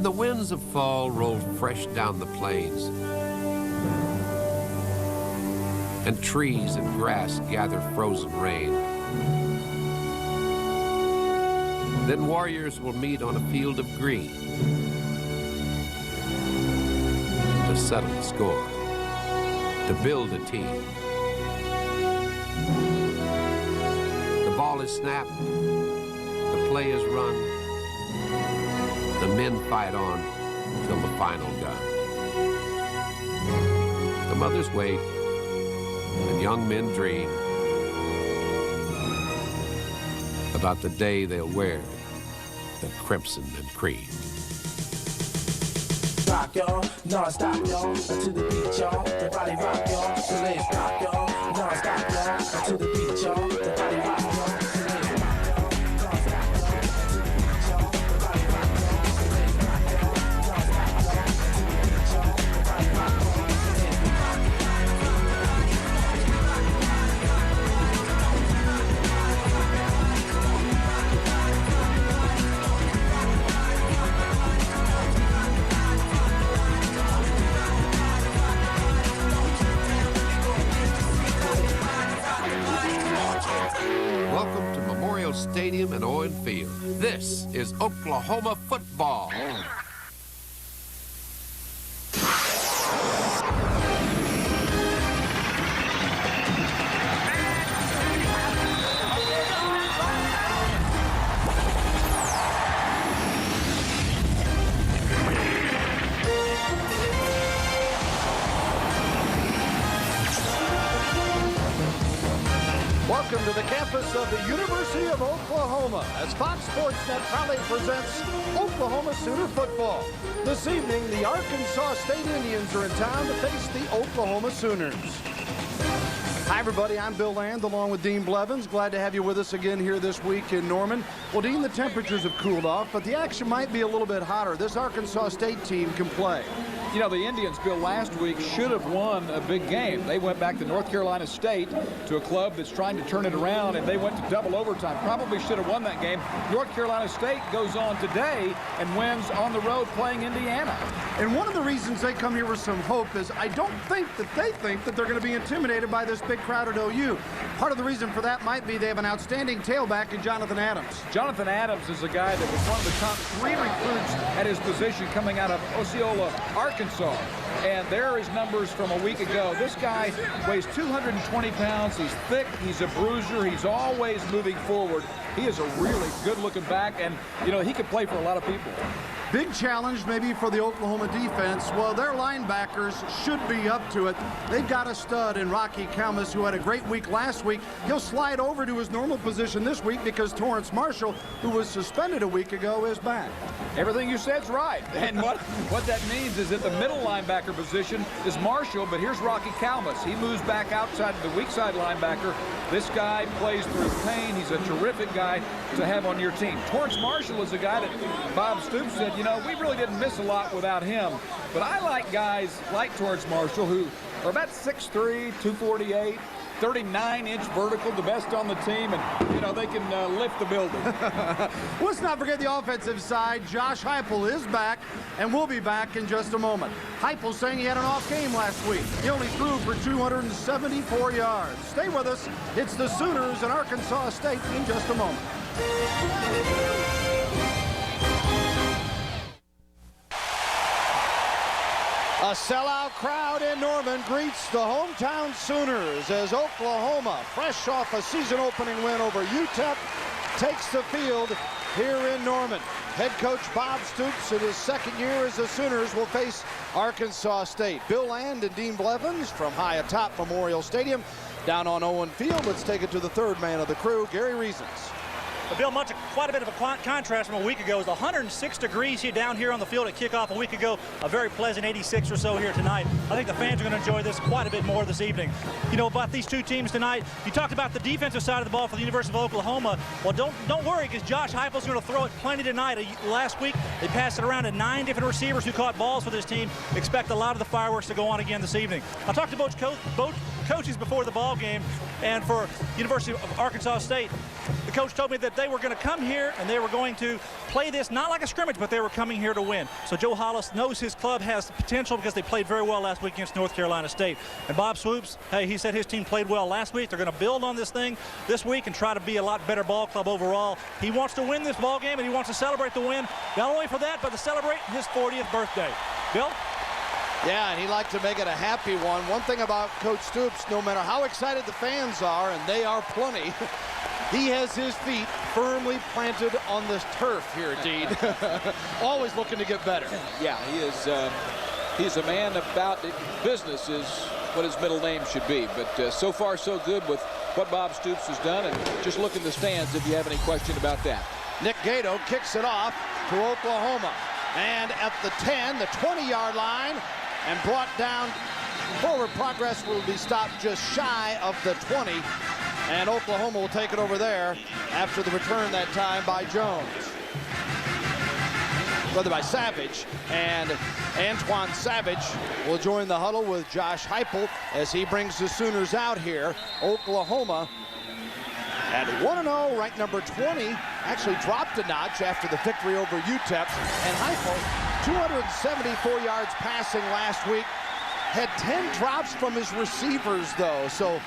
When the winds of fall roll fresh down the plains, and trees and grass gather frozen rain, then warriors will meet on a field of green to settle the score, to build a team. The ball is snapped, the play is run, the men fight on till the final gun. The mothers wait, and young men dream about the day they'll wear the crimson and cream. Rock y'all, non-stop y'all, to the beat y'all, the body rock y'all, so let's rock y'all, non-stop y'all, to the beat y'all, the body rock y'all. Stadium and Owen Field. This is Oklahoma football. Welcome to the campus of the University of Oklahoma as Fox Sports Net proudly presents Oklahoma Sooner football. This evening, the Arkansas State Indians are in town to face the Oklahoma Sooners. Hi, everybody. I'm Bill Land along with Dean Blevins. Glad to have you with us again here this week in Norman. Well, Dean, the temperatures have cooled off, but the action might be a little bit hotter. This Arkansas State team can play. You know, the Indians, Bill, last week should have won a big game. They went back to North Carolina State, to a club that's trying to turn it around, and they went to double overtime. Probably should have won that game. North Carolina State goes on today and wins on the road playing Indiana. And one of the reasons they come here with some hope is I don't think that they think that they're going to be intimidated by this big crowd at OU. Part of the reason for that might be they have an outstanding tailback in Jonathan Adams. Jonathan Adams is a guy that was one of the top 3 recruits at his position coming out of Osceola, Arkansas. And there are his numbers from a week ago. This guy weighs 220 pounds. He's thick. He's a bruiser. He's always moving forward. He is a really good-looking back, and, you know, he could play for a lot of people. Big challenge maybe for the Oklahoma defense. Well, their linebackers should be up to it. They've got a stud in Rocky Kalmus, who had a great week last week. He'll slide over to his normal position this week because Torrance Marshall, who was suspended a week ago, is back. Everything you said's right. And what that means is that the middle linebacker position is Marshall, but here's Rocky Kalmus. He moves back outside to the weak side linebacker. This guy plays through pain. He's a terrific guy to have on your team. Torrance Marshall is a guy that Bob Stoops said, you know, we really didn't miss a lot without him. But I like guys like Torrance Marshall who are about 6'3", 248, 39-inch vertical, the best on the team, and, you know, they can lift the building. Let's not forget the offensive side. Josh Heupel is back, and will be back in just a moment. Heupel saying he had an off game last week. He only threw for 274 yards. Stay with us. It's the Sooners and Arkansas State in just a moment. A sellout crowd in Norman greets the hometown Sooners as Oklahoma, fresh off a season-opening win over UTEP, takes the field here in Norman. Head coach Bob Stoops, in his second year as the Sooners, will face Arkansas State. Bill Land and Dean Blevins from high atop Memorial Stadium down on Owen Field. Let's take it to the third man of the crew, Gary Reasons. Bill, quite a bit of a contrast from a week ago. It was 106 degrees here down here on the field at kickoff a week ago. A very pleasant 86 or so here tonight. I think the fans are going to enjoy this quite a bit more this evening. You know, about these two teams tonight, you talked about the defensive side of the ball for the University of Oklahoma. Well, don't worry, because Josh Heupel's going to throw it plenty tonight. Last week, they passed it around to 9 different receivers who caught balls for this team. Expect a lot of the fireworks to go on again this evening. I talked to Coach coaches before the ball game, and for University of Arkansas State, the coach told me that they were going to come here and they were going to play this not like a scrimmage, but they were coming here to win. So Joe Hollis knows his club has the potential because they played very well last week against North Carolina State. And Bob Stoops, hey, he said his team played well last week. They're going to build on this thing this week and try to be a lot better ball club overall. He wants to win this ball game, and he wants to celebrate the win, not only for that, but to celebrate his 40th birthday. Bill? Yeah, and he liked to make it a happy one. One thing about Coach Stoops, no matter how excited the fans are, and they are plenty, he has his feet firmly planted on this turf here, Dean. Always looking to get better. Yeah, he is. He's a man about business is what his middle name should be. But so far, so good with what Bob Stoops has done. And just look in the stands if you have any question about that. Nick Gato kicks it off to Oklahoma. And at the 10, the 20-yard line, and brought down. Forward progress will be stopped just shy of the 20. And Oklahoma will take it over there after the return that time by Jones. Rather by Savage. And Antoine Savage will join the huddle with Josh Heupel as he brings the Sooners out here. Oklahoma at 1-0, ranked number 20, actually dropped a notch after the victory over UTEP. And Heupel, 274 yards passing last week. Had 10 drops from his receivers, though, so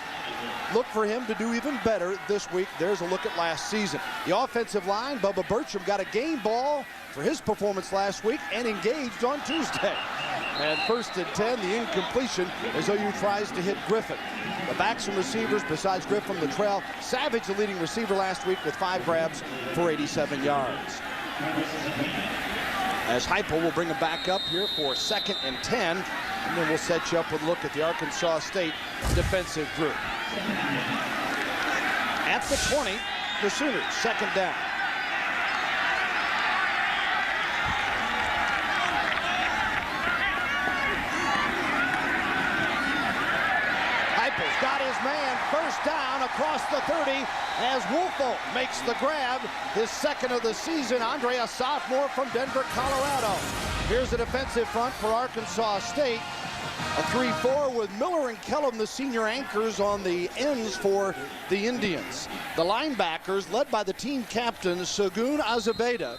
look for him to do even better this week. There's a look at last season. The offensive line, Bubba Burcham got a game ball for his performance last week and engaged on Tuesday. And 1st and 10, the incompletion as OU tries to hit Griffin. The backs and receivers, besides Griffin, Latrell, Savage, the leading receiver last week with 5 grabs for 87 yards. As Heupel will bring him back up here for 2nd and 10. And then we'll set you up with a look at the Arkansas State defensive group. At the 20, the Sooners, 2nd down. Heupel's got his man, 1st down across the 30 as Wolfo makes the grab, his 2nd of the season. Andre, a sophomore from Denver, Colorado. Here's the defensive front for Arkansas State. A 3-4 with Miller and Kellum, the senior anchors, on the ends for the Indians. The linebackers, led by the team captain, Segun Azabeda.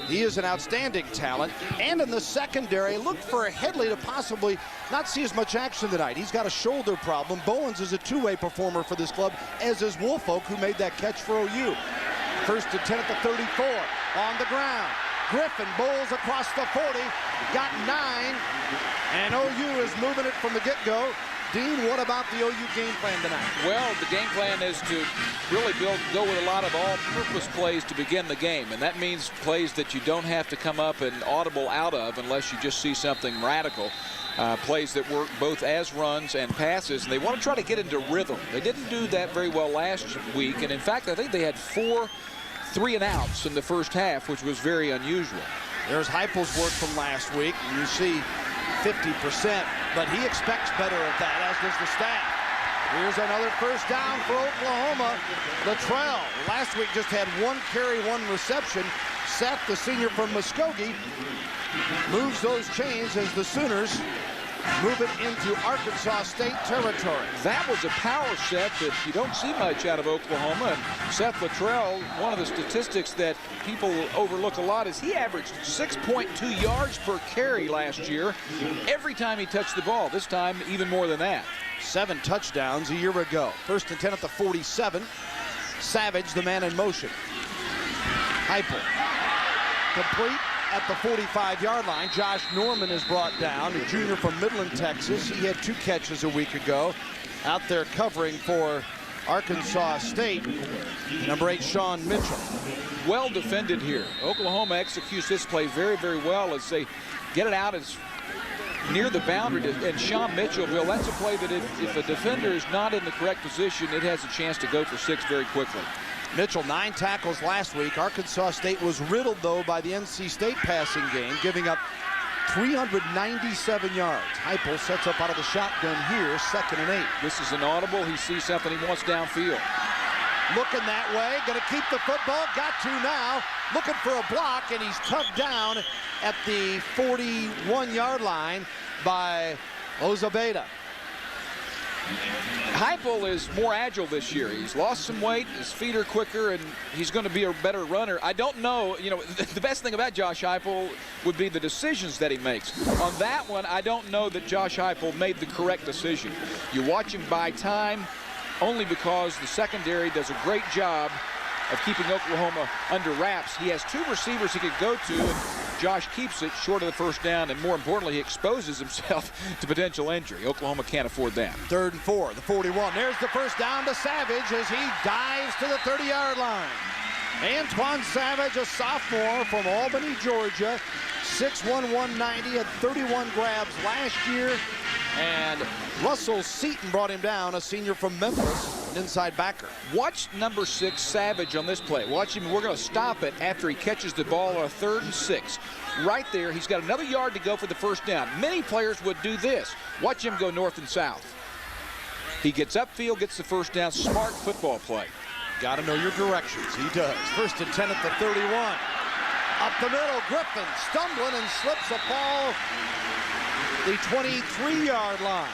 He is an outstanding talent. And in the secondary, look for Headley to possibly not see as much action tonight. He's got a shoulder problem. Bowens is a two-way performer for this club, as is Woolfolk, who made that catch for OU. 1st and 10 at the 34, on the ground. Griffin bowls across the 40, got 9, and OU is moving it from the get-go. Dean, what about the OU game plan tonight? Well, the game plan is to really go with a lot of all-purpose plays to begin the game, and that means plays that you don't have to come up and audible out of unless you just see something radical. Plays that work both as runs and passes, and they want to try to get into rhythm. They didn't do that very well last week, and in fact, I think they had 4 3-and-outs in the first half, which was very unusual. There's Heupel's work from last week. You see 50%, but he expects better at that, as does the staff. Here's another 1st down for Oklahoma. Latrell, last week just had 1 carry, 1 reception. Seth, the senior from Muskogee, moves those chains as the Sooners move it into Arkansas State territory. That was a power set that you don't see much out of Oklahoma. And Seth Latrell, one of the statistics that people overlook a lot is he averaged 6.2 yards per carry last year every time he touched the ball. This time, even more than that. 7 touchdowns a year ago. 1st and 10 at the 47. Savage, the man in motion. Heupel, complete at the 45-yard line. Josh Norman is brought down, a junior from Midland, Texas. He had 2 catches a week ago. Out there covering for Arkansas State, number 8, Sean Mitchell. Well defended here. Oklahoma executes this play very, very well as they get it out as near the boundary. And Sean Mitchell, Bill, that's a play that if a defender is not in the correct position, it has a chance to go for 6 very quickly. Mitchell, 9 tackles last week. Arkansas State was riddled, though, by the NC State passing game, giving up 397 yards. Heupel sets up out of the shotgun here, 2nd and 8. This is an audible. He sees something he wants downfield. Looking that way, going to keep the football, got to now. Looking for a block, and he's tugged down at the 41-yard line by Ozabeda. Heupel is more agile this year. He's lost some weight, his feet are quicker, and he's going to be a better runner. I don't know, you know, the best thing about Josh Heupel would be the decisions that he makes. On that one, I don't know that Josh Heupel made the correct decision. You watch him buy time only because the secondary does a great job of keeping Oklahoma under wraps. He has 2 receivers he could go to, and Josh keeps it short of the first down, and more importantly, he exposes himself to potential injury. Oklahoma can't afford that. 3rd and 4, the 41. There's the first down to Savage as he dives to the 30-yard line. Antoine Savage, a sophomore from Albany, Georgia, 6'1", 190, had 31 grabs last year. And Russell Seaton brought him down, a senior from Memphis, an inside backer. Watch number 6, Savage, on this play. Watch him. We're going to stop it after he catches the ball on a 3rd and 6. Right there, he's got another yard to go for the first down. Many players would do this. Watch him go north and south. He gets upfield, gets the first down. Smart football play. Got to know your directions. He does. 1st and 10 at the 31. Up the middle, Griffin stumbling and slips a ball the 23-yard line.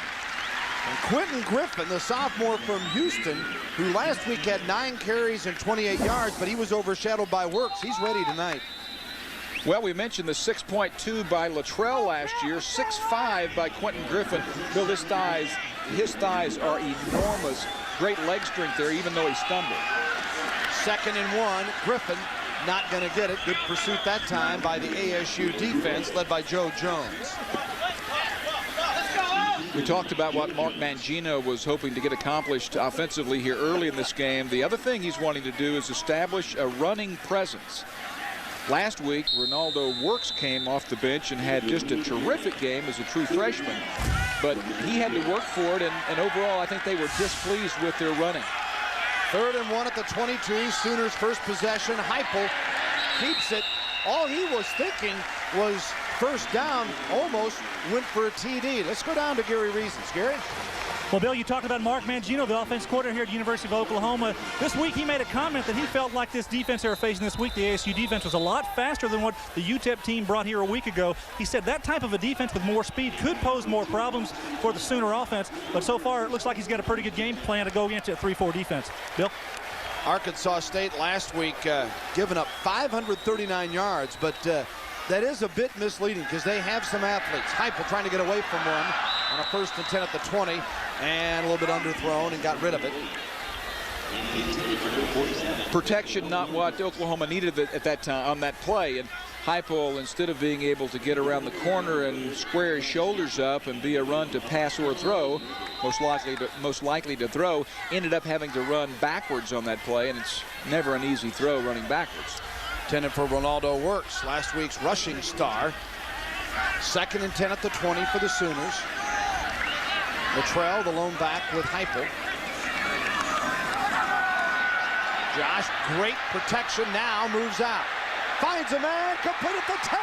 And Quentin Griffin, the sophomore from Houston, who last week had 9 carries and 28 yards, but he was overshadowed by Works. He's ready tonight. Well, we mentioned the 6.2 by Luttrell last year, 6'5" by Quentin Griffin. Bill, his thighs are enormous. Great leg strength there, even though he stumbled. 2nd and 1, Griffin not going to get it. Good pursuit that time by the ASU defense, led by Joe Jones. We talked about what Mark Mangino was hoping to get accomplished offensively here early in this game. The other thing he's wanting to do is establish a running presence. Last week, Ronaldo Works came off the bench and had just a terrific game as a true freshman. But he had to work for it, and overall, I think they were displeased with their running. 3rd and 1 at the 22. Sooners' first possession. Heupel keeps it. All he was thinking was first down, almost went for a TD. Let's go down to Gary Reasons. Gary? Well, Bill, you talked about Mark Mangino, the offense coordinator here at the University of Oklahoma. This week he made a comment that he felt like this defense they were facing this week, the ASU defense, was a lot faster than what the UTEP team brought here a week ago. He said that type of a defense with more speed could pose more problems for the Sooner offense, but so far it looks like he's got a pretty good game plan to go against a 3-4 defense. Bill? Arkansas State last week giving up 539 yards, but that is a bit misleading because they have some athletes. Heupel trying to get away from one on a 1st and 10 at the 20, and a little bit underthrown and got rid of it. Protection, not what Oklahoma needed at that time on that play. And Heupel, instead of being able to get around the corner and square his shoulders up and be a run to pass or throw, most likely to throw, ended up having to run backwards on that play, and it's never an easy throw running backwards. Intended for Ronaldo Works, last week's rushing star. 2nd and 10 at the 20 for the Sooners. Luttrell, the lone back with Heupel. Josh, great protection, now moves out. Finds a man, complete at the 10,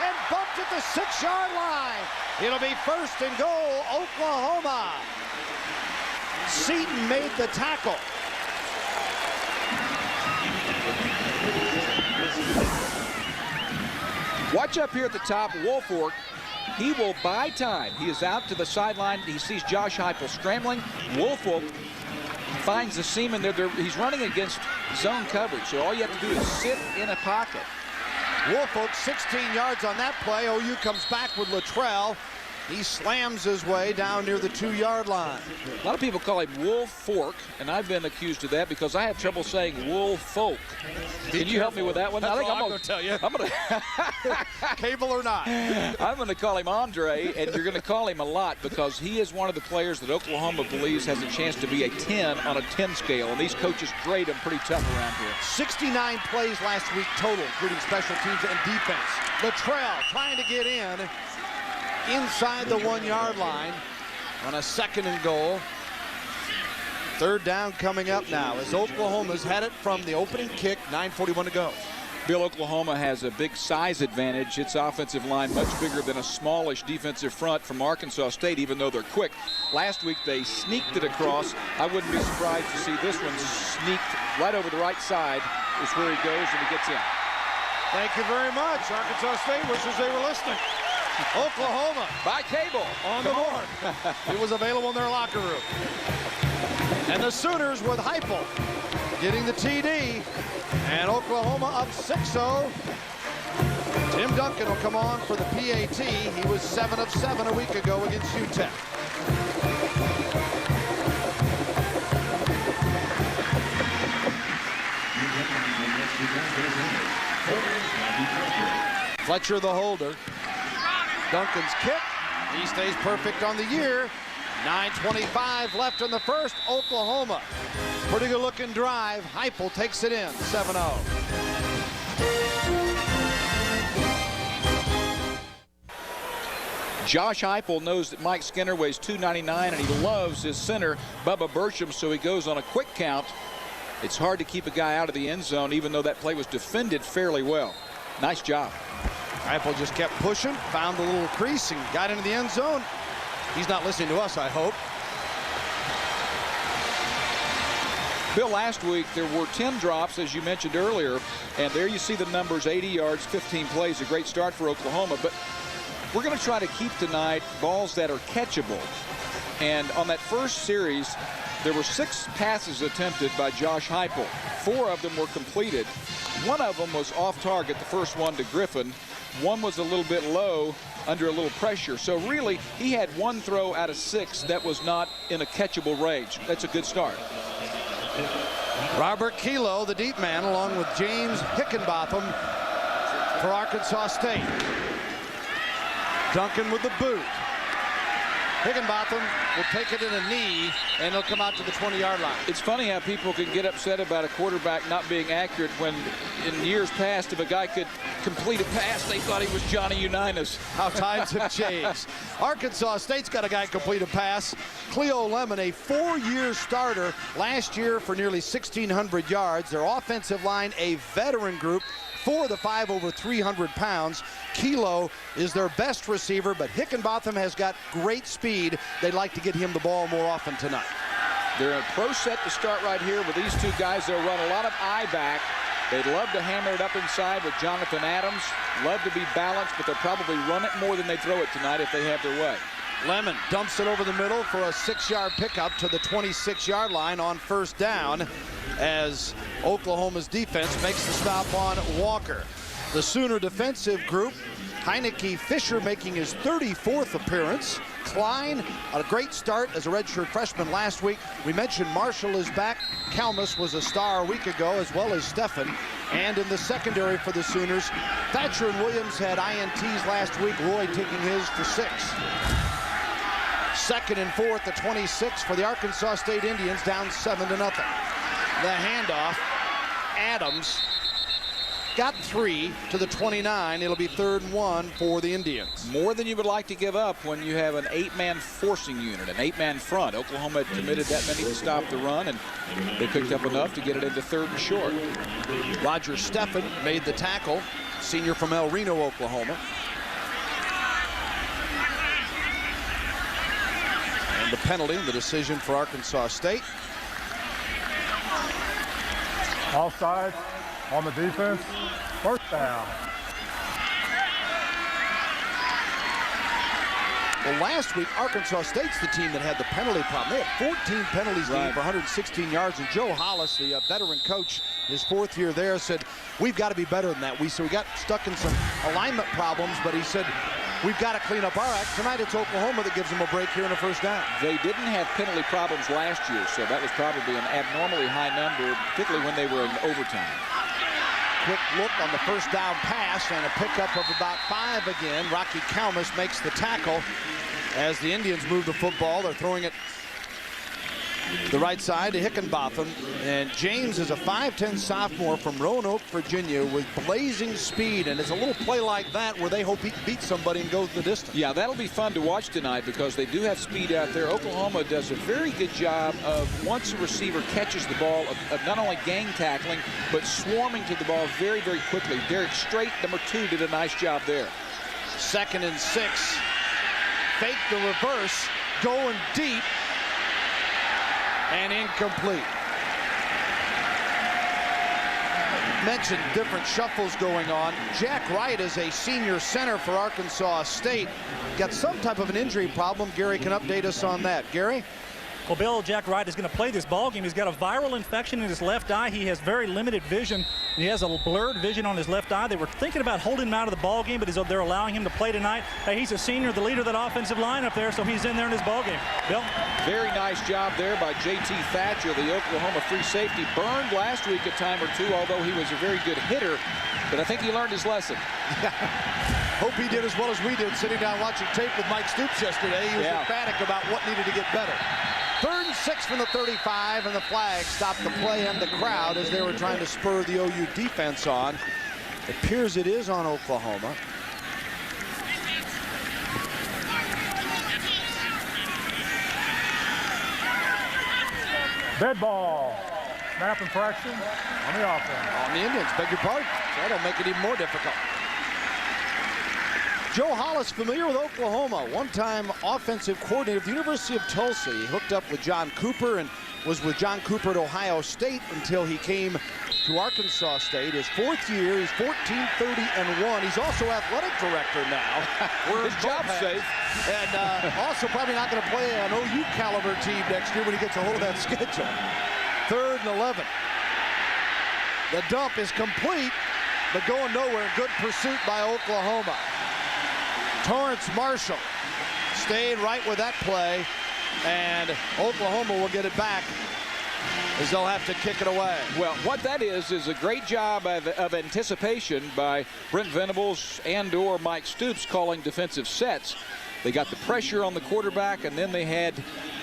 and bumped at the 6-yard line. It'll be 1st and goal, Oklahoma. Seaton made the tackle. Watch up here at the top, Woolfolk. He will buy time. He is out to the sideline. He sees Josh Heupel scrambling. Woolfolk finds the seam in there. He's running against zone coverage, so all you have to do is sit in a pocket. Woolfolk 16 yards on that play. OU comes back with Luttrell. He slams his way down near the 2-yard line. A lot of people call him Woolfolk, and I've been accused of that because I have trouble saying Woolfolk. Can you help me with that one? That's I think I'm going to tell you. I'm going to cable or not. I'm going to call him Andre, and you're going to call him a lot because he is one of the players that Oklahoma believes has a chance to be a 10 on a 10 scale, and these coaches grade him pretty tough around here. 69 plays last week total, including special teams and defense. Luttrell trying to get in inside the 1-yard line on a 2nd and goal. 3rd down coming up now as Oklahoma's had it from the opening kick, 9:41 to go. Bill, Oklahoma has a big size advantage. Its offensive line much bigger than a smallish defensive front from Arkansas State, even though they're quick. Last week they sneaked it across. I wouldn't be surprised to see this one sneaked right over the right side. Is where he goes and he gets in. Thank you very much. Arkansas State wishes they were listening. Oklahoma By cable. on the board. It was available in their locker room. And the Sooners with Heupel getting the TD. And Oklahoma up 6-0. Tim Duncan will come on for the PAT. He was 7 of 7 a week ago against UTEP. Fletcher the holder. Duncan's kick. He stays perfect on the year. 9:25 left in the first. Oklahoma. Pretty good looking drive. Heupel takes it in. 7-0. Josh Heupel knows that Mike Skinner weighs 299 and he loves his center, Bubba Burcham, so he goes on a quick count. It's hard to keep a guy out of the end zone, even though that play was defended fairly well. Nice job. Heupel just kept pushing, found the little crease, and got into the end zone. He's not listening to us, I hope. Bill, last week there were 10 drops, as you mentioned earlier, and there you see the numbers, 80 yards, 15 plays, a great start for Oklahoma. But we're going to try to keep tonight balls that are catchable. And on that first series, there were 6 passes attempted by Josh Heupel. 4 of them were completed. 1 of them was off target, the first one to Griffin. 1 was a little bit low under a little pressure. So really, he had 1 throw out of 6 that was not in a catchable range. That's a good start. Robert Kilo, the deep man, along with James Hickenbotham for Arkansas State. Duncan with the boot. Hickenbotham will take it in a knee, and he'll come out to the 20-yard line. It's funny how people can get upset about a quarterback not being accurate when in years past, if a guy could complete a pass, they thought he was Johnny Unitas. How times have changed. Arkansas State's got a guy complete a pass. Cleo Lemon, a 4-year starter last year for nearly 1,600 yards. Their offensive line, a veteran group. 4 of the 5 over 300 pounds. Kilo is their best receiver, but Hickenbotham has got great speed. They'd like to get him the ball more often tonight. They're a pro set to start right here with these 2 guys. They'll run a lot of eye back. They'd love to hammer it up inside with Jonathan Adams. Love to be balanced, but they'll probably run it more than they throw it tonight if they have their way. Lemon dumps it over the middle for a 6-yard pickup to the 26-yard line on first down as Oklahoma's defense makes the stop on Walker. The Sooner defensive group, Heineke Fisher making his 34th appearance. Klein, a great start as a redshirt freshman last week. We mentioned Marshall is back. Kalmus was a star a week ago, as well as Steffen. And in the secondary for the Sooners, Thatcher and Williams had INTs last week. Roy taking his for 6. 2nd and 4 at the 26 for the Arkansas State Indians, down 7-0. The handoff, Adams got 3 to the 29. It'll be 3rd and 1 for the Indians. More than you would like to give up when you have an 8-man forcing unit, an 8-man front. Oklahoma had committed that many to stop the run, and they picked up enough to get it into 3rd and short. Roger Steffen made the tackle, senior from El Reno, Oklahoma. And the penalty, the decision for Arkansas State. Offside on the defense. 1st down. Well, last week, Arkansas State's the team that had the penalty problem. They had 14 penalties game for 116 yards, and Joe Hollis, the veteran coach, his 4th year there, said, we've got to be better than that. So we got stuck in some alignment problems, but he said, we've got to clean up our act. Tonight it's Oklahoma that gives them a break here in a 1st down. They didn't have penalty problems last year, so that was probably an abnormally high number, particularly when they were in overtime. Quick look on the 1st down pass and a pickup of about 5 again. Rocky Kalmus makes the tackle as the Indians move the football. They're throwing it the right side to Hickenbotham, and James is a 5'10" sophomore from Roanoke, Virginia, with blazing speed, and it's a little play like that where they hope he can beat somebody and go the distance. Yeah, that'll be fun to watch tonight because they do have speed out there. Oklahoma does a very good job of, once a receiver catches the ball, of not only gang tackling, but swarming to the ball very, very quickly. Derek Strait, number 2, did a nice job there. 2nd and 6. Fake the reverse, going deep, and incomplete. Mentioned different shuffles going on. Jack Wright is a senior center for Arkansas State. Got some type of an injury problem. Gary can update us on that. Gary? Well, Bill, Jack Wright is going to play this ball game. He's got a viral infection in his left eye. He has very limited vision. He has a blurred vision on his left eye. They were thinking about holding him out of the ball game, but they're allowing him to play tonight. Hey, he's a senior, the leader of that offensive line up there, so he's in there in his ball game. Bill? Very nice job there by J.T. Thatcher, the Oklahoma free safety. Burned last week a time or two, although he was a very good hitter. But I think he learned his lesson. Hope he did as well as we did sitting down watching tape with Mike Stoops yesterday. He was emphatic about what needed to get better. 3rd and 6 from the 35, and the flag stopped the play and the crowd as they were trying to spur the OU defense on. It appears it is on Oklahoma. Dead ball. Snap infraction on the offense. On the Indians, beg your pardon. That'll make it even more difficult. Joe Hollis, familiar with Oklahoma, one-time offensive coordinator of the University of Tulsa. He hooked up with John Cooper and was with John Cooper at Ohio State until he came to Arkansas State. His 4th year, he's 14-30-1. He's also athletic director now. His job's safe. And also probably not going to play an OU caliber team next year when he gets a hold of that schedule. 3rd and 11. The dump is complete, but going nowhere. Good pursuit by Oklahoma. Torrance Marshall stayed right with that play, and Oklahoma will get it back as they'll have to kick it away. Well, what that is a great job of anticipation by Brent Venables and/or Mike Stoops calling defensive sets. They got the pressure on the quarterback, and then they had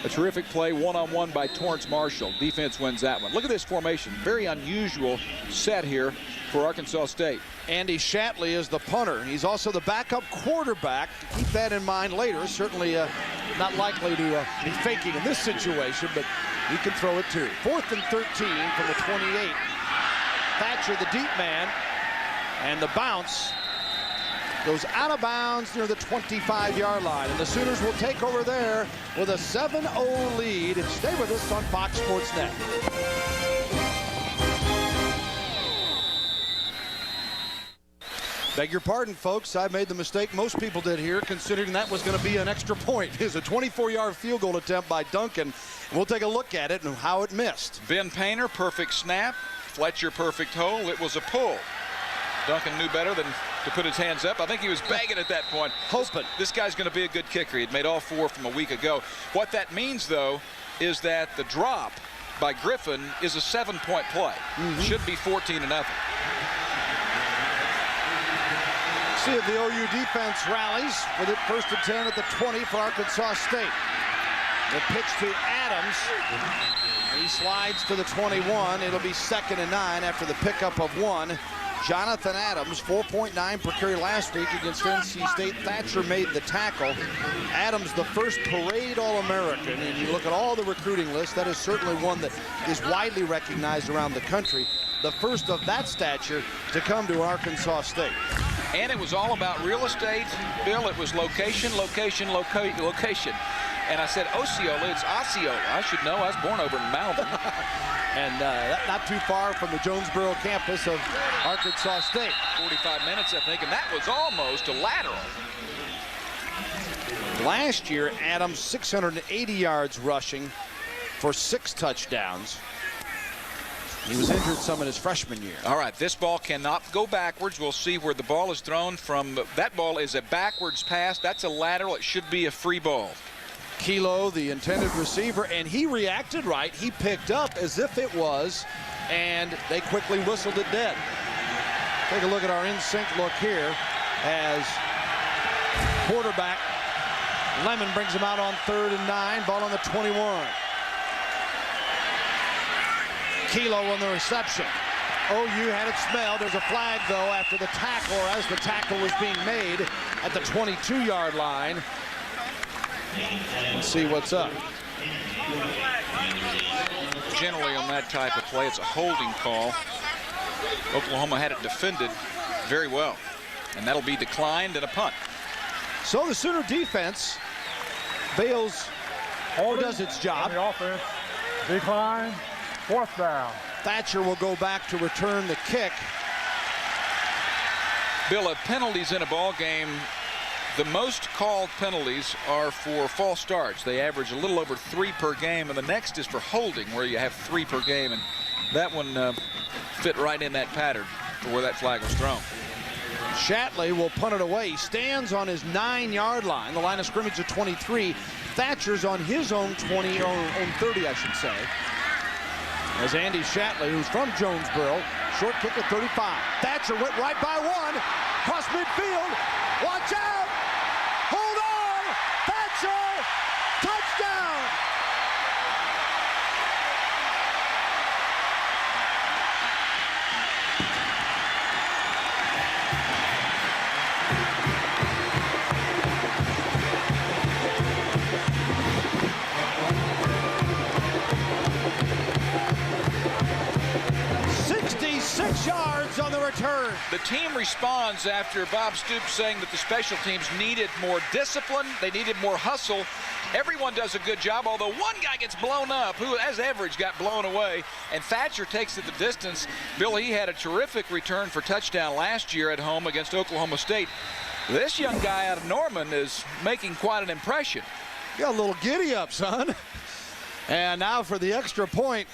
a terrific play one-on-one by Torrance Marshall. Defense wins that one. Look at this formation. Very unusual set here for Arkansas State. Andy Shatley is the punter. He's also the backup quarterback. Keep that in mind later. Certainly not likely to be faking in this situation, but he can throw it too. 4th and 13 from the 28. Thatcher, the deep man, and the bounce goes out of bounds near the 25-yard line. And the Sooners will take over there with a 7-0 lead. And stay with us on Fox Sports Net. Beg your pardon, folks. I made the mistake most people did here, considering that was going to be an extra point. It's a 24-yard field goal attempt by Duncan. We'll take a look at it and how it missed. Ben Painter, perfect snap. Fletcher, perfect hole. It was a pull. Duncan knew better than to put his hands up. I think he was begging at that point. Hoping. This guy's going to be a good kicker. He'd made all 4 from a week ago. What that means, though, is that the drop by Griffin is a 7-point play. Should be 14-0. See if the OU defense rallies with it 1st and 10 at the 20 for Arkansas State. The pitch to Adams. He slides to the 21. It'll be 2nd and 9 after the pickup of 1. Jonathan Adams, 4.9 per carry last week against NC State. Thatcher made the tackle. Adams, the first parade All-American. And you look at all the recruiting lists, that is certainly one that is widely recognized around the country. The first of that stature to come to Arkansas State. And it was all about real estate, Bill. It was location, location, location. And I said Osceola, it's Osceola. I should know. I was born over in Malvern. And not too far from the Jonesboro campus of Arkansas State. 45 minutes, I think, and that was almost a lateral. Last year, Adams 680 yards rushing for 6 touchdowns. He was injured some in his freshman year. All right, this ball cannot go backwards. We'll see where the ball is thrown from. That ball is a backwards pass. That's a lateral. It should be a free ball. Kilo, the intended receiver, and he reacted right. He picked up as if it was, and they quickly whistled it dead. Take a look at our in-sync look here as quarterback Lemon brings him out on 3rd and 9. Ball on the 21. Kilo on the reception. OU had it smelled. There's a flag, though, after the tackle, or as the tackle was being made at the 22-yard line. Let's see what's up. Generally on that type of play, it's a holding call. Oklahoma had it defended very well, and that'll be declined and a punt. So the Sooner defense bails or does its job. On the offense, decline, 4th down. Thatcher will go back to return the kick. Bill, of penalties in a ball game, the most called penalties are for false starts. They average a little over 3 per game, and the next is for holding, where you have 3 per game, and that one fit right in that pattern for where that flag was thrown. Shatley will punt it away. He stands on his 9-yard line, the line of scrimmage at 23. Thatcher's on his own 20, or own 30, I should say. As Andy Shatley, who's from Jonesboro, short kick at 35. Thatcher went right by one, cross midfield. Watch out! Hold on! Thatcher! Touchdown! Yards on the return. The team responds after Bob Stoops saying that the special teams needed more discipline, they needed more hustle. Everyone does a good job, although one guy gets blown up, who, as average, got blown away, and Thatcher takes it the distance. Bill, he had a terrific return for touchdown last year at home against Oklahoma State. This young guy out of Norman is making quite an impression. Got a little giddy up, son. And now for the extra point,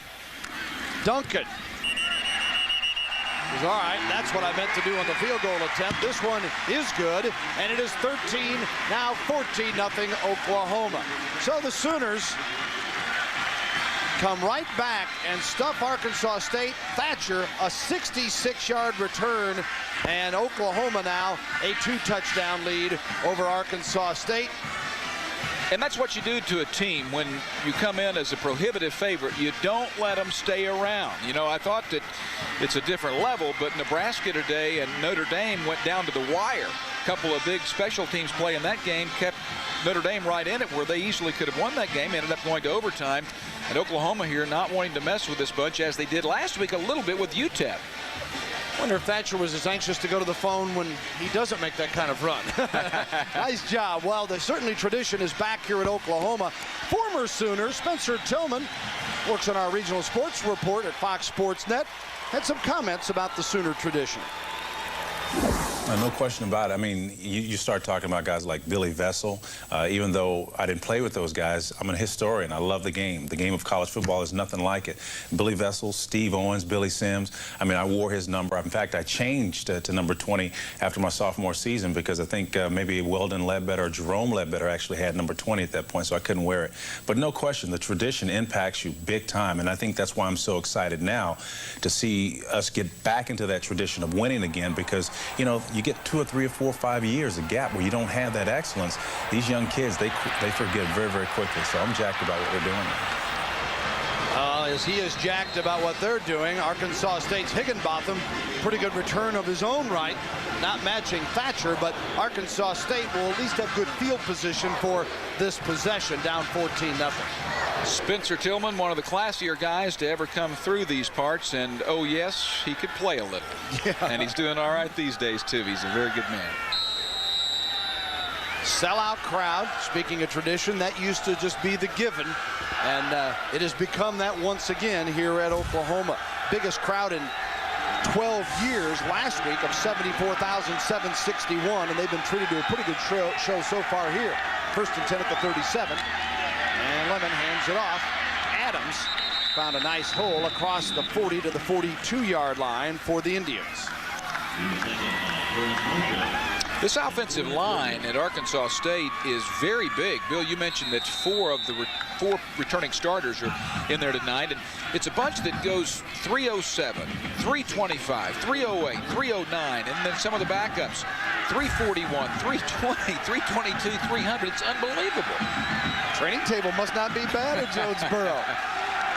Duncan. All right, that's what I meant to do on the field goal attempt. This one is good, and it is 13, now 14-0 Oklahoma. So the Sooners come right back and stuff Arkansas State. Thatcher, a 66-yard return, and Oklahoma now a 2-touchdown lead over Arkansas State. And that's what you do to a team when you come in as a prohibitive favorite. You don't let them stay around. You know, I thought that it's a different level, but Nebraska today and Notre Dame went down to the wire. A couple of big special teams play in that game kept Notre Dame right in it, where they easily could have won that game, ended up going to overtime. And Oklahoma here not wanting to mess with this bunch, as they did last week a little bit with UTEP. Wonder if Thatcher was as anxious to go to the phone when he doesn't make that kind of run. Nice job. Well, the certainly tradition is back here at Oklahoma. Former Sooner Spencer Tillman works on our regional sports report at Fox Sports Net. Had some comments about the Sooner tradition. No question about it. I mean, you start talking about guys like Billy Vessel. Even though I didn't play with those guys, I'm a historian. I love the game. The game of college football is nothing like it. Billy Vessel, Steve Owens, Billy Sims. I mean, I wore his number. In fact, I changed to number 20 after my sophomore season because I think maybe Weldon Ledbetter or Jerome Ledbetter actually had number 20 at that point, so I couldn't wear it. But no question, the tradition impacts you big time, and I think that's why I'm so excited now to see us get back into that tradition of winning again, because, you know, you get 2 or 3 or 4 or 5 years, a gap where you don't have that excellence. These young kids, they forget very, very quickly. So I'm jacked about what they're doing now. As he is jacked about what they're doing, Arkansas State's Higginbotham, pretty good return of his own right, not matching Thatcher, but Arkansas State will at least have good field position for this possession, down 14-0. Spencer Tillman, one of the classier guys to ever come through these parts, and oh yes, he could play a little. Yeah. And he's doing all right these days too. He's a very good man. Sellout crowd. Speaking of tradition, that used to just be the given, and it has become that once again here at Oklahoma. Biggest crowd in 12 years last week of 74,761, and they've been treated to a pretty good show so far here. First and 10 at the 37. And Lemon hands it off. Adams found a nice hole across the 40 to the 42-yard line for the Indians. This offensive line at Arkansas State is very big. Bill, you mentioned that four returning starters are in there tonight, and it's a bunch that goes 307, 325, 308, 309, and then some of the backups, 341, 320, 322, 300. It's unbelievable. Training table must not be bad at Jonesboro.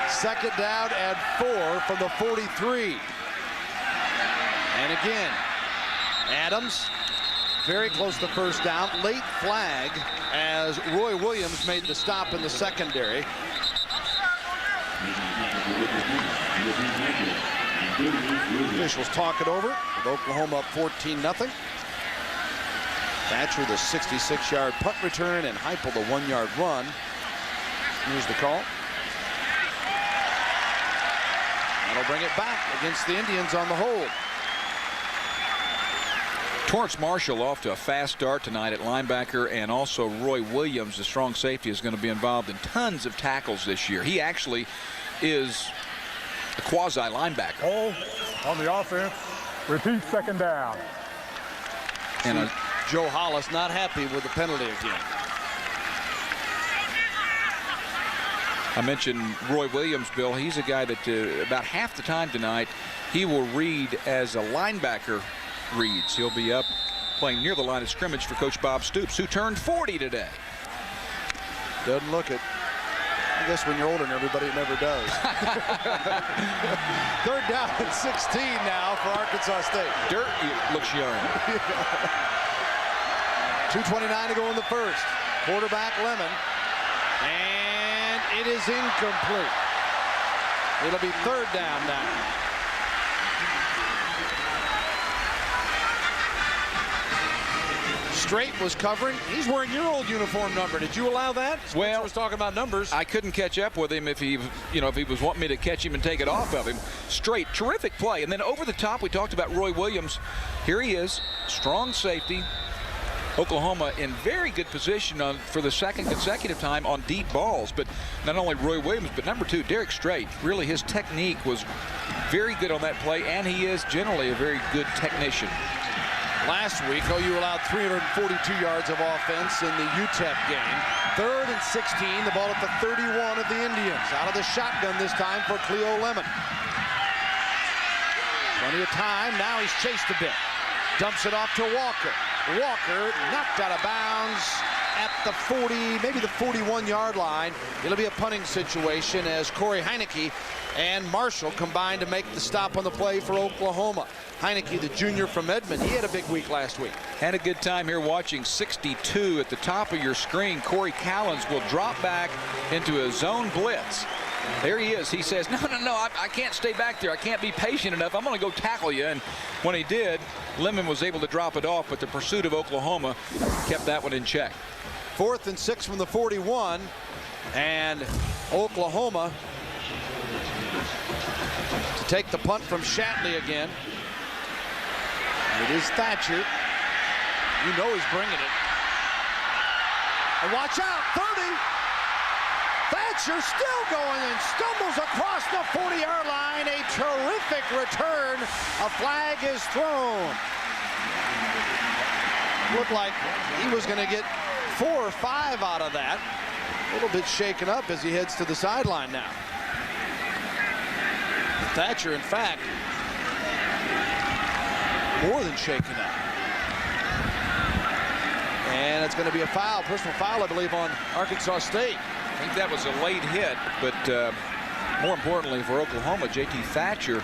Second down and 4 from the 43. And again, Adams very close to first down. Late flag as Roy Williams made the stop in the secondary. Officials talk it over with Oklahoma up 14-0. Thatcher the 66-yard punt return and Heupel the 1-yard run. Here's the call. That'll bring it back against the Indians on the hold. Torrance Marshall off to a fast start tonight at linebacker, and also Roy Williams, the strong safety, is going to be involved in tons of tackles this year. He actually is a quasi linebacker. Oh, on the offense. Repeat second down. And Joe Hollis not happy with the penalty again. I mentioned Roy Williams, Bill. He's a guy that about half the time tonight he will read as a linebacker reads. He'll be up playing near the line of scrimmage for Coach Bob Stoops, who turned 40 today. Doesn't look it. I guess when you're older than everybody, it never does. Third down and 16 now for Arkansas State. Dirt looks young. 2:29 to go in the first. Quarterback Lemon. And it is incomplete. It'll be third down now. Straight was covering. He's wearing your old uniform number. Did you allow that? Spencer was talking about numbers. I couldn't catch up with him if he was wanting me to catch him and take it off of him. Straight, terrific play. And then over the top, we talked about Roy Williams. Here he is, strong safety. Oklahoma in very good position for the second consecutive time on deep balls. But not only Roy Williams, but number 2, Derek Strait. Really, his technique was very good on that play, and he is generally a very good technician. Last week, OU allowed 342 yards of offense in the UTEP game. Third and 16, the ball at the 31 of the Indians. Out of the shotgun this time for Cleo Lemon. Plenty of time. Now he's chased a bit. Dumps it off to Walker. Walker knocked out of bounds at the 40, maybe the 41-yard line. It'll be a punting situation as Corey Heineke and Marshall combined to make the stop on the play for Oklahoma. Heineke, the junior from Edmond, he had a big week last week. Had a good time here watching 62 at the top of your screen. Corey Callens will drop back into a zone blitz. There he is. He says, no, I can't stay back there. I can't be patient enough. I'm going to go tackle you. And when he did, Lemon was able to drop it off, but the pursuit of Oklahoma kept that one in check. 4th and 6 from the 41, and Oklahoma to take the punt from Shatley again. It is Thatcher. You know he's bringing it. And watch out, 30. Thatcher still going and stumbles across the 40-yard line. A terrific return. A flag is thrown. Looked like he was going to get 4 or 5 out of that. A little bit shaken up as he heads to the sideline now. Thatcher, in fact, more than shaken up. And it's going to be a foul, personal foul, I believe, on Arkansas State. I think that was a late hit, but more importantly for Oklahoma, J.T. Thatcher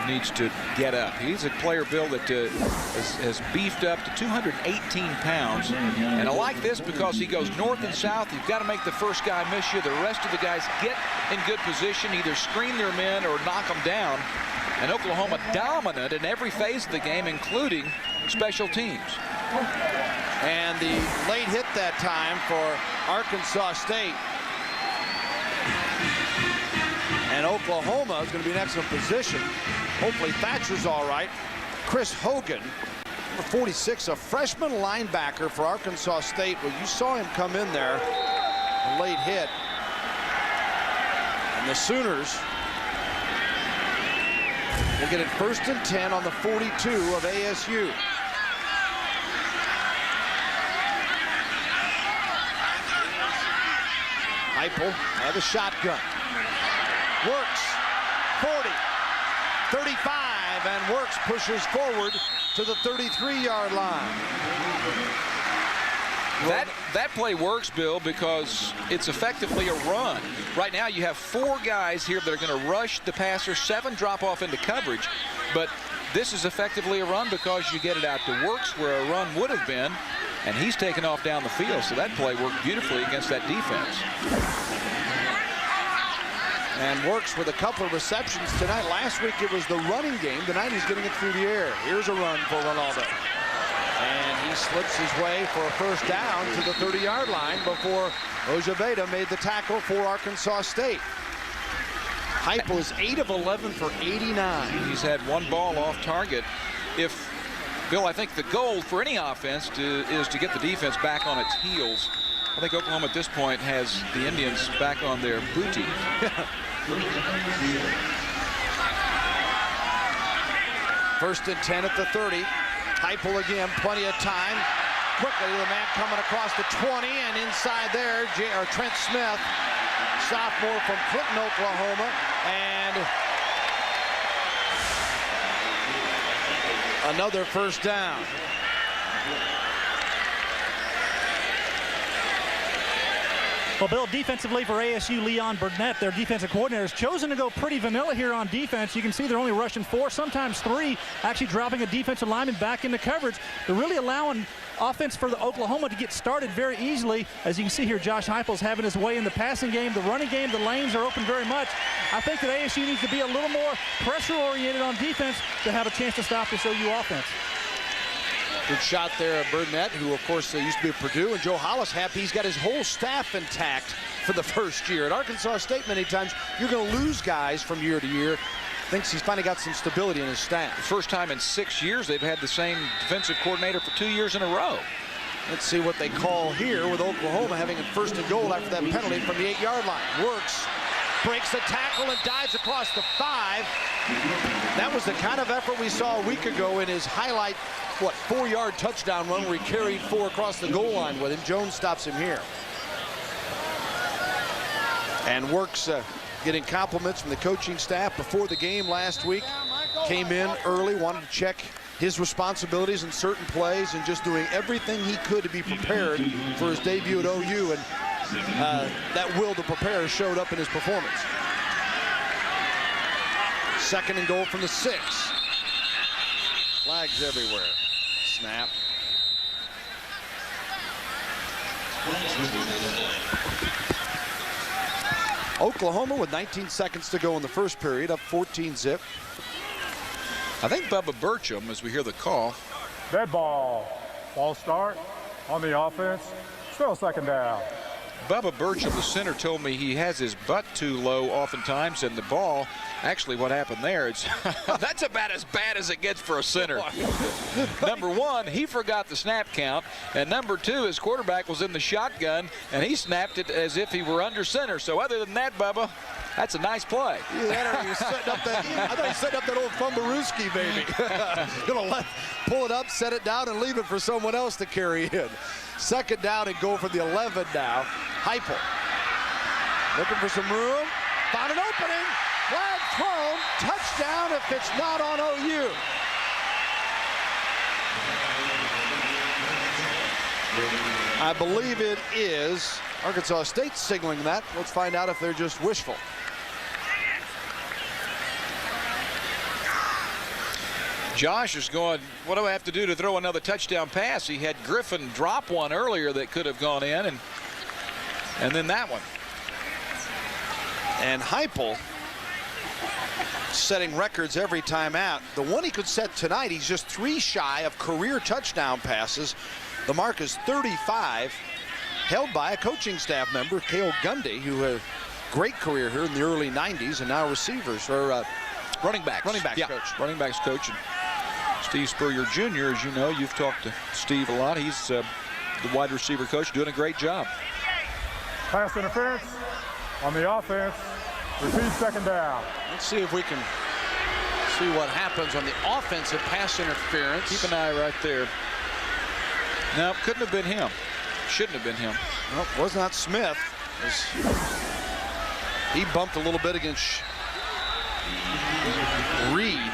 needs to get up. He's a player, Bill, that has beefed up to 218 pounds. And I like this because he goes north and south. You've got to make the first guy miss you. The rest of the guys get in good position, either screen their men or knock them down. And Oklahoma dominant in every phase of the game, including special teams. And the late hit that time for Arkansas State. And Oklahoma is going to be in excellent position. Hopefully Thatcher's all right. Chris Hogan, number 46, a freshman linebacker for Arkansas State. Well, you saw him come in there, a late hit. And the Sooners will get it 1st and 10 on the 42 of ASU. Heupel by the shotgun. Works, 40, 35, and Works pushes forward to the 33-yard line. That play works, Bill, because it's effectively a run. Right now you have 4 guys here that are going to rush the passer, 7 drop off into coverage, but this is effectively a run because you get it out to Works where a run would have been, and he's taken off down the field, so that play worked beautifully against that defense. And Works with a couple of receptions tonight. Last week it was the running game. Tonight he's getting it through the air. Here's a run for Ronaldo. And he slips his way for a first down to the 30-yard line before Ojabeda made the tackle for Arkansas State. Heupel is 8 of 11 for 89. He's had one ball off target. Bill, I think the goal for any offense is to get the defense back on its heels. I think Oklahoma at this point has the Indians back on their booty. First and 10 at the 30. Heupel again, plenty of time. Quickly, the man coming across the 20, and inside there, Trent Smith, sophomore from Clinton, Oklahoma, and another first down. Well, Bill, defensively for ASU, Leon Burnett, their defensive coordinator, has chosen to go pretty vanilla here on defense. You can see they're only rushing 4, sometimes 3, actually dropping a defensive lineman back into coverage. They're really allowing offense for the Oklahoma to get started very easily. As you can see here, Josh Heupel's having his way in the passing game, the running game. The lanes are open very much. I think that ASU needs to be a little more pressure-oriented on defense to have a chance to stop this OU offense. Good shot there at Burnett, who, of course, used to be at Purdue. And Joe Hollis happy he's got his whole staff intact for the first year. At Arkansas State, many times, you're going to lose guys from year to year. Thinks he's finally got some stability in his staff. First time in 6 years they've had the same defensive coordinator for 2 years in a row. Let's see what they call here with Oklahoma having a first and goal after that penalty from the 8-yard line. Works, breaks the tackle, and dives across the 5. That was the kind of effort we saw a week ago in his highlight, 4-yard touchdown run where he carried 4 across the goal line with him. Jones stops him here. And Works getting compliments from the coaching staff before the game last week. Came in early, wanted to check his responsibilities in certain plays and just doing everything he could to be prepared for his debut at OU. And that will to prepare showed up in his performance. Second and goal from the 6. Flags everywhere. Snap. Oklahoma with 19 seconds to go in the first period, up 14-zip. I think Bubba Burcham, as we hear the call. Dead ball. Ball start on the offense. Still second down. Bubba Burcham, the center, told me he has his butt too low oftentimes, and the ball, actually what happened there, it's that's about as bad as it gets for a center. Number one, he forgot the snap count, and number two, his quarterback was in the shotgun, and he snapped it as if he were under center. So other than that, Bubba, that's a nice play. Yeah, you're setting up that, I thought he set up that old Fumbarooski, baby. Gonna pull it up, set it down, and leave it for someone else to carry in. Second down and goal for the 11 now. Heupel looking for some room. Found an opening. Flag thrown. Touchdown if it's not on OU. I believe it is. Arkansas State signaling that. Let's find out if they're just wishful. Josh is going, what do I have to do to throw another touchdown pass? He had Griffin drop one earlier that could have gone in, and then that one. And Heupel setting records every time out. The one he could set tonight, he's just 3 shy of career touchdown passes. The mark is 35, held by a coaching staff member, Cale Gundy, who had a great career here in the early 90s, and now receivers, or running backs Yeah, coach. Running backs coach. And Steve Spurrier Jr., as you know, you've talked to Steve a lot. He's the wide receiver coach, doing a great job. Pass interference on the offense. Repeat second down. Let's see if we can see what happens on the offensive pass interference. Keep an eye right there. No, couldn't have been him. Shouldn't have been him. Well, was not Smith. He bumped a little bit against Reed.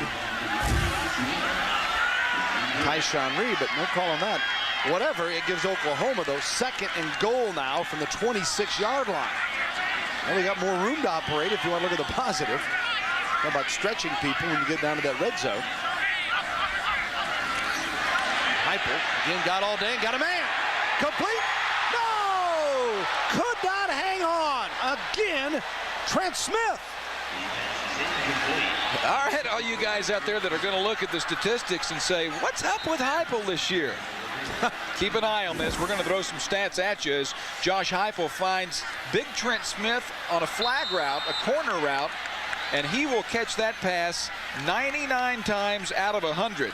Tyshawn Reed, but no call on that. Whatever, it gives Oklahoma, though, second and goal now from the 26-yard line. Well, they got more room to operate if you want to look at the positive. How about stretching people when you get down to that red zone? Heupel again got all day and got a man. Complete? No! Could not hang on. Again, Trent Smith. All right, all you guys out there that are going to look at the statistics and say, what's up with Heupel this year? Keep an eye on this. We're going to throw some stats at you as Josh Heupel finds big Trent Smith on a flag route, a corner route, and he will catch that pass 99 times out of 100.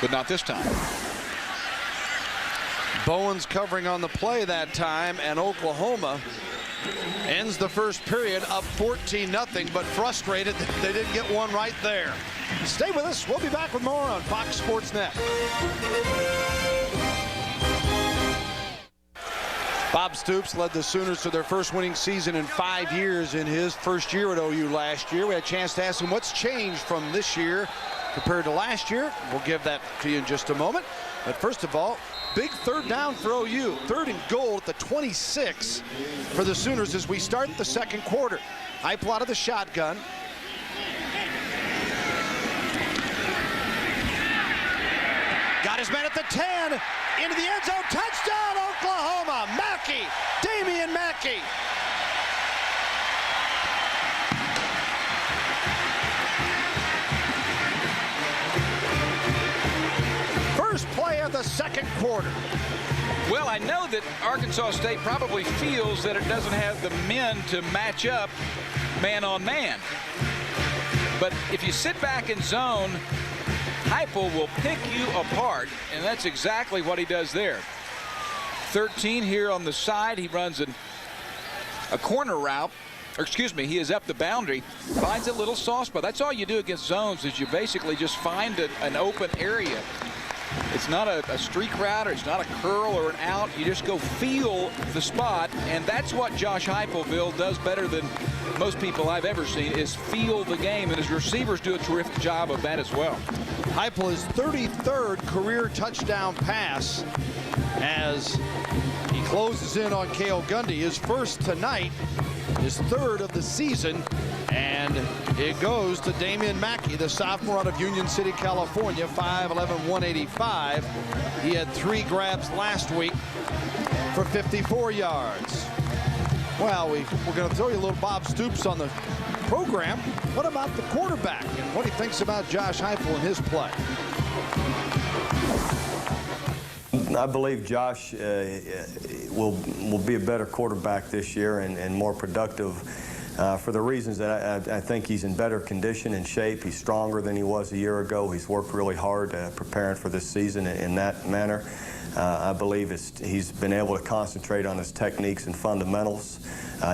But not this time. Bowen's covering on the play that time, and Oklahoma ends the first period up 14-0, but frustrated that they didn't get one right there. Stay with us. We'll be back with more on Fox Sports Net. Bob Stoops led the Sooners to their first winning season in 5 years in his first year at OU last year. We had a chance to ask him what's changed from this year compared to last year. We'll give that to you in just a moment. But first of all, big third down for OU. 3rd and goal at the 26 for the Sooners as we start the second quarter. Heupel out of the shotgun. Got his man at the 10. Into the end zone. Touchdown, Oklahoma. Mackey. Damian Mackey. First play of the second quarter. Well, I know that Arkansas State probably feels that it doesn't have the men to match up man on man. But if you sit back in zone, Heupel will pick you apart, and that's exactly what he does there. 13 here on the side. He runs a corner route. Or excuse me, he is up the boundary, finds a little soft spot. That's all you do against zones, is you basically just find an open area. It's not a streak route, or it's not a curl or an out. You just go feel the spot, and that's what Josh Heupel does better than most people I've ever seen, is feel the game, and his receivers do a terrific job of that as well. Heupel, his 33rd career touchdown pass as he closes in on Cale Gundy. His first tonight, his 3rd of the season, and it goes to Damian Mackey, the sophomore out of Union City, California, 5'11", 185. He had 3 grabs last week for 54 yards. Well, we're going to throw you a little Bob Stoops on the program. What about the quarterback and what he thinks about Josh Heupel and his play? I believe Josh will be a better quarterback this year and more productive for the reasons that I think he's in better condition and shape. He's stronger than he was a year ago. He's worked really hard preparing for this season in that manner. I believe he's been able to concentrate on his techniques and fundamentals.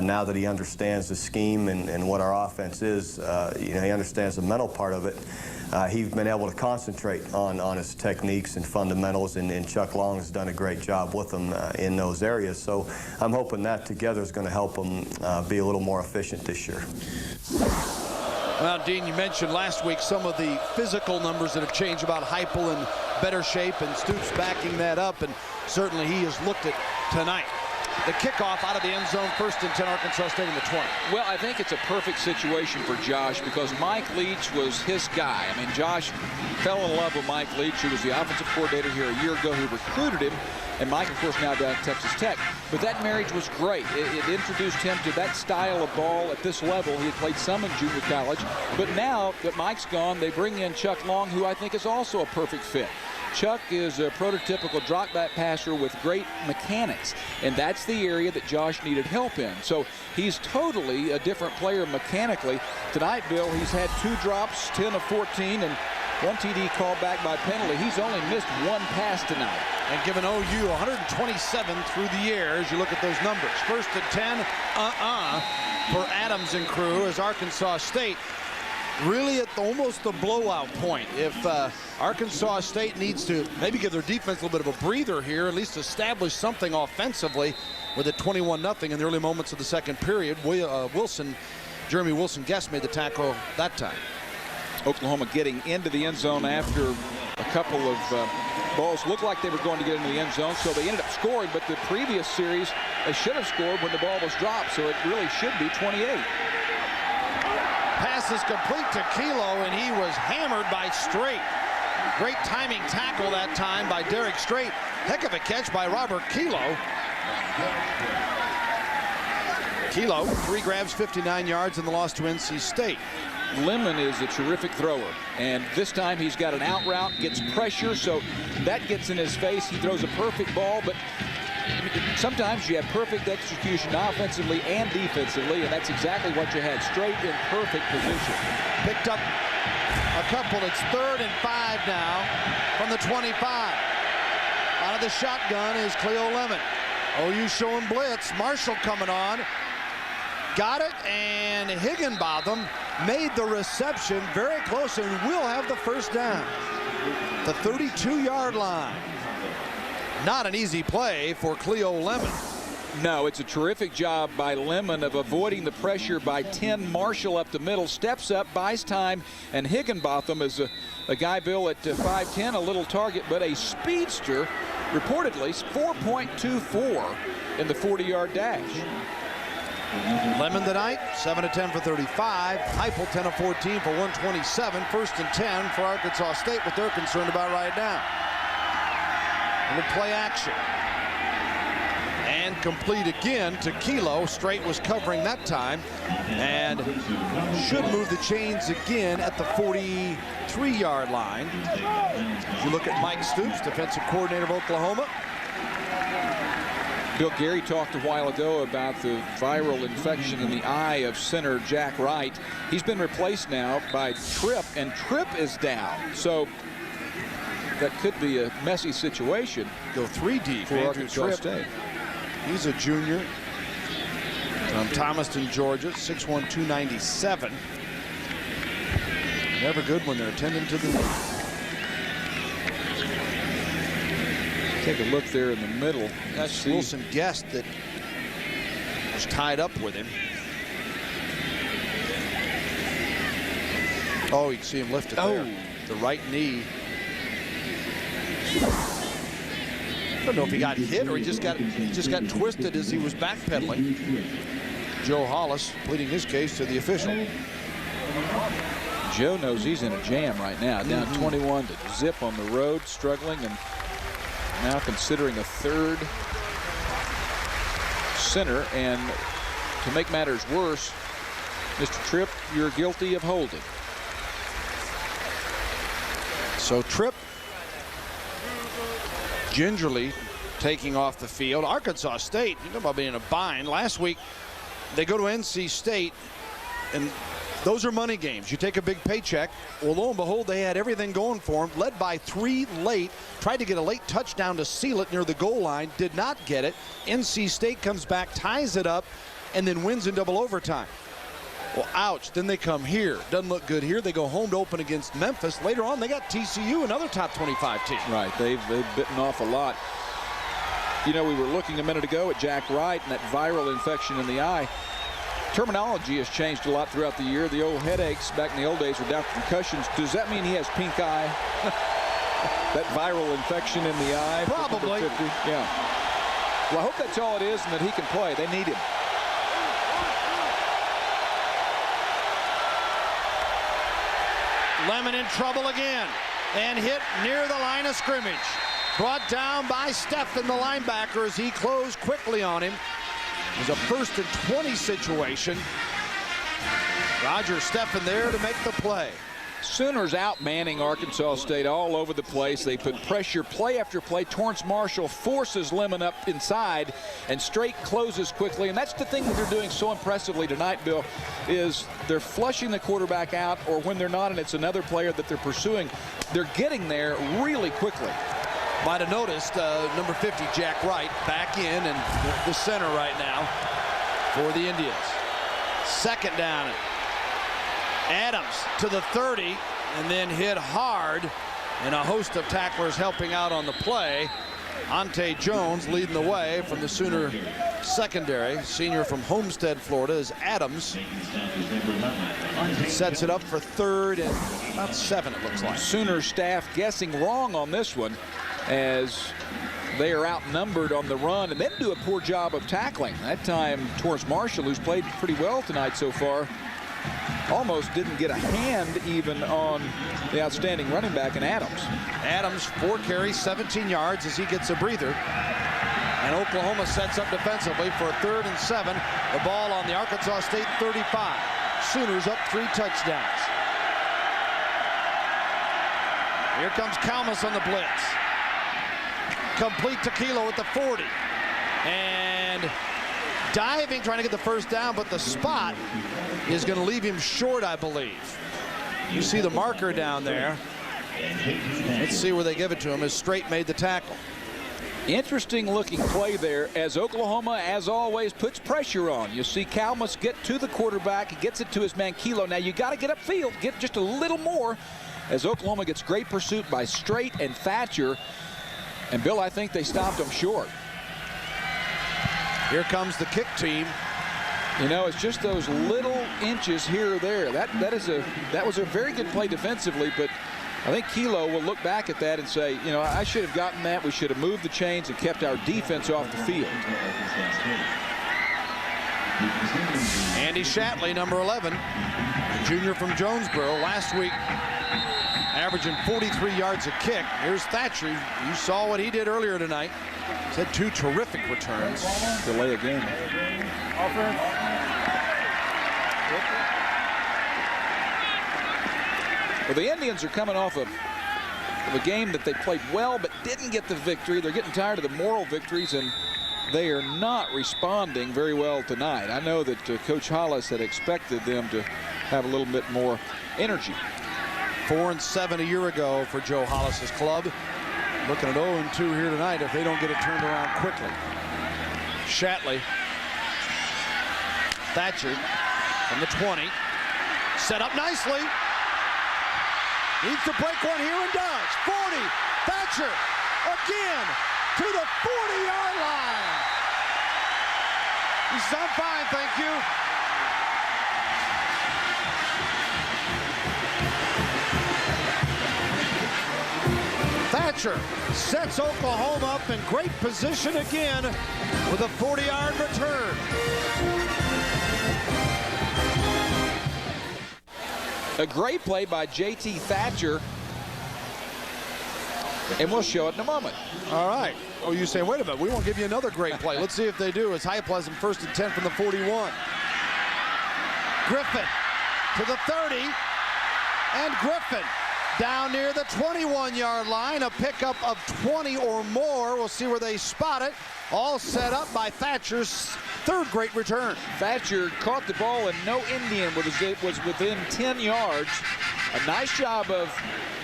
Now that he understands the scheme and what our offense is, he understands the mental part of it. He's been able to concentrate on his techniques and fundamentals, and Chuck Long has done a great job with him in those areas. So I'm hoping that together is going to help him be a little more efficient this year. Well, Dean, you mentioned last week some of the physical numbers that have changed about Heupel in better shape, and Stoops backing that up, and certainly he has looked at tonight. The kickoff out of the end zone, 1st and 10, Arkansas State in the 20. Well, I think it's a perfect situation for Josh because Mike Leach was his guy. I mean, Josh fell in love with Mike Leach, who was the offensive coordinator here a year ago, who recruited him. And Mike, of course, now down at Texas Tech. But that marriage was great. It introduced him to that style of ball at this level. He had played some in junior college. But now that Mike's gone, they bring in Chuck Long, who I think is also a perfect fit. Chuck is a prototypical drop-back passer with great mechanics, and that's the area that Josh needed help in. So he's totally a different player mechanically. Tonight, Bill, he's had 2 drops, 10 of 14, and 1 TD called back by penalty. He's only missed 1 pass tonight. And given OU 127 through the air as you look at those numbers. 1st and 10, for Adams and crew as Arkansas State really at almost the blowout point. If Arkansas State needs to maybe give their defense a little bit of a breather here, at least establish something offensively with it 21-0 in the early moments of the second period. Jeremy Wilson-Guest made the tackle that time. Oklahoma getting into the end zone after a couple of balls looked like they were going to get into the end zone, so they ended up scoring. But the previous series, they should have scored when the ball was dropped, so it really should be 28. Pass is complete to Kilo, and he was hammered by Strait. Great timing tackle that time by Derek Strait. Heck of a catch by Robert Kilo. Kilo, 3 grabs, 59 yards in the loss to NC State. Lemon is a terrific thrower, and this time he's got an out route, gets pressure, so that gets in his face. He throws a perfect ball, but sometimes you have perfect execution offensively and defensively, and that's exactly what you had. Straight in perfect position. Picked up a couple. It's 3rd and 5 now from the 25. Out of the shotgun is Cleo Lemon. OU showing blitz. Marshall coming on. Got it, and Higginbotham made the reception very close and will have the first down. The 32-yard line. Not an easy play for Cleo Lemon. No, it's a terrific job by Lemon of avoiding the pressure by 10. Marshall up the middle, steps up, buys time, and Higginbotham is a guy, Bill, at 5'10", a little target, but a speedster, reportedly 4.24 in the 40-yard dash. Lemon tonight, 7 of 10 for 35. Heupel 10 of 14 for 127. 1st and 10 for Arkansas State, what they're concerned about right now. A little play action. And complete again to Kilo. Straight was covering that time. And should move the chains again at the 43-yard line. If you look at Mike Stoops, defensive coordinator of Oklahoma. Bill, Gary talked a while ago about the viral infection in the eye of center Jack Wright. He's been replaced now by Tripp, and Tripp is down. So that could be a messy situation. Go 3 deep for Arkansas State. He's a junior from Thomaston, Georgia, 6'1", 297. Never good when they're attending to the knee. Take a look there in the middle. That's Wilson Guest that was tied up with him. Oh, you can see him lift it there. The right knee. I don't know if he got hit or he just got twisted as he was backpedaling. Joe Hollis pleading his case to the official. Joe knows he's in a jam right now. Down 21 to zip on the road, struggling, and now considering a 3rd center. And to make matters worse, Mr. Tripp, you're guilty of holding. So Tripp gingerly taking off the field. Arkansas State, you know about being in a bind. Last week, they go to NC State, and those are money games. You take a big paycheck. Well, lo and behold, they had everything going for them. Led by 3 late. Tried to get a late touchdown to seal it near the goal line. Did not get it. NC State comes back, ties it up, and then wins in double overtime. Well, ouch. Then they come here. Doesn't look good here. They go home to open against Memphis. Later on, they got TCU, another top 25 team. Right. They've bitten off a lot. You know, we were looking a minute ago at Jack Wright and that viral infection in the eye. Terminology has changed a lot throughout the year. The old headaches back in the old days were down to concussions. Does that mean he has pink eye? That viral infection in the eye? Probably. Yeah. Well, I hope that's all it is and that he can play. They need him. Lemon in trouble again and hit near the line of scrimmage. Brought down by Stephen, the linebacker, as he closed quickly on him. It was a 1st and 20 situation. Roger Stephen there to make the play. Sooners out-manning Arkansas State all over the place. They put pressure play after play. Torrance Marshall forces Lemon up inside, and Straight closes quickly. And that's the thing that they're doing so impressively tonight, Bill, is they're flushing the quarterback out, or when they're not and it's another player that they're pursuing, they're getting there really quickly. Might have noticed number 50, Jack Wright, back in and the center right now for the Indians. 2nd down. Adams to the 30 and then hit hard, and a host of tacklers helping out on the play. Ante Jones leading the way from the Sooner secondary. Senior from Homestead, Florida, is Adams. Sets it up for 3rd and about 7, it looks like. Sooner staff guessing wrong on this one as they are outnumbered on the run and then do a poor job of tackling. That time, Torrance Marshall, who's played pretty well tonight so far, almost didn't get a hand even on the outstanding running back in Adams. Adams, 4 carries, 17 yards as he gets a breather. And Oklahoma sets up defensively for a 3rd and 7. The ball on the Arkansas State 35. Sooners up 3 touchdowns. Here comes Kalmus on the blitz. Complete to Kilo at the 40. And diving, trying to get the first down, but the spot is going to leave him short, I believe. You see the marker down there. Let's see where they give it to him as Strait made the tackle. Interesting looking play there as Oklahoma, as always, puts pressure on. You see Kalmus get to the quarterback. He gets it to his man Kilo. Now you got to get upfield, get just a little more as Oklahoma gets great pursuit by Strait and Thatcher. And Bill, I think they stopped him short. Here comes the kick team. You know, it's just those little inches here or there. That was a very good play defensively, but I think Kilo will look back at that and say, you know, I should have gotten that. We should have moved the chains and kept our defense off the field. Andy Shatley, number 11, junior from Jonesboro, last week averaging 43 yards a kick. Here's Thatcher. You saw what he did earlier tonight. He's had 2 terrific returns. Delay a game. Offense. Well, the Indians are coming off of a game that they played well but didn't get the victory. They're getting tired of the moral victories, and they are not responding very well tonight. I know that Coach Hollis had expected them to have a little bit more energy. 4-7 a year ago for Joe Hollis's club. Looking at 0-2 here tonight if they don't get it turned around quickly. Shatley. Thatcher from the 20. Set up nicely. Needs to break one here and does. 40. Thatcher again to the 40-yard line. He says, I'm fine, thank you. Thatcher sets Oklahoma up in great position again with a 40-yard return. A great play by J.T. Thatcher, and we'll show it in a moment. All right. Oh, you say, wait a minute, we won't give you another great play. Let's see if they do. It's High Pleasant 1st and 10 from the 41. Griffin to the 30, and Griffin down near the 21-yard line. A pickup of 20 or more. We'll see where they spot it. All set up by Thatcher's 3rd great return. Thatcher caught the ball and no Indian was within 10 yards. A nice job of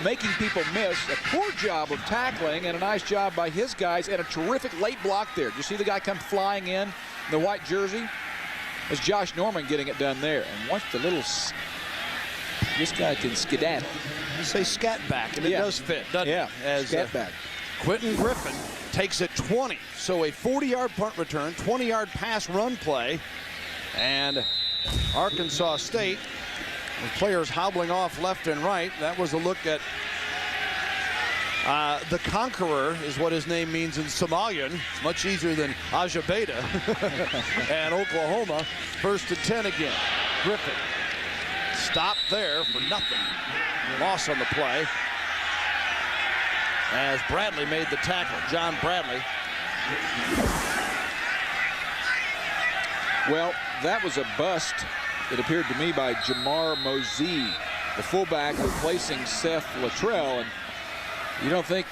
making people miss, a poor job of tackling, and a nice job by his guys, and a terrific late block there. Do you see the guy come flying in the white jersey? It's Josh Norman getting it done there. And watch the little, this guy can skedaddle. You say scat back, and it does fit, doesn't it? As scat back. Quentin Griffin takes it 20. So a 40-yard punt return, 20-yard pass run play, and Arkansas State with players hobbling off left and right. That was a look at the Conqueror is what his name means in Somalian. It's much easier than Ajabeda. And Oklahoma 1st and 10 again. Griffin stopped there for nothing. Loss on the play as Bradley made the tackle. John Bradley. Well, that was a bust, it appeared to me, by Jamar Mosee, the fullback replacing Seth Luttrell. And you don't think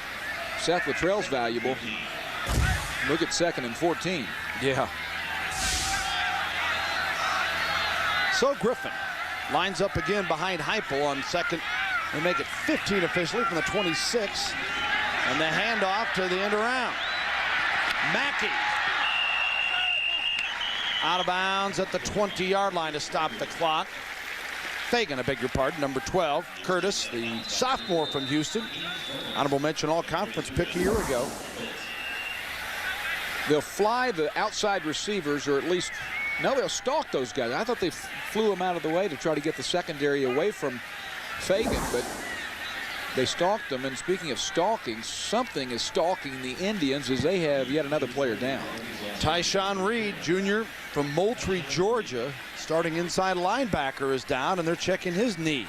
Seth Luttrell's valuable. Look at 2nd and 14. Yeah. So Griffin lines up again behind Heupel on 2nd. They make it 15 officially from the 26. And the handoff to the end around. Mackey out of bounds at the 20-yard line to stop the clock. Fagan, I beg your pardon, number 12. Curtis, the sophomore from Houston. Honorable mention all-conference pick a year ago. They'll fly the outside receivers, or at least, no, they'll stalk those guys. I thought they flew them out of the way to try to get the secondary away from Fagan, but they stalked them. And speaking of stalking, something is stalking the Indians as they have yet another player down. Tyshawn Reed, junior from Moultrie, Georgia, starting inside linebacker, is down, and they're checking his knee.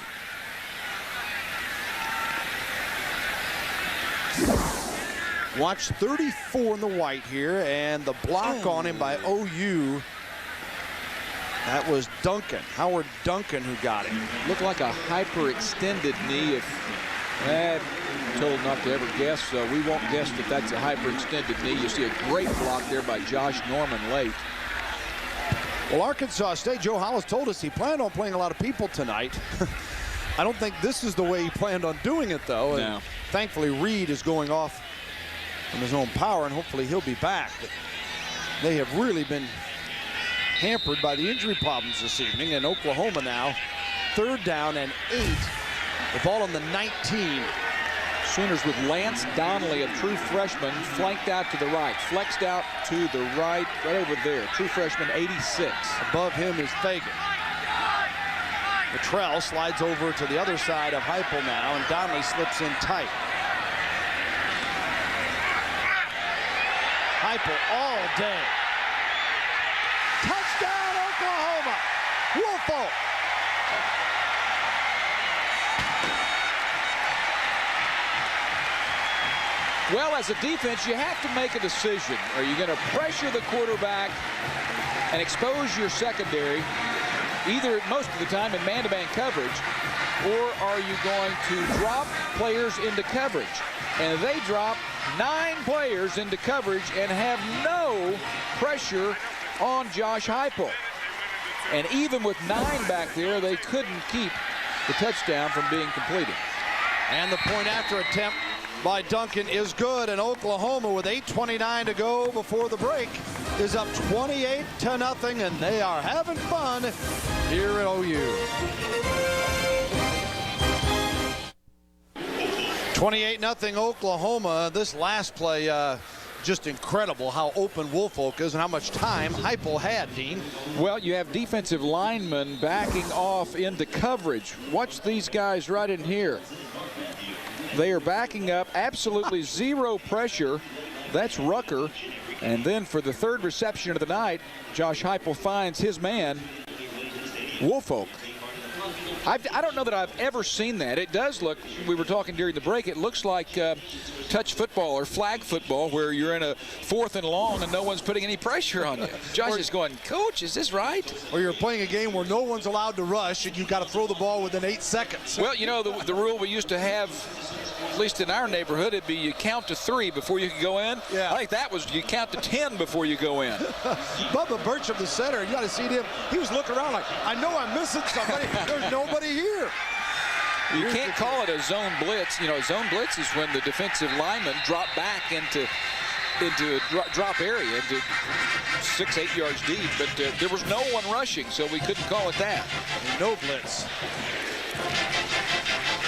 Watch 34 in the white here, and the block on him by OU. That was Duncan, Howard Duncan, who got him. Looked like a hyperextended knee. Told not to ever guess, so we won't guess that that's a hyperextended knee. You see a great block there by Josh Norman late. Well, Arkansas State, Joe Hollis told us he planned on playing a lot of people tonight. I don't think this is the way he planned on doing it, though. No. And thankfully, Reed is going off from his own power, and hopefully he'll be back. But they have really been hampered by the injury problems this evening. And Oklahoma now, 3rd down and 8. The ball on the 19. Sooners with Lance Donnelly, a true freshman, flanked out to the right, flexed out to the right over there. True freshman, 86. Above him is Fagan. Luttrell slides over to the other side of Heupel now, and Donnelly slips in tight. Heupel all day. Touchdown, Oklahoma! Woolfolk! Well, as a defense, you have to make a decision. Are you going to pressure the quarterback and expose your secondary, either most of the time in man-to-man coverage, or are you going to drop players into coverage? And they drop 9 players into coverage and have no pressure on Josh Heupel. And even with 9 back there, they couldn't keep the touchdown from being completed. And the point after attempt by Duncan is good, and Oklahoma, with 8:29 to go before the break, is up 28-0, and they are having fun here at OU. 28-0 Oklahoma. This last play, just incredible how open Woolfolk is and how much time Heupel had, Dean. Well, you have defensive linemen backing off into coverage. Watch these guys right in here. They are backing up, absolutely zero pressure. That's Rucker. And then for the 3rd reception of the night, Josh Heupel finds his man, Woolfolk. I don't know that I've ever seen that. It does look, we were talking during the break, it looks like touch football or flag football where you're in a 4th and long and no one's putting any pressure on you. Josh is going, Coach, is this right? Or you're playing a game where no one's allowed to rush and you've got to throw the ball within 8 seconds. Well, you know, the rule we used to have, at least in our neighborhood, it'd be you count to 3 before you could go in. Yeah. I think that was you count to 10 before you go in. Bubba Burcham, the center, you got to see him. He was looking around like, I know I'm missing somebody. There's nobody here. You can't call it a zone blitz. You know, a zone blitz is when the defensive linemen drop back into a drop area, into 6-8 yards deep. But there was no one rushing, so we couldn't call it that. No blitz.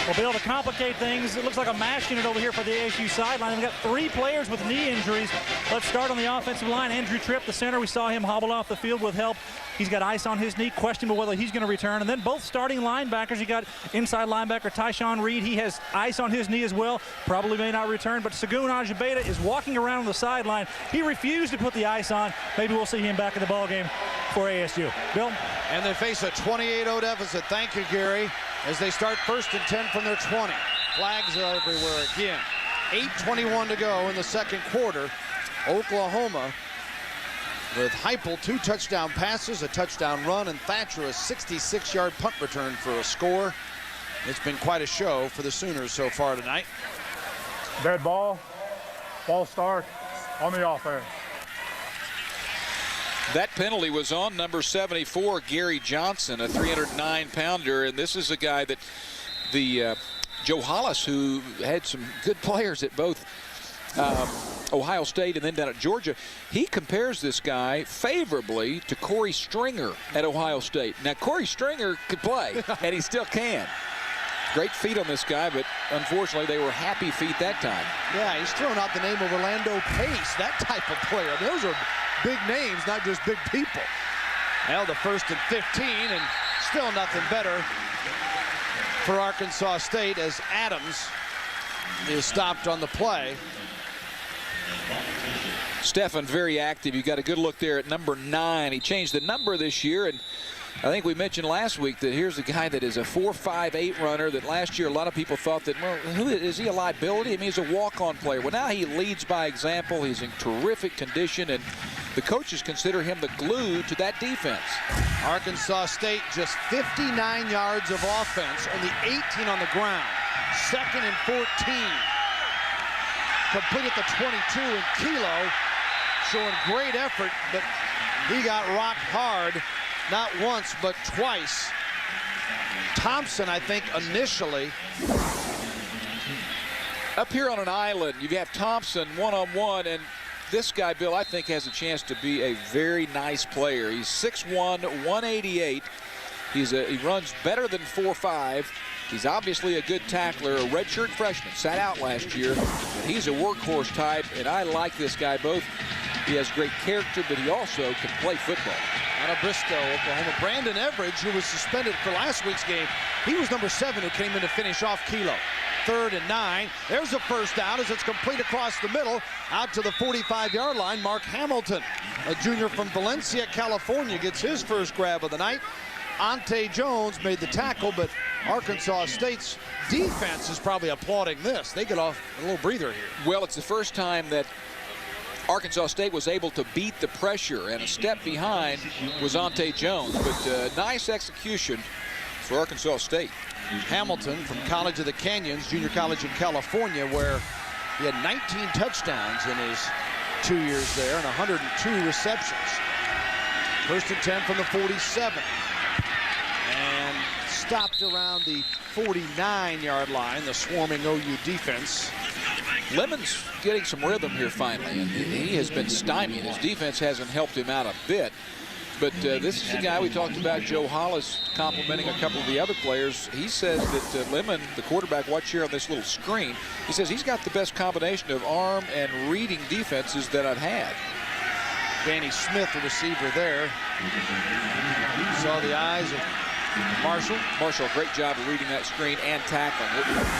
We'll be able to complicate things. It looks like a mash unit over here for the ASU sideline. We've got 3 players with knee injuries. Let's start on the offensive line. Andrew Tripp, the center. We saw him hobble off the field with help. He's got ice on his knee, questionable whether he's going to return. And then both starting linebackers, you got inside linebacker Tyshawn Reed. He has ice on his knee as well, probably may not return. But Segun Ajibeta is walking around on the sideline. He refused to put the ice on. Maybe we'll see him back in the ballgame for ASU. Bill? And they face a 28-0 deficit. Thank you, Gary, as they start 1st and 10 from their 20. Flags are everywhere again. 8:21 to go in the 2nd quarter. Oklahoma with Heupel 2 touchdown passes, a touchdown run, and Thatcher a 66-yard punt return for a score. It's been quite a show for the Sooners so far tonight. Dead ball. Ball start on the offense. That penalty was on number 74, Gary Johnson, a 309-pounder, and this is a guy that Joe Hollis, who had some good players at both Ohio State and then down at Georgia, he compares this guy favorably to Corey Stringer at Ohio State. Now, Corey Stringer could play, and he still can. Great feet on this guy, but unfortunately they were happy feet that time. Yeah, he's thrown out the name of Orlando Pace, that type of player. Those are big names, not just big people. Now the 1st and 15, and still nothing better for Arkansas State as Adams is stopped on the play. Stephan very active. You got a good look there at number 9. He changed the number this year, and I think we mentioned last week that here's a guy that is a 4.58 runner that last year a lot of people thought that, well, is he a liability? I mean, he's a walk-on player. Well, now he leads by example. He's in terrific condition, and the coaches consider him the glue to that defense. Arkansas State just 59 yards of offense, only 18 on the ground. 2nd and 14. Complete at the 22, and Kilo showing great effort, but he got rocked hard, not once, but twice. Thompson, I think, initially. Up here on an island, you have Thompson one-on-one, and this guy, Bill, I think has a chance to be a very nice player. He's 6'1", 188. He runs better than 4'5". He's obviously a good tackler, a redshirt freshman, sat out last year, but he's a workhorse type, and I like this guy both. He has great character, but he also can play football. Out of Bristow, Oklahoma, Brandon Everidge, who was suspended for last week's game, he was number 7 who came in to finish off Kilo. 3rd and 9. There's a first down as it's complete across the middle, out to the 45-yard line. Mark Hamilton, a junior from Valencia, California, gets his first grab of the night. Ante Jones made the tackle, but Arkansas State's defense is probably applauding this. They get off a little breather here. Well, it's the first time that Arkansas State was able to beat the pressure, and a step behind was Ante Jones, but nice execution for Arkansas State. Hamilton from College of the Canyons, junior college in California, where he had 19 touchdowns in his 2 years there and 102 receptions. 1st and 10 from the 47. And stopped around the 49-yard line, the swarming OU defense. Lemon's getting some rhythm here finally, and he has been stymied. His defense hasn't helped him out a bit. But this is the guy we talked about, Joe Hollis, complimenting a couple of the other players. He says that Lemon, the quarterback, watch here on this little screen, he says he's got the best combination of arm and reading defenses that I've had. Danny Smith, the receiver there. Saw the eyes of Marshall. Marshall, great job of reading that screen and tackling.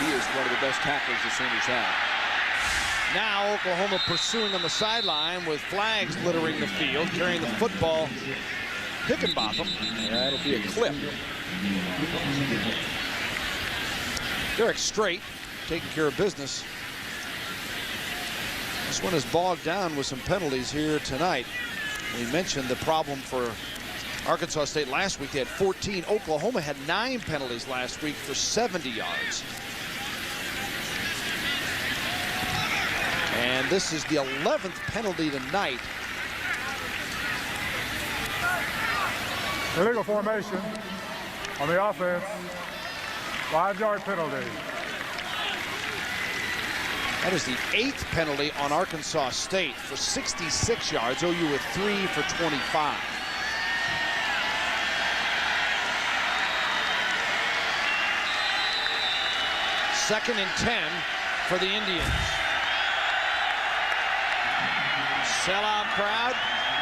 He is one of the best tacklers the Sooners have. Now Oklahoma pursuing on the sideline with flags littering the field, carrying the football. Hickenbotham. That'll be a clip. Derek Strait taking care of business. This one is bogged down with some penalties here tonight. We mentioned the problem for Arkansas State last week. They had 14. Oklahoma had 9 penalties last week for 70 yards. And this is the 11th penalty tonight. Illegal formation on the offense. 5-yard penalty. That is the 8th penalty on Arkansas State for 66 yards. OU with 3 for 25. Second and 10 for the Indians. Sellout crowd,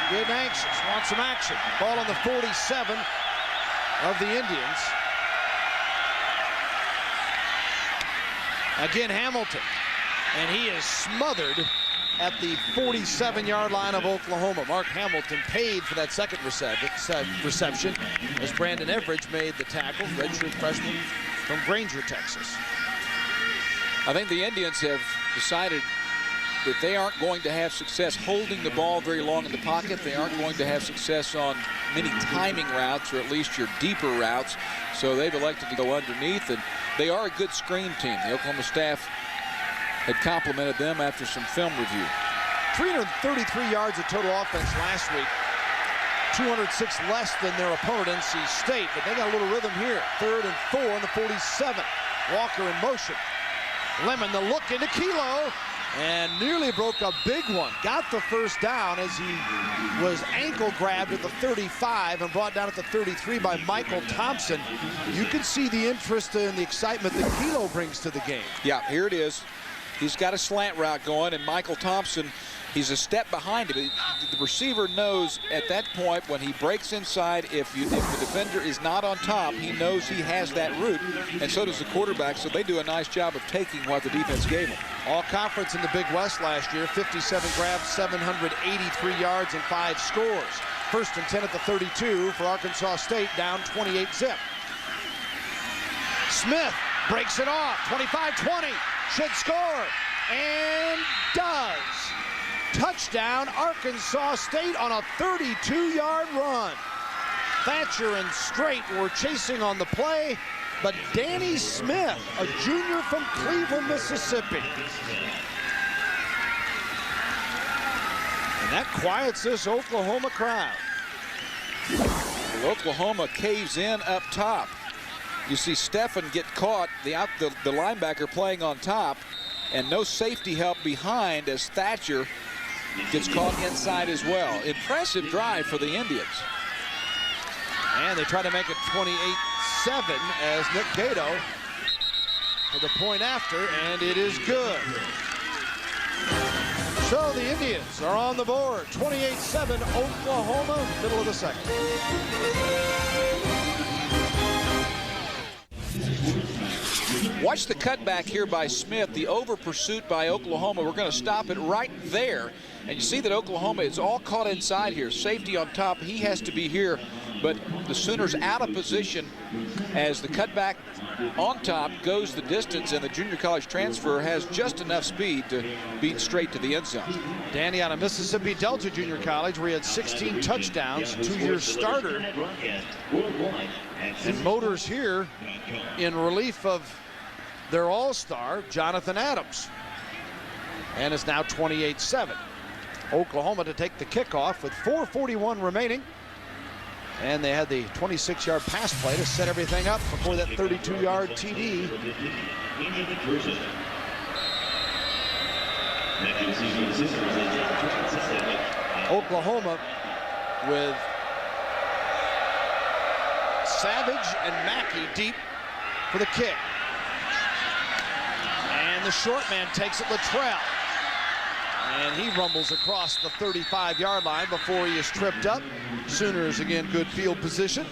getting anxious, want some action. Ball on the 47 of the Indians. Again, Hamilton, and he is smothered at the 47-yard line of Oklahoma. Mark Hamilton paid for that second reception as Brandon Everidge made the tackle, redshirt freshman from Granger, Texas. I think the Indians have decided that they aren't going to have success holding the ball very long in the pocket. They aren't going to have success on many timing routes, or at least your deeper routes. So they've elected to go underneath, and they are a good screen team. The Oklahoma staff had complimented them after some film review. 333 yards of total offense last week. 206 less than their opponent, NC State, but they got a little rhythm here. 3rd and 4 on the 47. Walker in motion. Lemon, the look into Kilo, and nearly broke a big one. Got the first down as he was ankle grabbed at the 35 and brought down at the 33 by Michael Thompson. You can see the interest and the excitement that Kilo brings to the game. Yeah, here it is. He's got a slant route going, and Michael Thompson, he's a step behind him. The receiver knows at that point when he breaks inside, if the defender is not on top, he knows he has that route, and so does the quarterback, so they do a nice job of taking what the defense gave him. All conference in the Big West last year, 57 grabs, 783 yards, and 5 scores. 1st and 10 at the 32 for Arkansas State, down 28-zip. Smith breaks it off, 25-20, should score, and does. Touchdown, Arkansas State on a 32-yard run. Thatcher and Strait were chasing on the play, but Danny Smith, a junior from Cleveland, Mississippi. And that quiets this Oklahoma crowd. Well, Oklahoma caves in up top. You see Stephen get caught, the linebacker playing on top, and no safety help behind as Thatcher gets caught inside as well. Impressive drive for the Indians. And they try to make it 28-7 as Nick Gato for the point after, and it is good. So the Indians are on the board, 28-7 Oklahoma, middle of the second. Watch the cutback here by Smith, the over pursuit by Oklahoma. We're going to stop it right there. And you see that Oklahoma is all caught inside here. Safety on top, he has to be here. But the Sooners out of position as the cutback on top goes the distance, and the junior college transfer has just enough speed to beat straight to the end zone. Danny out of Mississippi Delta Junior College, where he had 16 touchdowns, 2-year starter. And Motors here in relief of their all-star, Jonathan Adams. And it's now 28-7. Oklahoma to take the kickoff with 4:41 remaining. And they had the 26-yard pass play to set everything up before that 32-yard TD. Oklahoma with Savage and Mackey deep for the kick. And the short man takes it, Luttrell. And he rumbles across the 35-yard line before he is tripped up. Sooners again, good field position.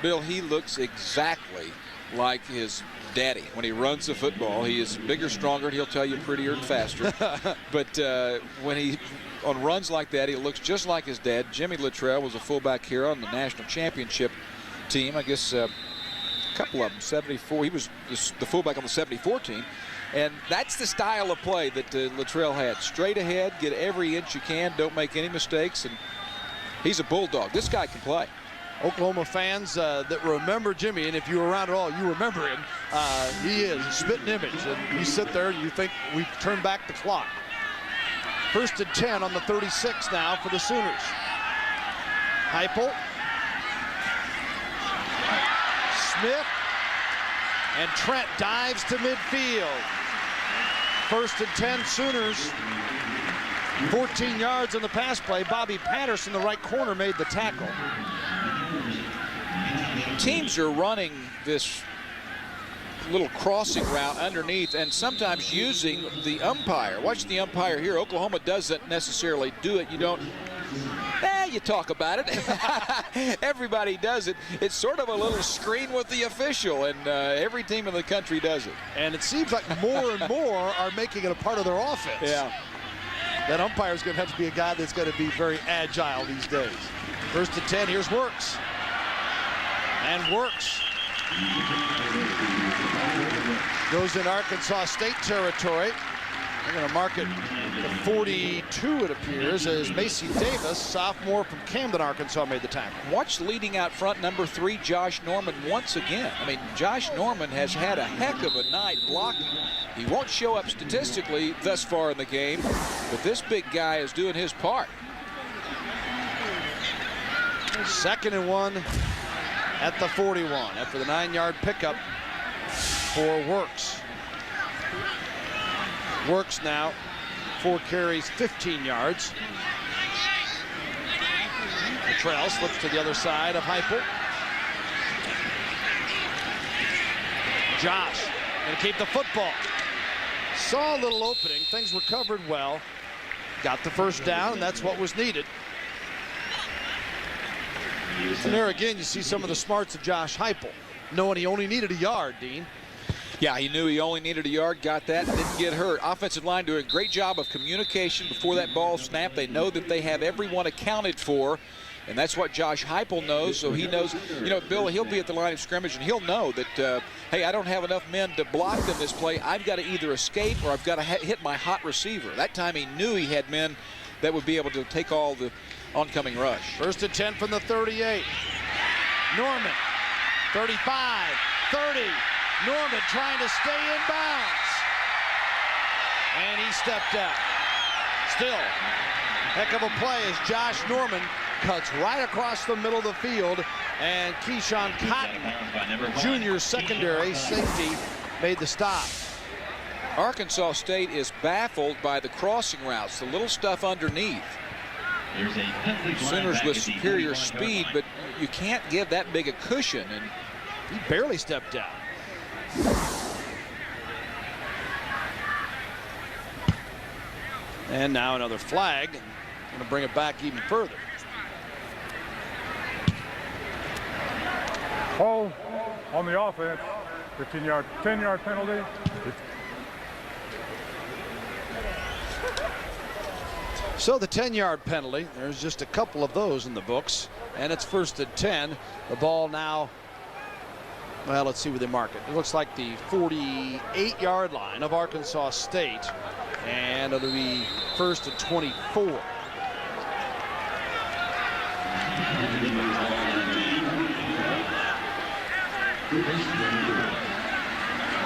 Bill, he looks exactly like his daddy when he runs the football. He is bigger, stronger, and he'll tell you prettier and faster. But when he on runs like that, he looks just like his dad. Jimmy Luttrell was a fullback here on the national championship team. I guess a couple of them, 74. He was the fullback on the 74 team. And that's the style of play that Luttrell had. Straight ahead, get every inch you can, don't make any mistakes, and he's a bulldog. This guy can play. Oklahoma fans that remember Jimmy, and if you were around at all, you remember him. He is a spitting image, and you sit there and you think we turn back the clock. 1st and 10 on the 36 now for the Sooners. Heupel. Smith. And Trent dives to midfield. 1st and 10 Sooners. 14 yards on the pass play. Bobby Patterson, the right corner, made the tackle. Teams are running this little crossing route underneath and sometimes using the umpire. Watch the umpire here. Oklahoma doesn't necessarily do it. You don't. You talk about it. Everybody does it. It's sort of a little screen with the official, and every team in the country does it. And it seems like more and more are making it a part of their offense. Yeah. That umpire is going to have to be a guy that's going to be very agile these days. 1st and 10, here's Works. And Works goes in Arkansas State territory. They're going to mark it to 42, it appears, as Macy Davis, sophomore from Camden, Arkansas, made the tackle. Watch leading out front, number 3, Josh Norman, once again. I mean, Josh Norman has had a heck of a night blocking. He won't show up statistically thus far in the game, but this big guy is doing his part. 2nd and 1 at the 41 after the 9-yard pickup for Works. Works now, 4 carries, 15 yards. Luttrell slips to the other side of Heupel. Josh going to keep the football. Saw a little opening. Things were covered well. Got the 1st down, and that's what was needed. And there again, you see some of the smarts of Josh Heupel, knowing he only needed a yard, Dean. Yeah, he knew he only needed a yard, got that, didn't get hurt. Offensive line doing a great job of communication before that ball snapped. They know that they have everyone accounted for, and that's what Josh Heupel knows. So he knows, you know, Bill, he'll be at the line of scrimmage, and he'll know that, hey, I don't have enough men to block them this play. I've got to either escape or I've got to hit my hot receiver. That time he knew he had men that would be able to take all the oncoming rush. 1st and 10 from the 38. Norman, 35, 30. Norman trying to stay in bounds. And he stepped out. Still, heck of a play as Josh Norman cuts right across the middle of the field. And Keyshawn Cotton, junior secondary safety, made the stop. Arkansas State is baffled by the crossing routes, the little stuff underneath. Sooners with superior speed, but you can't give that big a cushion. And he barely stepped out. And now another flag. Going to bring it back even further. Hold on the offense. 15-yard, 10-yard penalty. So the 10-yard penalty, there's just a couple of those in the books, and it's 1st and 10. The ball now, well, let's see where they mark it. It looks like the 48-yard line of Arkansas State, and it'll be 1st and 24.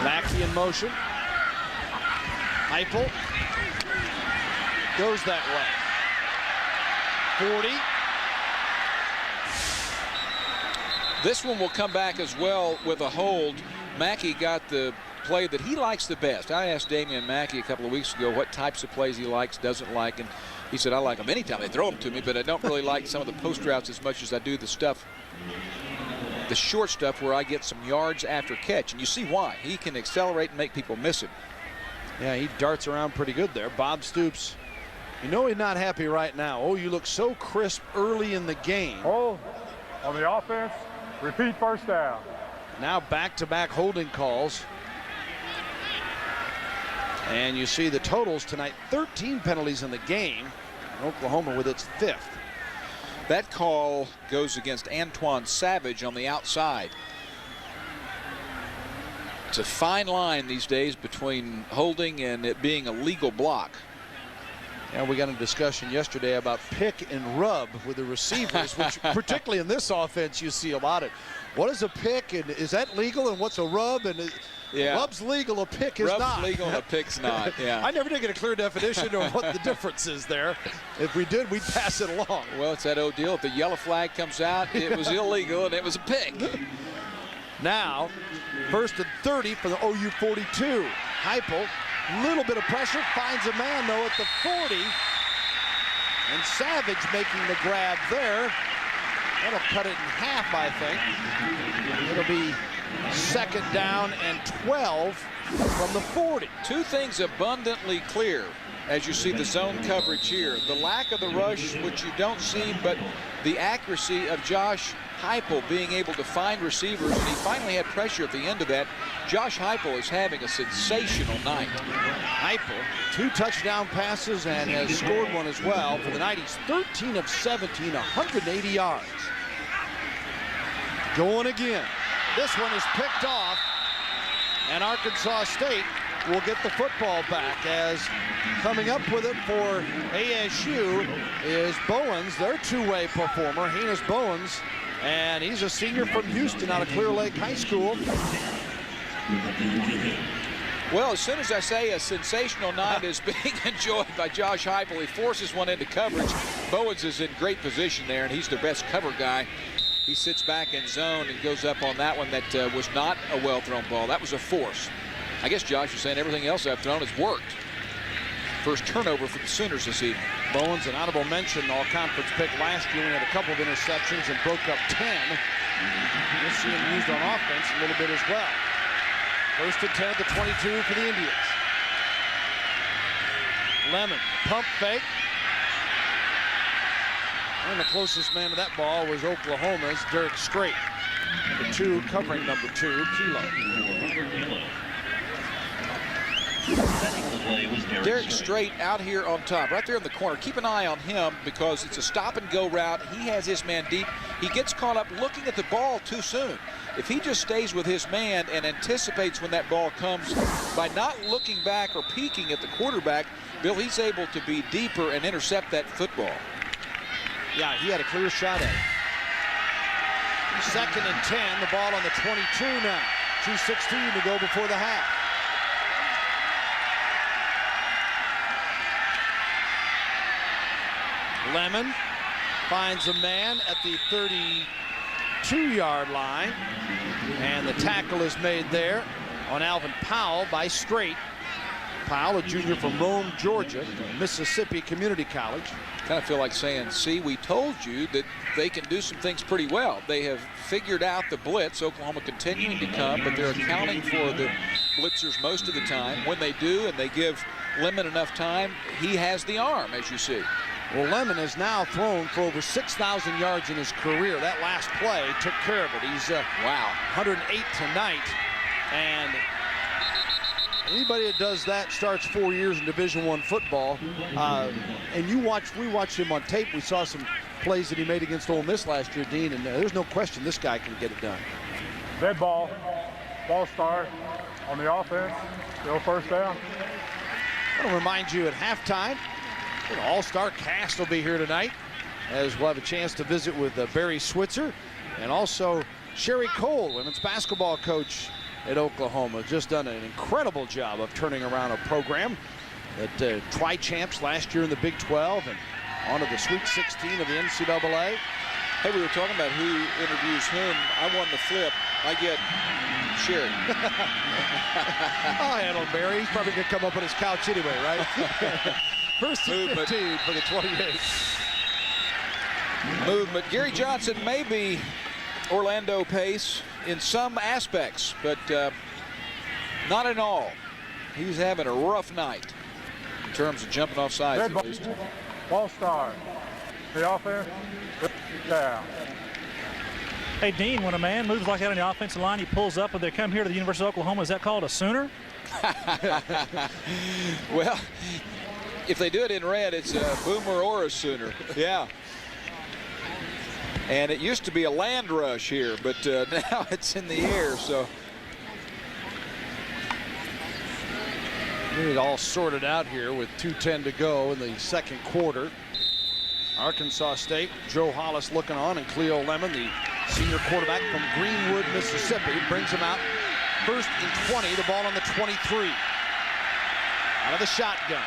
Mackey in motion. Heupel goes that way. 40. This one will come back as well with a hold. Mackey got the play that he likes the best. I asked Damian Mackey a couple of weeks ago what types of plays he likes, doesn't like, and he said, I like them anytime they throw them to me, but I don't really like some of the post routes as much as I do the stuff, the short stuff where I get some yards after catch. And you see why. He can accelerate and make people miss him. Yeah, he darts around pretty good there. Bob Stoops, you know he's not happy right now. Oh, you look so crisp early in the game. Hold on the offense. Repeat first down. Now back-to-back holding calls. And you see the totals tonight, 13 penalties in the game. Oklahoma with its 5th. That call goes against Antoine Savage on the outside. It's a fine line these days between holding and it being a legal block. And we got a discussion yesterday about pick and rub with the receivers, which particularly in this offense you see a lot of. What is a pick and is that legal and what's a rub? And yeah. Rub's legal, a pick is Rub's not. Rub's legal and a pick's not, yeah. I never did get a clear definition of what the difference is there. If we did, we'd pass it along. Well, it's that old deal. If the yellow flag comes out, it was illegal and it was a pick. Now, 1st and 30 for the OU 42. Heupel, little bit of pressure, finds a man though at the 40. And Savage making the grab there. That'll cut it in half, I think. It'll be 2nd down and 12 from the 40. Two things abundantly clear as you see the zone coverage here. The lack of the rush, which you don't see, but the accuracy of Josh Heupel being able to find receivers, and he finally had pressure at the end of that. Josh Heupel is having a sensational night. Heupel, 2 touchdown passes and has scored one as well. For the night, he's 13 of 17, 180 yards. Going again. This one is picked off, and Arkansas State will get the football back, as coming up with it for ASU is Bowens, their two-way performer, Heinous Bowens, and he's a senior from Houston out of Clear Lake High School. Well, as soon as I say a sensational night is being enjoyed by Josh Heupel, he forces one into coverage. Bowens is in great position there, and he's the best cover guy. He sits back in zone and goes up on that one that was not a well-thrown ball. That was a force. I guess Josh is saying everything else I've thrown has worked. First turnover for the Sooners this evening. Bowens, an honorable mention, all-conference pick last year. He had a couple of interceptions and broke up 10. You'll see him used on offense a little bit as well. 1st and 10 at the 22 for the Indians. Lemon, pump fake. And the closest man to that ball was Oklahoma's Derek Strait. The 2 covering number 2, Kilo. Derek Strait out here on top, right there in the corner. Keep an eye on him because it's a stop-and-go route. He has his man deep. He gets caught up looking at the ball too soon. If he just stays with his man and anticipates when that ball comes by not looking back or peeking at the quarterback, Bill, he's able to be deeper and intercept that football. Yeah, he had a clear shot at it. 2nd and 10, the ball on the 22 now. 2:16 to go before the half. Lemon finds a man at the 32-yard line, and the tackle is made there on Alvin Powell by Straight. Powell, a junior from Rome, Georgia, Mississippi Community College. Kind of feel like saying, see, we told you that they can do some things pretty well. They have figured out the blitz. Oklahoma continuing to come, but they're accounting for the blitzers most of the time. When they do and they give Lemon enough time, he has the arm, as you see. Well, Lemon has now thrown for over 6,000 yards in his career. That last play took care of it. He's 108 tonight, and anybody that does that starts 4 years in Division I football. And we watched him on tape. We saw some plays that he made against Ole Miss last year, Dean, and there's no question this guy can get it done. Dead ball. Ball start on the offense. Still first down. I want to remind you at halftime, an all-star cast will be here tonight, as we'll have a chance to visit with Barry Switzer and also Sherry Cole, women's basketball coach at Oklahoma. Just done an incredible job of turning around a program that tri-champs last year in the Big 12 and onto the Sweet 16 of the NCAA. Hey, we were talking about who interviews whom. I won the flip. I get Sherry. I'll handle Barry. He's probably going to come up on his couch anyway, right? First and 15 for the 28. Movement. Gary Johnson may be Orlando pace in some aspects, but not in all. He's having a rough night in terms of jumping off sides, at least. Ball start. The offense. Down. Hey, Dean, when a man moves like that on the offensive line, he pulls up and they come here to the University of Oklahoma. Is that called a Sooner? Well, if they do it in red, it's a Boomer or a Sooner. Yeah. And it used to be a land rush here, but now it's in the air, so. Get it all sorted out here with 2:10 to go in the second quarter. Arkansas State, Joe Hollis looking on, and Cleo Lemon, the senior quarterback from Greenwood, Mississippi, brings him out first and 20, the ball on the 23. Out of the shotgun.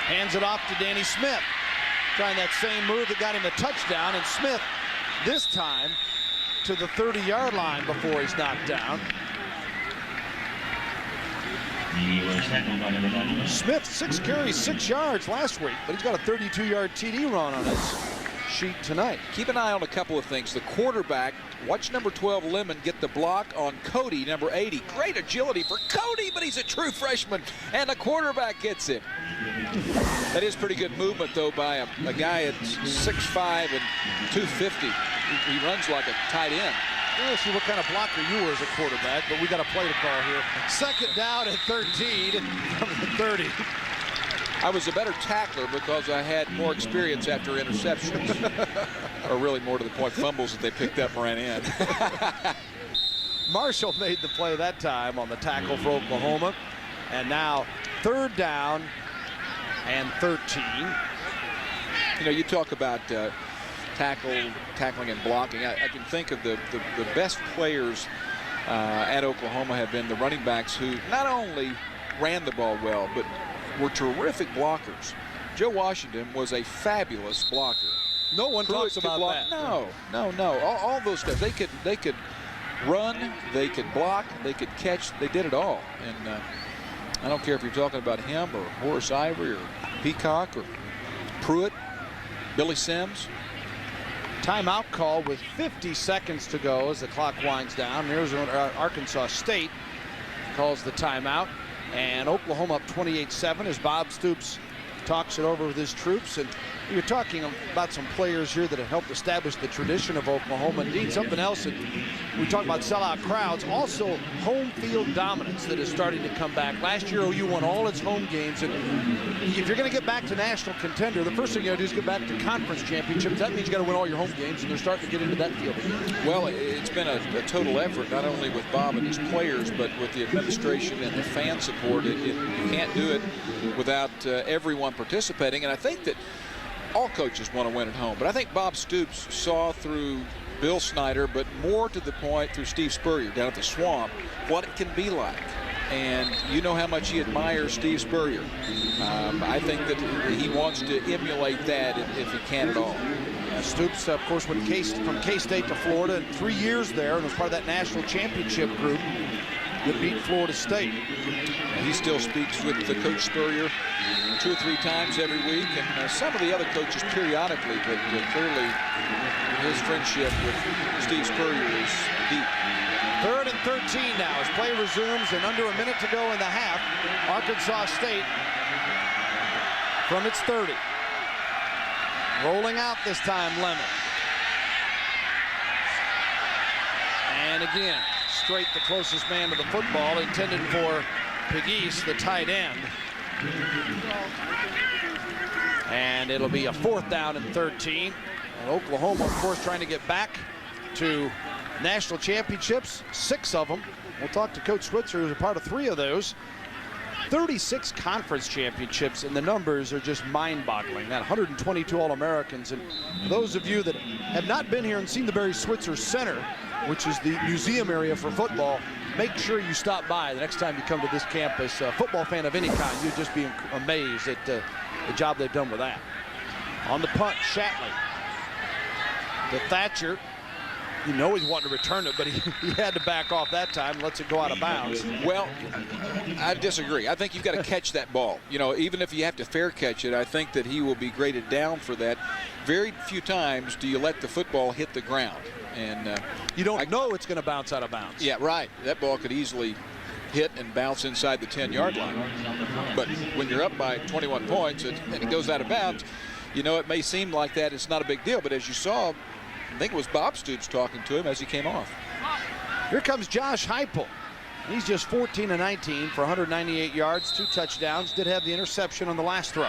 Hands it off to Danny Smith. Trying that same move that got him the touchdown, and Smith this time to the 30-yard line before he's knocked down. Smith, 6 carries, 6 yards last week, but he's got a 32-yard TD run on his sheet tonight. Keep an eye on a couple of things. The quarterback, watch number 12, Lemon, get the block on Cody, number 80. Great agility for Cody, but he's a true freshman, and the quarterback gets him. That is pretty good movement, though, by a guy at 6'5" and 250. He runs like a tight end. Let's see what kind of blocker you were as a quarterback, but we got a play to call here. Second down at 13 from the 30. I was a better tackler because I had more experience after interceptions. Or really more to the point, fumbles that they picked up and ran in. Marshall made the play that time on the tackle for Oklahoma. And now third down and 13. You know, you talk about tackling and blocking. I can think of the best players at Oklahoma have been the running backs who not only ran the ball well, but were terrific blockers. Joe Washington was a fabulous blocker. No one talks about that. No. All those guys, they could run, they could block, they could catch. They did it all. And I don't care if you're talking about him or Horace Ivory or Peacock or Pruitt, Billy Sims. Timeout call with 50 seconds to go as the clock winds down. Arkansas State calls the timeout, and Oklahoma up 28-7 as Bob Stoops talks it over with his troops. And you're talking about some players here that have helped establish the tradition of Oklahoma. Indeed, something else that we talk about, sellout crowds, also home field dominance that is starting to come back. Last year, OU won all its home games, and if you're going to get back to national contender, the first thing you got to do is get back to conference championships. That means you got to win all your home games, and they're starting to get into that field again. Well, it's been a total effort, not only with Bob and his players, but with the administration and the fan support. You can't do it without everyone participating, and I think that all coaches want to win at home, but I think Bob Stoops saw through Bill Snyder, but more to the point through Steve Spurrier down at the Swamp, what it can be like. And you know how much he admires Steve Spurrier. I think that he wants to emulate that if he can at all. Stoops, of course, went from K-State to Florida, and 3 years there, and was part of that national championship group that beat Florida State. He still speaks with Coach Spurrier 2 or 3 times every week, and some of the other coaches periodically, but clearly his friendship with Steve Spurrier is deep. 3rd and 13 now as play resumes, and under a minute to go in the half. Arkansas State from its 30. Rolling out this time, Lemon. And again, straight the closest man to the football, intended for Pegues, the tight end. And it'll be a 4th down and 13. And Oklahoma, of course, trying to get back to national championships, 6 of them. We'll talk to Coach Switzer, who's a part of 3 of those. 36 conference championships, and the numbers are just mind-boggling. That 122 All-Americans. And for those of you that have not been here and seen the Barry Switzer Center, which is the museum area for football, make sure you stop by the next time you come to this campus. A football fan of any kind, you'd just be amazed at the job they've done with that. On the punt, Shatley to Thatcher. You know he's wanting to return it, but he had to back off that time, lets it go out of bounds. Well, I disagree. I think you've got to catch that ball. You know, even if you have to fair catch it, I think that he will be graded down for that. Very few times do you let the football hit the ground. And you don't know it's going to bounce out of bounds. Yeah, right. That ball could easily hit and bounce inside the 10-yard line. But when you're up by 21 points and it goes out of bounds, you know, it may seem like that it's not a big deal. But as you saw, I think it was Bob Stoops talking to him as he came off. Here comes Josh Heupel. He's just 14 of 19 for 198 yards, 2 touchdowns. Did have the interception on the last throw.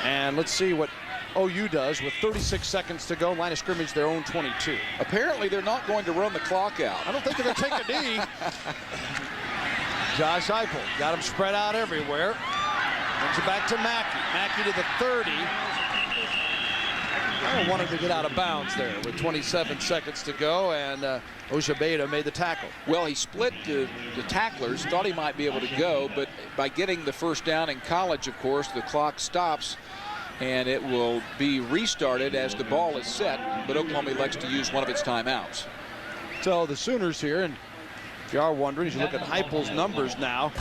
And let's see what OU does with 36 seconds to go. Line of scrimmage, their own 22. Apparently, they're not going to run the clock out. I don't think they're going to take a knee. Josh Heupel got him spread out everywhere. Brings it back to Mackey. Mackey to the 30. I wanted to get out of bounds there with 27 seconds to go, and Oshabeda made the tackle. Well, he split the tacklers, thought he might be able to go, but by getting the first down in college, of course, the clock stops, and it will be restarted as the ball is set, but Oklahoma elects to use one of its timeouts. So the Sooners here, and if you are wondering, as you look at Heupel's numbers now,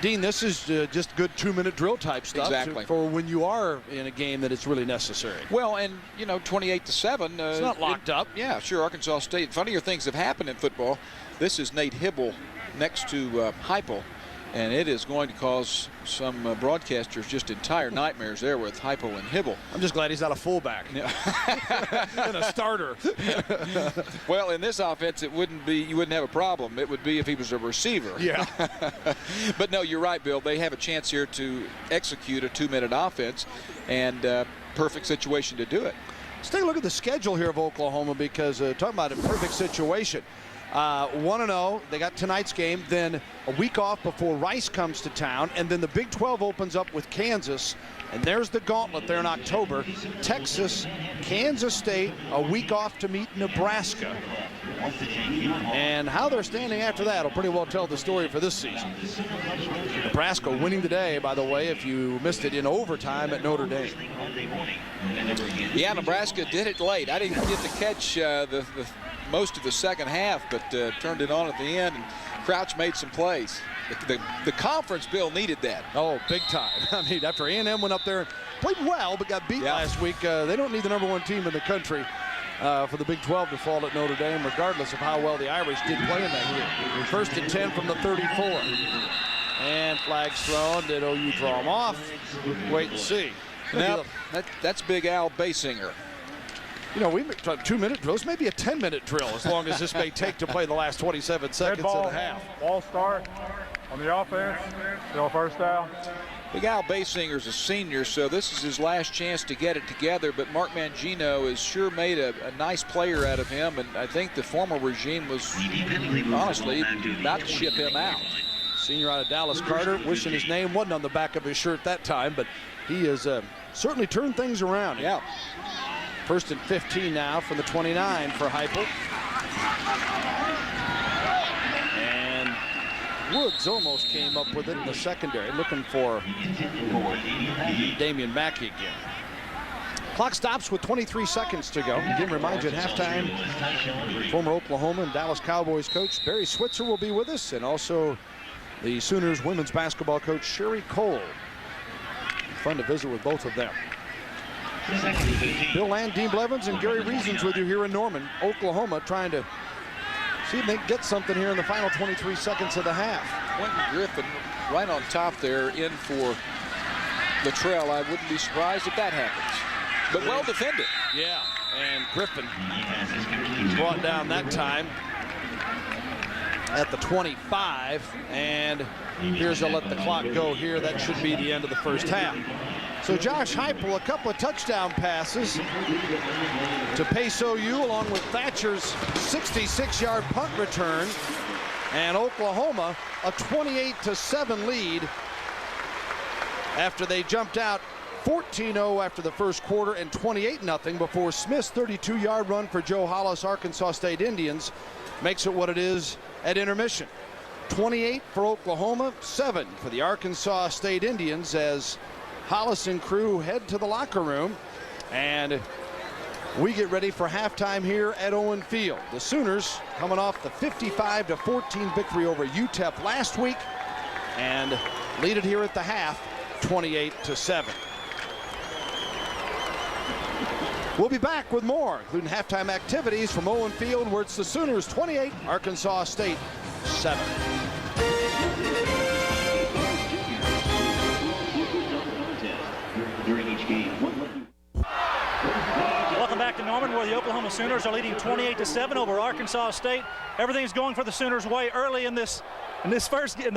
Dean, this is just good 2-minute drill type stuff. Exactly. For when you are in a game that it's really necessary. Well, and, you know, 28-7. It's not locked up. Yeah, sure, Arkansas State. Funnier things have happened in football. This is Nate Hibble next to Heupel, and it is going to cause some broadcasters just entire nightmares there with Heupel and Hibble. I'm just glad he's not a fullback and a starter. Well, in this offense, it wouldn't be, you wouldn't have a problem. It would be if he was a receiver. Yeah. But no, you're right, Bill. They have a chance here to execute a 2-minute offense, and perfect situation to do it. Let's take a look at the schedule here of Oklahoma, because talking about a perfect situation. 1-0, they got tonight's game, then a week off before Rice comes to town, and then the Big 12 opens up with Kansas, and there's the gauntlet there in October. Texas, Kansas State, a week off to meet Nebraska. And how they're standing after that will pretty well tell the story for this season. Nebraska winning today, by the way, if you missed it, in overtime at Notre Dame. Yeah, Nebraska did it late. I didn't get to catch the most of the second half, but turned it on at the end, and Crouch made some plays. The conference, Bill, needed that. Oh, big time. I mean, after A&M went up there and played well but got beat last week, they don't need the #1 team in the country for the Big 12 to fall at Notre Dame, regardless of how well the Irish did play in that game. 1st and 10 from the 34. And flags thrown. Did OU draw them off? Wait and see. Now, that's Big Al Basinger. You know, we talk 2-minute drills, maybe a 10-minute drill, as long as this may take to play the last 27 seconds ball, and a half. Ball start on the offense, still 1st down. Big Al Basinger's a senior, so this is his last chance to get it together, but Mark Mangino has sure made a nice player out of him, and I think the former regime was honestly about to ship him out. senior out of Dallas Carter, wishing his name wasn't on the back of his shirt that time, but he has certainly turned things around. Yeah. 1st and 15 now from the 29 for Heupel. And Woods almost came up with it in the secondary, looking for Damian Mackey again. Clock stops with 23 seconds to go. Again, remind you at halftime, former Oklahoma and Dallas Cowboys coach Barry Switzer will be with us, and also the Sooners women's basketball coach Sherry Cole. Fun to visit with both of them. Bill Land, Dean Blevins, and Gary Reasons with you here in Norman, Oklahoma, trying to see if they can get something here in the final 23 seconds of the half. Quentin Griffin right on top there in for Latrell. I wouldn't be surprised if that happens. But well defended. Yeah, and Griffin brought down that time at the 25. And here's to let the clock go here. That should be the end of the first half. So Josh Heupel, a couple of touchdown passes to pace OU along with Thatcher's 66-yard punt return. And Oklahoma a 28-7 lead after they jumped out 14-0 after the first quarter and 28-0 before Smith's 32-yard run for Joe Hollis Arkansas State Indians makes it what it is at intermission. 28 for Oklahoma, 7 for the Arkansas State Indians as Hollis and crew head to the locker room, and we get ready for halftime here at Owen Field. The Sooners coming off the 55-14 victory over UTEP last week and lead it here at the half 28-7. We'll be back with more, including halftime activities from Owen Field, where it's the Sooners 28, Arkansas State 7. Welcome back to Norman, where the Oklahoma Sooners are leading 28-7 over Arkansas State. Everything's going for the Sooners' way early in the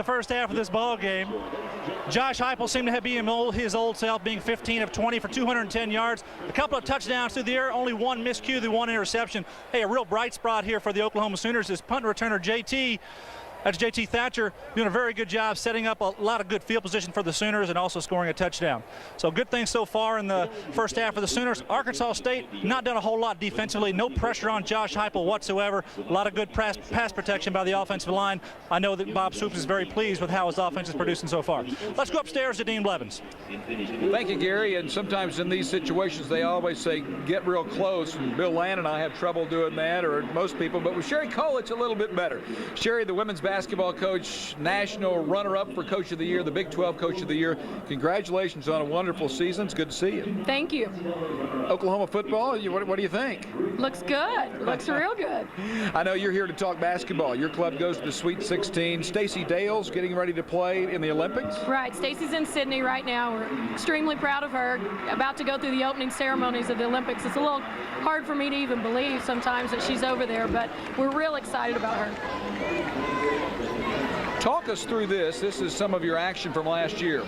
first half of this ball game. Josh Heupel seemed to be his old self, being 15 of 20 for 210 yards, a couple of touchdowns through the air, only one miscue, the one interception. Hey, a real bright spot here for the Oklahoma Sooners is punt returner That's JT Thatcher doing a very good job setting up a lot of good field position for the Sooners and also scoring a touchdown. So good things so far in the first half of the Sooners. Arkansas State not done a whole lot defensively. No pressure on Josh Heupel whatsoever. A lot of good pass protection by the offensive line. I know that Bob Stoops is very pleased with how his offense is producing so far. Let's go upstairs to Dean Blevins. Thank you, Gary. And sometimes in these situations, they always say, get real close. And Bill Land and I have trouble doing that, or most people. But with Sherry Cole, it's a little bit better. Sherry, the women's basketball coach, national runner-up for Coach of the Year, the Big 12 Coach of the Year. Congratulations on a wonderful season. It's good to see you. Thank you. Oklahoma football, what do you think? Looks good. Looks real good. I know you're here to talk basketball. Your club goes to the Sweet 16. Stacey Dale's getting ready to play in the Olympics. Right. Stacey's in Sydney right now. We're extremely proud of her. About to go through the opening ceremonies of the Olympics. It's a little hard for me to even believe sometimes that she's over there, but we're real excited about her. Talk us through this. This is some of your action from last year.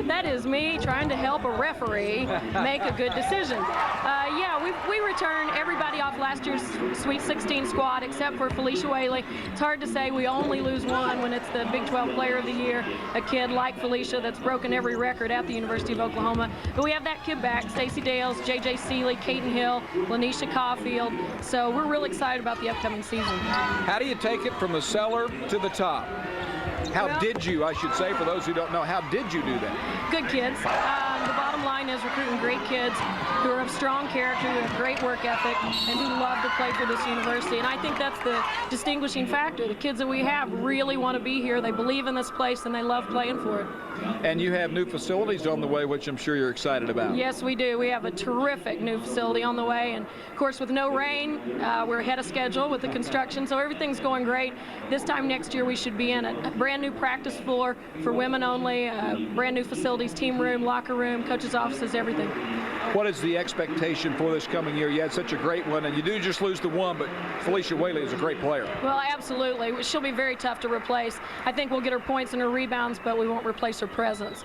That is me trying to help a referee make a good decision. Yeah, we returned everybody off last year's Sweet 16 squad except for Felicia Whaley. It's hard to say we only lose one when it's the Big 12 Player of the Year, a kid like Felicia that's broken every record at the University of Oklahoma. But we have that kid back, Stacey Dales, J.J. Seeley, Kaiten Hill, Lanisha Caulfield. So we're real excited about the upcoming season. How do you take it from the cellar to the top? How did you, I should say, for those who don't know, how did you do that? Good kids. The bottom line is recruiting great kids who are of strong character, who have great work ethic, and who love to play for this university. And I think that's the distinguishing factor. The kids that we have really want to be here. They believe in this place, and they love playing for it. And you have new facilities on the way, which I'm sure you're excited about. Yes, we do. We have a terrific new facility on the way. And, of course, with no rain, we're ahead of schedule with the construction, so everything's going great. This time next year, we should be in a brand new practice floor for women only, brand new facilities, team room, locker room, coaches' offices, everything. What is the the expectation for this coming year? You had such a great one, and you do just lose the one, but Felicia Whaley is a great player. Well, absolutely. She'll be very tough to replace. I think we'll get her points and her rebounds, but we won't replace her presence.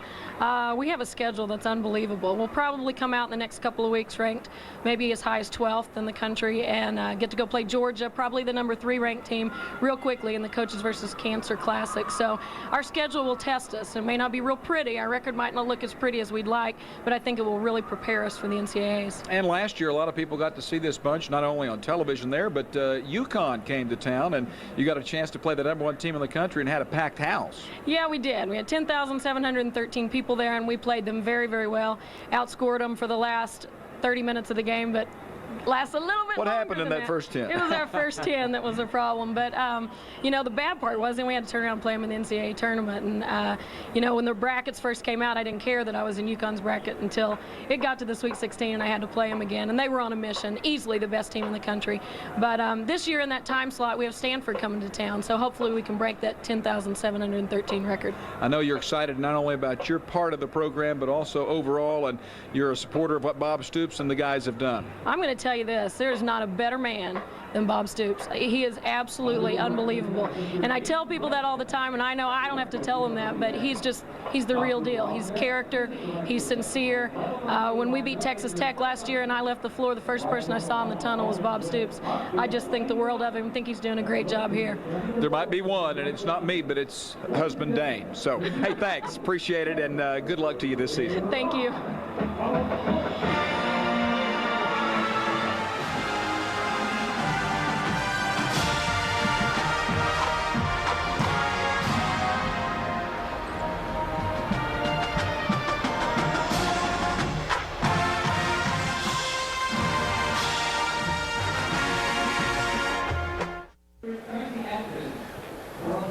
We have a schedule that's unbelievable. We'll probably come out in the next couple of weeks ranked maybe as high as 12th in the country and get to go play Georgia, probably the number 3 ranked team, real quickly in the Coaches versus Cancer Classic. So our schedule will test us. It may not be real pretty. Our record might not look as pretty as we'd like, but I think it will really prepare us for the NCAAs. And last year, a lot of people got to see this bunch, not only on television there, but UConn came to town, and you got a chance to play the number 1 team in the country and had a packed house. Yeah, we did. We had 10,713 people there, and we played them very, very well. Outscored them for the last 30 minutes of the game, but lasted a little bit What longer happened in than that first 10? It was our first 10 that was a problem. But, you know, the bad part was then we had to turn around and play them in the NCAA tournament. And, you know, when the brackets first came out, I didn't care that I was in UConn's bracket until it got to the Sweet 16 and I had to play them again. And they were on a mission, easily the best team in the country. But this year in that time slot, we have Stanford coming to town. So hopefully we can break that 10,713 record. I know you're excited not only about your part of the program, but also overall, and you're a supporter of what Bob Stoops and the guys have done. I'm going to tell you this, there's not a better man than Bob Stoops. He is absolutely unbelievable. And I tell people that all the time, and I know I don't have to tell them that, but he's the real deal. He's character, he's sincere. When we beat Texas Tech last year and I left the floor, the first person I saw in the tunnel was Bob Stoops. I just think the world of him and think he's doing a great job here. There might be one, and it's not me, but it's husband Dane. So, hey, thanks. Appreciate it, and good luck to you this season. Thank you.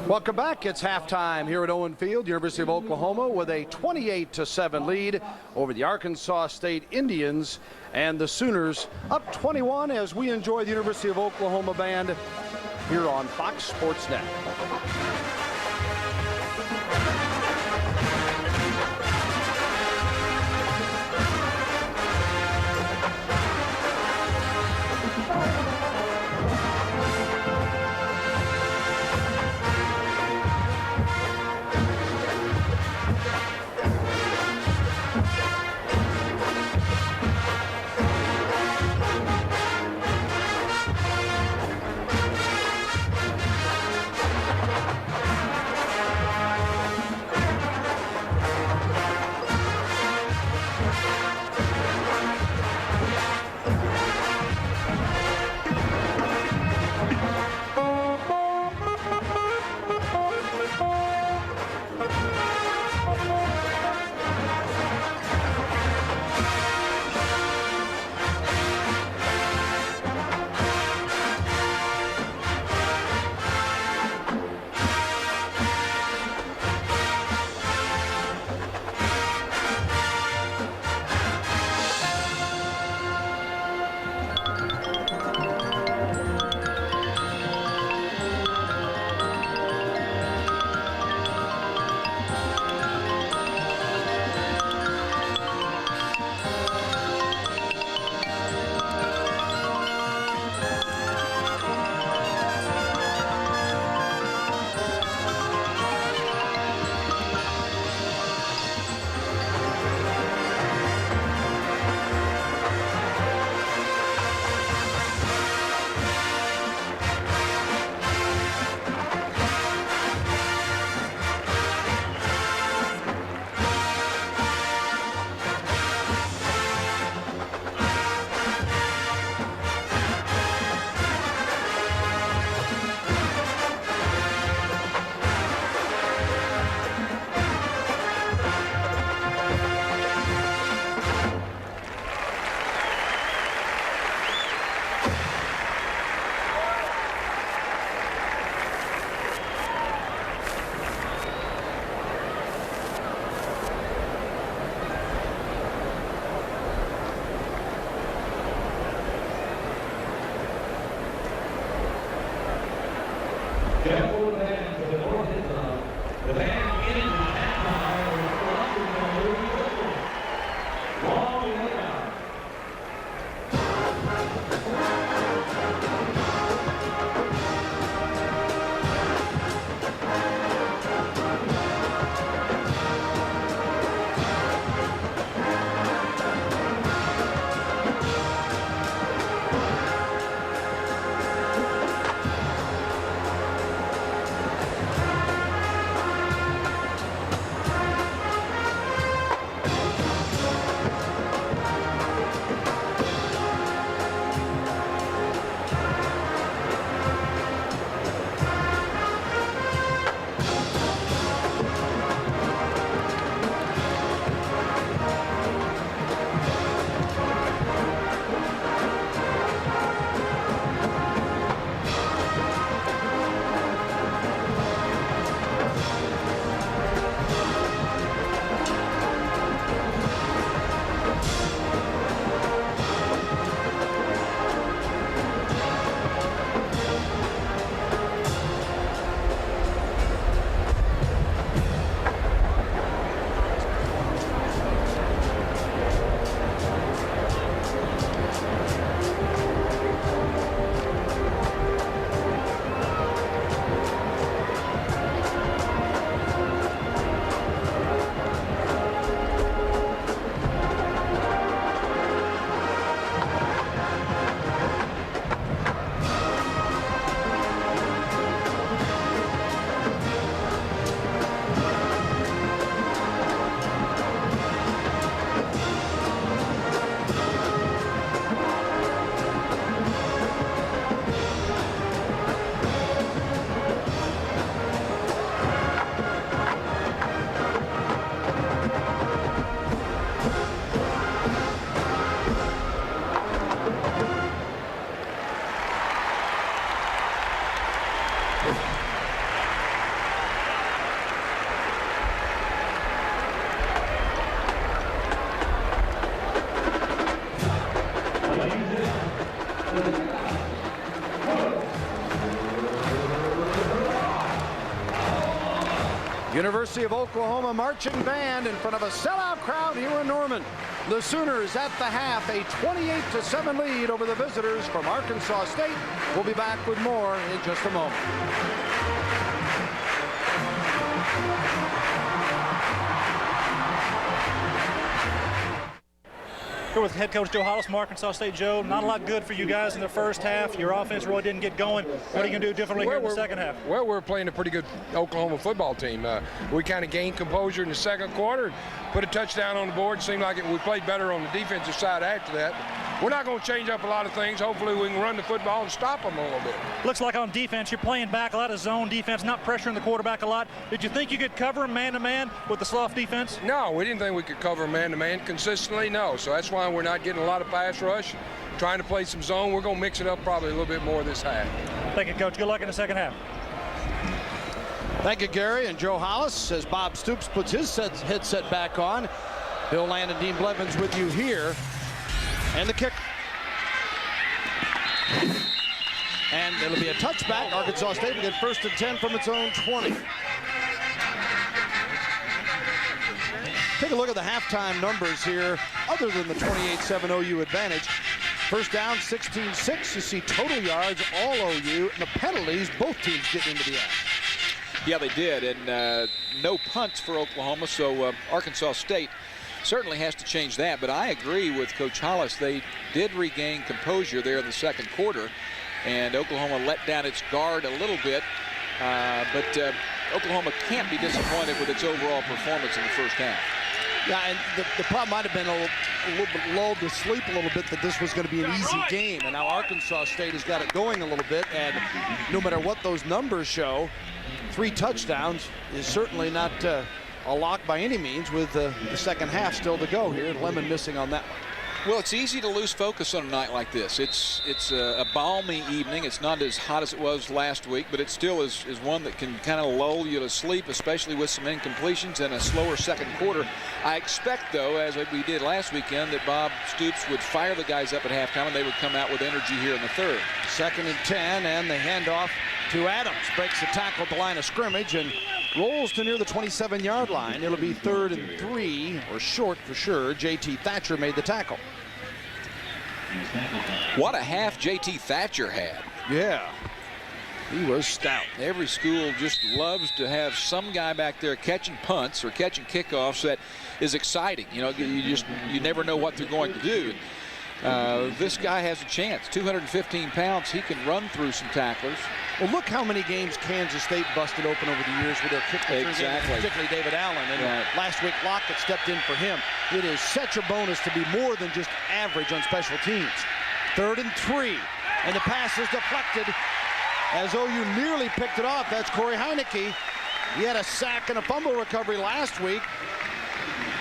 Welcome back. It's halftime here at Owen Field, University of Oklahoma, with a 28-7 lead over the Arkansas State Indians, and the Sooners up 21 as we enjoy the University of Oklahoma band here on Fox Sports Net. University of Oklahoma marching band in front of a sellout crowd here in Norman. The Sooners at the half, a 28-7 lead over the visitors from Arkansas State. We'll be back with more in just a moment. Here with head coach Joe Hollis from Arkansas State. Joe, not a lot good for you guys in the first half. Your offense really didn't get going. What are you going to do differently here in the second half? Well, we're playing a pretty good Oklahoma football team. We kind of gained composure in the second quarter, put a touchdown on the board. Seemed like we played better on the defensive side after that. We're not going to change up a lot of things. Hopefully we can run the football and stop them a little bit. Looks like on defense you're playing back a lot of zone defense, not pressuring the quarterback a lot. Did you think you could cover him man-to-man with the soft defense? No, we didn't think we could cover man-to-man consistently, no. So that's why we're not getting a lot of pass rush, trying to play some zone. We're going to mix it up probably a little bit more this half. Thank you, Coach. Good luck in the second half. Thank you, Gary. And Joe Hollis, as Bob Stoops puts his headset back on. Bill Land and Dean Blevins with you here. And the kick. And it'll be a touchback. Arkansas State will get 1st and 10 from its own 20. Take a look at the halftime numbers here. Other than the 28-7 OU advantage, first down 16-6. You see total yards all OU, and the penalties, both teams getting into the act. Yeah, they did, and no punts for Oklahoma, so Arkansas State certainly has to change that. But I agree with Coach Hollis. They did regain composure there in the second quarter, and Oklahoma let down its guard a little bit. But Oklahoma can't be disappointed with its overall performance in the first half. Yeah, and the problem might have been a little bit lulled to sleep a little bit that this was going to be an easy game. And now Arkansas State has got it going a little bit. And no matter what those numbers show, 3 touchdowns is certainly not a lock by any means, with the second half still to go here. Lemon missing on that one. Well, it's easy to lose focus on a night like this. It's a balmy evening. It's not as hot as it was last week, but it still is one that can kind of lull you to sleep, especially with some incompletions and a slower second quarter. I expect, though, as we did last weekend, that Bob Stoops would fire the guys up at halftime and they would come out with energy here in the third. 2nd and 10, and the handoff to Adams. Breaks the tackle at the line of scrimmage and rolls to near the 27-yard line. It'll be 3rd and 3, or short for sure. J.T. Thatcher made the tackle. What a half J.T. Thatcher had. Yeah, he was stout. Every school just loves to have some guy back there catching punts or catching kickoffs that is exciting. You know, you never know what they're going to do. This guy has a chance. 215 pounds. He can run through some tacklers. Well, look how many games Kansas State busted open over the years with their kick return game, particularly David Allen. And last week, Lockett stepped in for him. It is such a bonus to be more than just average on special teams. 3rd and 3, and the pass is deflected as OU nearly picked it off. That's Corey Heineke. He had a sack and a fumble recovery last week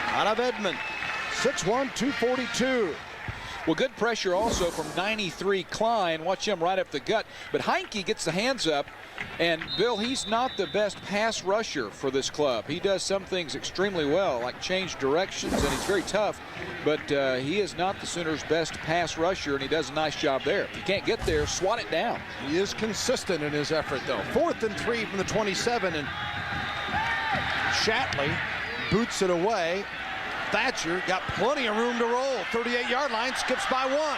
out of Edmond. 6'1", 242. Well, good pressure also from 93 Klein. Watch him right up the gut. But Heineke gets the hands up. And, Bill, he's not the best pass rusher for this club. He does some things extremely well, like change directions, and he's very tough. But he is not the Sooners' best pass rusher, and he does a nice job there. If you can't get there, swat it down. He is consistent in his effort, though. 4th and 3 from the 27, and Shatley boots it away. Thatcher got plenty of room to roll. 38-yard line, skips by 1.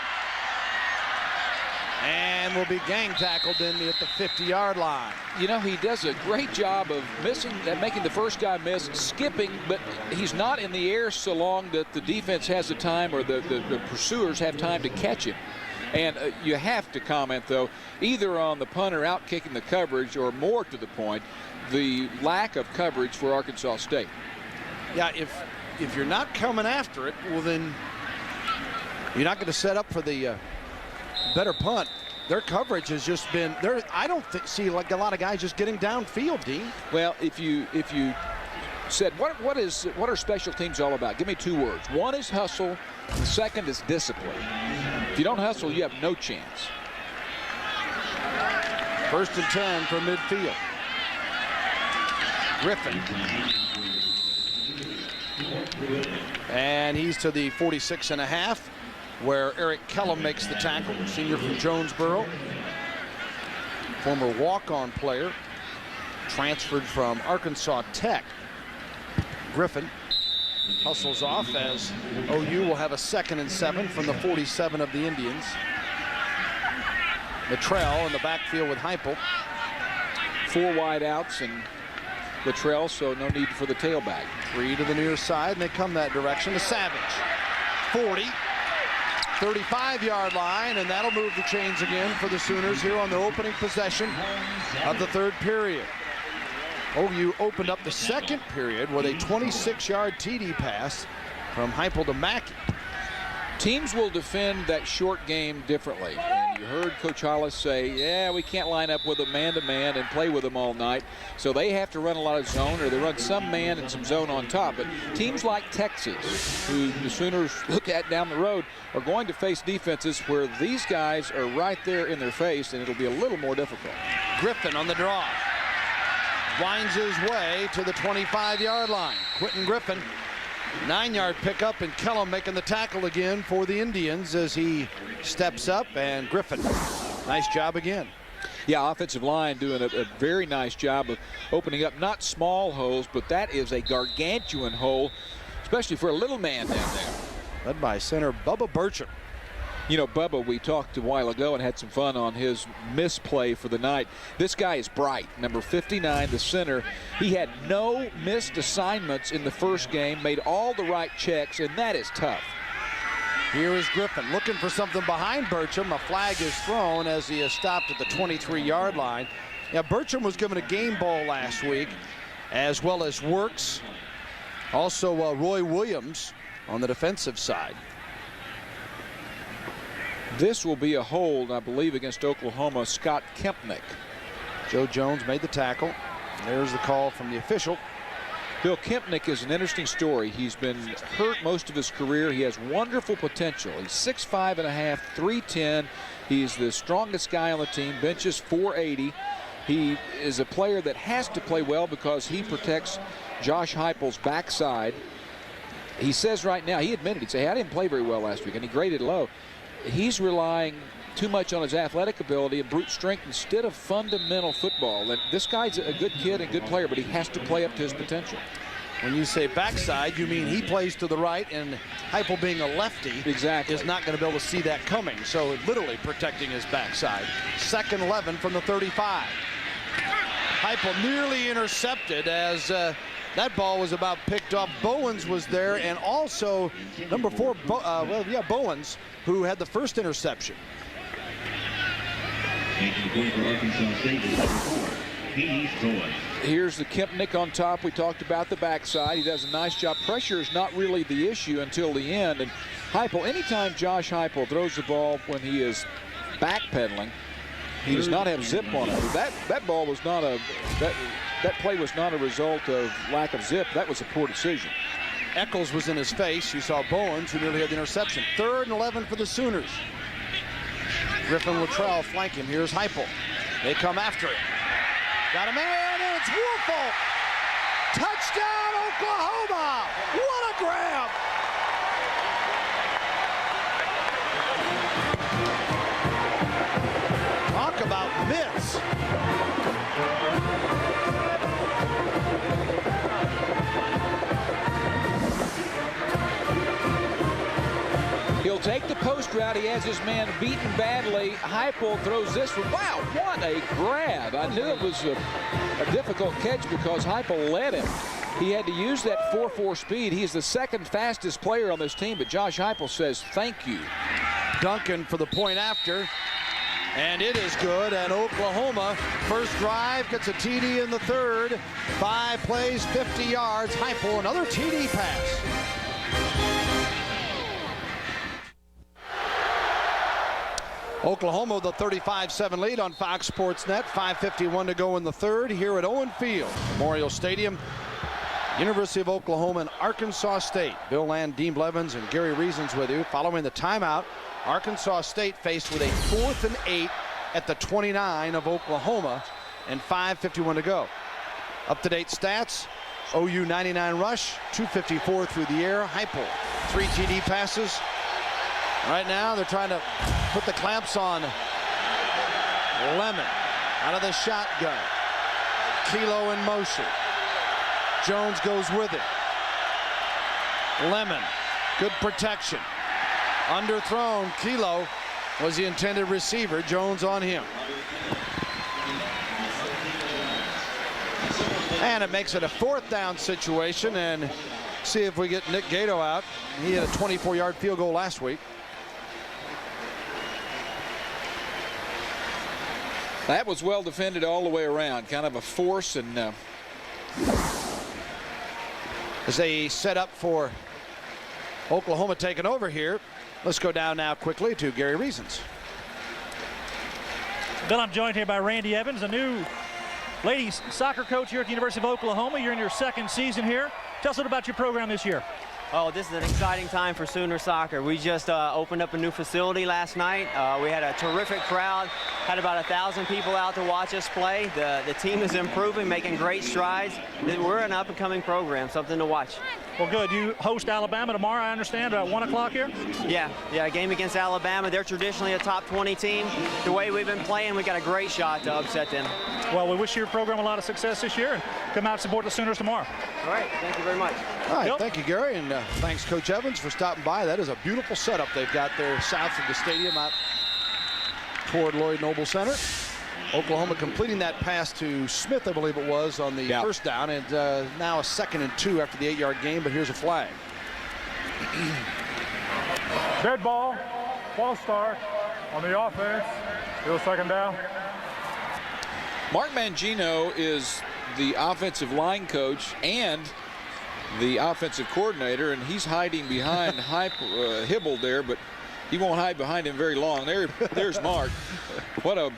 And will be gang tackled in at the 50-yard line. You know, he does a great job of making the first guy miss, skipping, but he's not in the air so long that the defense has the time, or the pursuers have time to catch him. And you have to comment, though, either on the punter out kicking the coverage, or more to the point, the lack of coverage for Arkansas State. Yeah, if you're not coming after it, well, then you're not going to set up for the better punt. Their coverage has just been there. I don't see like a lot of guys just getting downfield, Dean. Well, if you said what are special teams all about, give me 2 words. One is hustle, the second is discipline. If you don't hustle, you have no chance. 1st and 10 from midfield. Griffin. And he's to the 46.5. where Eric Kellum makes the tackle, senior from Jonesboro. Former walk-on player, transferred from Arkansas Tech. Griffin hustles off as OU will have a 2nd and 7 from the 47 of the Indians. Latrell in the backfield with Heupel. 4 wide outs and Latrell, so no need for the tailback. 3 to the near side, and they come that direction to Savage. 40, 35-yard line, and that'll move the chains again for the Sooners here on the opening possession of the 3rd period. OU opened up the 2nd period with a 26-yard TD pass from Heupel to Mackey. Teams will defend that short game differently. And you heard Coach Hollis say, yeah, we can't line up with them man-to-man and play with them all night. So they have to run a lot of zone, or they run some man and some zone on top. But teams like Texas, who the Sooners look at down the road, are going to face defenses where these guys are right there in their face, and it'll be a little more difficult. Griffin on the draw. Winds his way to the 25-yard line. Quentin Griffin, 9-yard pickup, and Kellum making the tackle again for the Indians as he steps up, and Griffin, nice job again. Yeah, offensive line doing a very nice job of opening up not small holes, but that is a gargantuan hole, especially for a little man down there. Led by center Bubba Burcham. You know, Bubba, we talked a while ago and had some fun on his misplay for the night. This guy is bright. Number 59, the center. He had no missed assignments in the first game, made all the right checks, and that is tough. Here is Griffin looking for something behind Burcham. A flag is thrown as he is stopped at the 23-yard line. Now, Burcham was given a game ball last week, as well as Works. Also, Roy Williams on the defensive side. This will be a hold, I believe, against Oklahoma, Scott Kempnick. Joe Jones made the tackle. There's the call from the official. Bill, Kempnick is an interesting story. He's been hurt most of his career. He has wonderful potential. He's 6'5½", 310. He's the strongest guy on the team, benches 480. He is a player that has to play well because he protects Josh Heupel's backside. He says right now, he admitted, he'd say, hey, I didn't play very well last week, and he graded low. He's relying too much on his athletic ability and brute strength instead of fundamental football. And this guy's a good kid and good player, but he has to play up to his potential. When you say backside, you mean he plays to the right, and Heupel, being a lefty, exactly, is not going to be able to see that coming. So literally protecting his backside. 2nd 11 from the 35. Heupel nearly intercepted as that ball was about picked off. Bowens was there, and also number 4, Bowens, who had the first interception. Here's the Kempnick on top. We talked about the backside. He does a nice job. Pressure is not really the issue until the end. And Heupel, anytime Josh Heupel throws the ball when he is backpedaling, he does not have zip on it. That ball was not that play was not a result of lack of zip. That was a poor decision. Eccles was in his face. You saw Bowens, who nearly had the interception. 3rd and 11 for the Sooners. Griffin Latrell flank him. Here's Heupel. They come after it. Got a man, and it's Woolfolk. Touchdown, Oklahoma! What a grab! Talk about myths. He'll take the post route. He has his man beaten badly. Heupel throws this one. Wow, what a grab. I knew it was a difficult catch because Heupel led him. He had to use that 4.4 speed. He's the 2nd fastest player on this team, but Josh Heupel says thank you. Duncan for the point after, and it is good. And Oklahoma, first drive, gets a TD in the 3rd. 5 plays, 50 yards. Heupel, another TD pass. Oklahoma, the 35-7 lead on Fox Sports Net. 5:51 to go in the 3rd here at Owen Field, Memorial Stadium. University of Oklahoma and Arkansas State. Bill Land, Dean Blevins, and Gary Reasons with you. Following the timeout, Arkansas State faced with a 4th and 8 at the 29 of Oklahoma, and 5:51 to go. Up-to-date stats: OU 99 rush, 254 through the air. Heupel, 3 TD passes. Right now, they're trying to put the clamps on Lemon out of the shotgun. Kilo in motion. Jones goes with it. Lemon, good protection. Underthrown. Kilo was the intended receiver. Jones on him. And it makes it a 4th down situation, and see if we get Nick Gato out. He had a 24-yard field goal last week. That was well defended all the way around. Kind of a force, and as they set up for Oklahoma taking over here, let's go down now quickly to Gary Reasons. Bill, I'm joined here by Randy Evans, a new ladies soccer coach here at the University of Oklahoma. You're in your 2nd season here. Tell us a little about your program this year. Oh, this is an exciting time for Sooner soccer. We just opened up a new facility last night. We had a terrific crowd, had about 1,000 people out to watch us play. The team is improving, making great strides. We're an up-and-coming program, something to watch. Well, good. You host Alabama tomorrow, I understand, at 1 o'clock here? Yeah, a game against Alabama. They're traditionally a top 20 team. The way we've been playing, we got a great shot to upset them. Well, we wish your program a lot of success this year, and come out and support the Sooners tomorrow. All right, thank you very much. All right, thank you, Gary, and thanks, Coach Evans, for stopping by. That is a beautiful setup they've got there south of the stadium out toward Lloyd Noble Center. Oklahoma completing that pass to Smith, I believe it was, on the first down, and now a 2nd and 2 after the 8-yard gain, but here's a flag. Dead ball, false start on the offense. Still 2nd down. Mark Mangino is the offensive line coach and the offensive coordinator, and he's hiding behind Hibble there, but he won't hide behind him very long. There's Mark. What a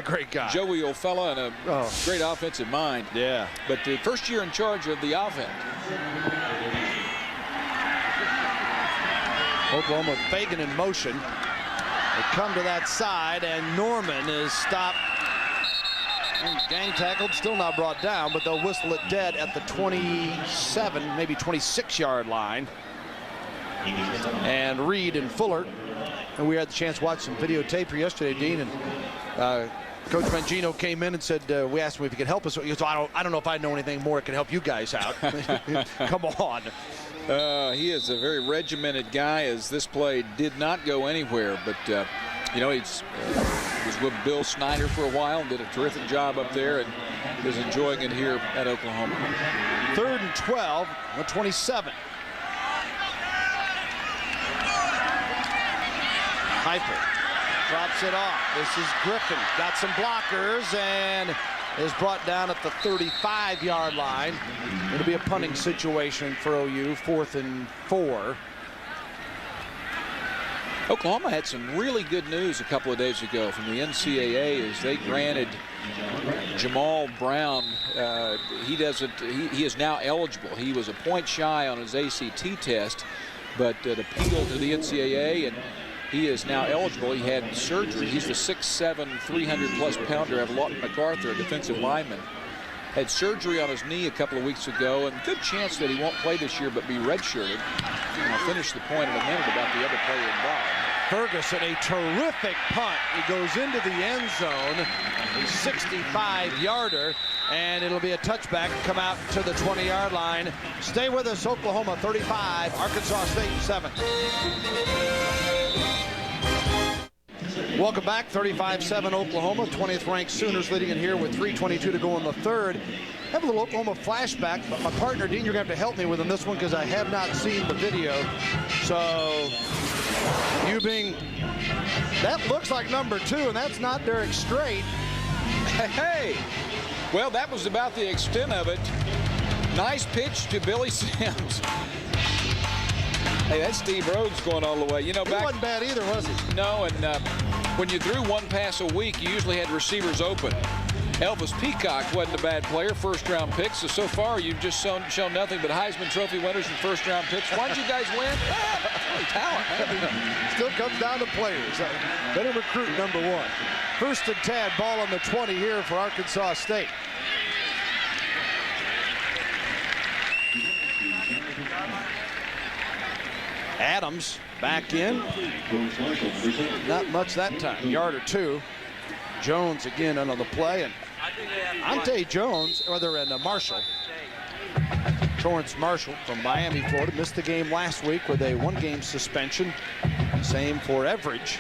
great guy. Joey old fella and a great offensive mind. Yeah. But the first year in charge of the offense. Oklahoma Fagan in motion. They come to that side, and Norman is stopped. Gang tackled, still not brought down, but they'll whistle it dead at the 27, maybe 26-yard line. And Reed and Fuller. And we had the chance to watch some videotape here yesterday, Dean, and Coach Mangino came in and said, we asked him if he could help us. He goes, I don't know if I know anything more that can help you guys out. Come on. He is a very regimented guy, as this play did not go anywhere. But, you know, he was with Bill Snyder for a while and did a terrific job up there and is enjoying it here at Oklahoma. 3rd and 12, 27. Piper drops it off. This is Griffin. Got some blockers and is brought down at the 35-yard line. It'll be a punting situation for OU, 4th and 4. Oklahoma had some really good news a couple of days ago from the NCAA as they granted Jamal Brown. He is now eligible. He was a point shy on his ACT test, but it appealed to the NCAA, and he is now eligible. He had surgery. He's the 6'7", 300-plus pounder of Lawton MacArthur, a defensive lineman. Had surgery on his knee a couple of weeks ago, and good chance that he won't play this year but be redshirted. And I'll finish the point in a minute about the other player involved. Ferguson, a terrific punt. He goes into the end zone, a 65-yarder, and it'll be a touchback, come out to the 20-yard line. Stay with us, Oklahoma 35, Arkansas State 7. Welcome back, 35-7 Oklahoma, 20th ranked Sooners leading in here with 3:22 to go in the 3rd. Have a little Oklahoma flashback, but my partner Dean, you're going to have to help me with on this one because I have not seen the video. So, you being, that looks like number 2, and that's not Derek Strait. Hey, well, that was about the extent of it. Nice pitch to Billy Sims. Hey, that's Steve Rhodes going all the way. You know, He wasn't bad either, was he? No, and when you threw one pass a week, you usually had receivers open. Elvis Peacock wasn't a bad player, first-round pick. So far, you've just shown nothing but Heisman Trophy winners and first-round picks. Why did you guys win? It's really talent, man. Still comes down to players. Better recruit, number 1. 1st and 10, ball on the 20 here for Arkansas State. Adams Back in. Not much that time. Yard or two. Jones again on the play. And Ante Jones, Marshall. Torrance Marshall from Miami, Florida, missed the game last week with a one-game suspension. Same for Everidge.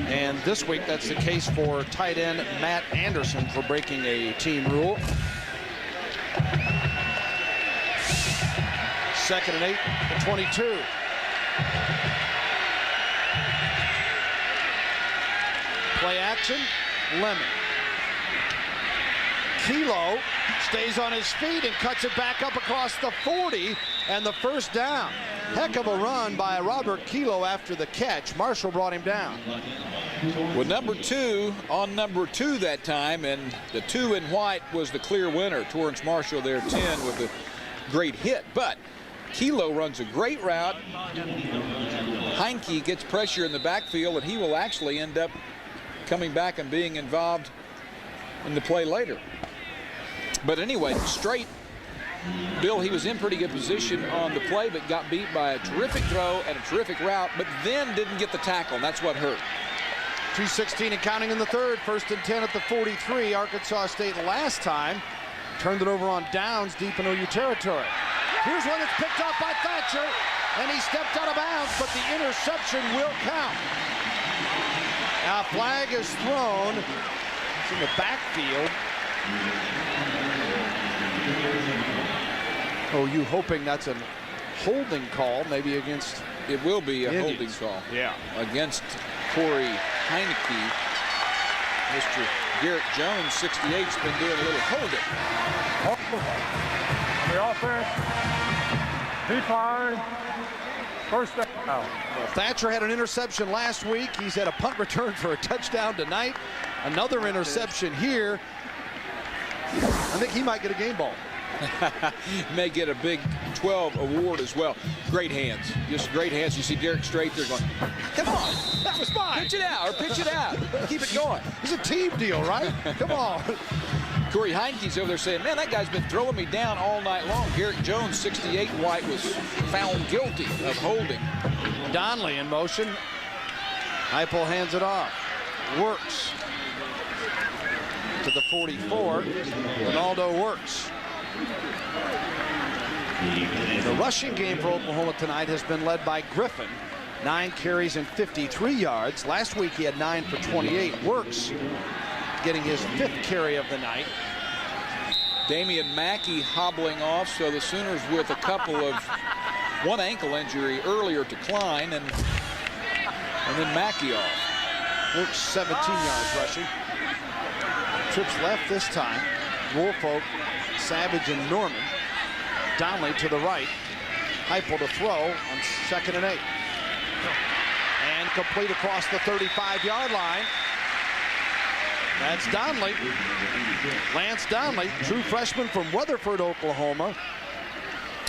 And this week, that's the case for tight end Matt Anderson for breaking a team rule. 2nd and 8 to 22. Play action, Lemon. Kilo stays on his feet and cuts it back up across the 40, and the first down. Heck of a run by Robert Kilo after the catch. Marshall brought him down. With number 2 on number 2 that time, and the 2 in white was the clear winner. Torrance Marshall there 10 with a great hit, but Kilo runs a great route. Heinke gets pressure in the backfield, and he will actually end up coming back and being involved in the play later. But anyway, straight. Bill, he was in pretty good position on the play, but got beat by a terrific throw and a terrific route, but then didn't get the tackle, and that's what hurt. 2:16 and counting in the third. 1st and 10 at the 43. Arkansas State last time turned it over on downs deep in OU territory. Here's one that's picked up by Thatcher, and he stepped out of bounds, but the interception will count. Now a flag is thrown. It's in the backfield. OU hoping that's a holding call, maybe against. It will be a Indians. holding call. Yeah. Against Corey Heineke. Mr. Garrett Jones, 68's been doing a little holding. The offense, deep line, first down. Well, Thatcher had an interception last week. He's had a punt return for a touchdown tonight. Another interception here. I think he might get a game ball. May get a Big 12 award as well. Great hands, just great hands. You see Derek Strait there going, come on, That was mine. pitch it out, or pitch it out. Keep it going. It's a team deal, right? Come on. Corey Heineke's over there saying, man, that guy's been throwing me down all night long. Garrett Jones, 68 white, was found guilty of holding. Donnelly in motion. Heupel hands it off. Works. To the 44. Ronaldo works. The rushing game for Oklahoma tonight has been led by Griffin. 9 carries and 53 yards. Last week he had 9 for 28. Works getting his 5th carry of the night. Damian Mackey hobbling off, so the Sooners with a couple of one ankle injury earlier to Klein, and then Mackey off. Works 17 yards rushing. Trips left this time. Woolfolk, Savage, and Norman. Donnelly to the right. Heupel to throw on 2nd and 8. And complete across the 35-yard line. That's Donnelly. Lance Donnelly, true freshman from Weatherford, Oklahoma.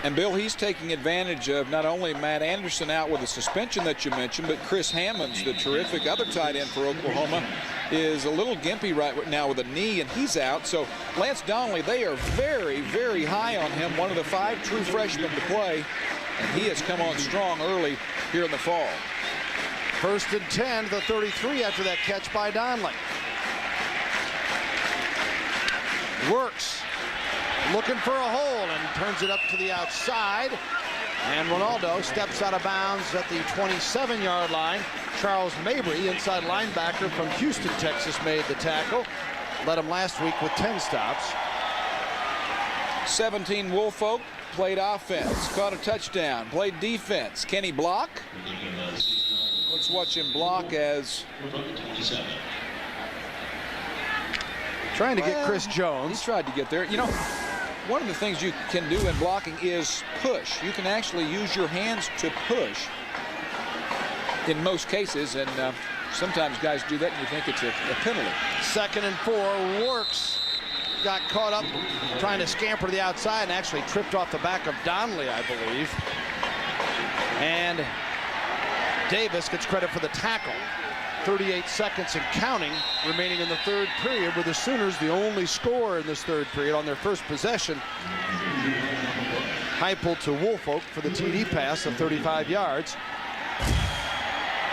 And Bill, he's taking advantage of not only Matt Anderson out with a suspension that you mentioned, but Chris Hammonds, the terrific other tight end for Oklahoma, is a little gimpy right now with a knee, and he's out. So Lance Donnelly, they are very, very high on him, one of the 5 true freshmen to play, and he has come on strong early here in the fall. 1st and 10 to the 33 after that catch by Donnelly. Works. Looking for a hole and turns it up to the outside. And Ronaldo steps out of bounds at the 27-yard line. Charles Mabry, inside linebacker from Houston, Texas, made the tackle. Led him last week with 10 stops. 17 Woolfolk played offense, caught a touchdown, played defense. Can he block? Let's watch him block as... Trying to get Chris Jones. He tried to get there. You know, one of the things you can do in blocking is push. You can actually use your hands to push in most cases, and sometimes guys do that and you think it's a penalty. 2nd and 4. Works. Got caught up trying to scamper to the outside and actually tripped off the back of Donnelly, I believe. And Davis gets credit for the tackle. 38 seconds and counting remaining in the 3rd period, with the Sooners the only score in this 3rd period on their first possession. Heupel to Woolfolk for the TD pass of 35 yards.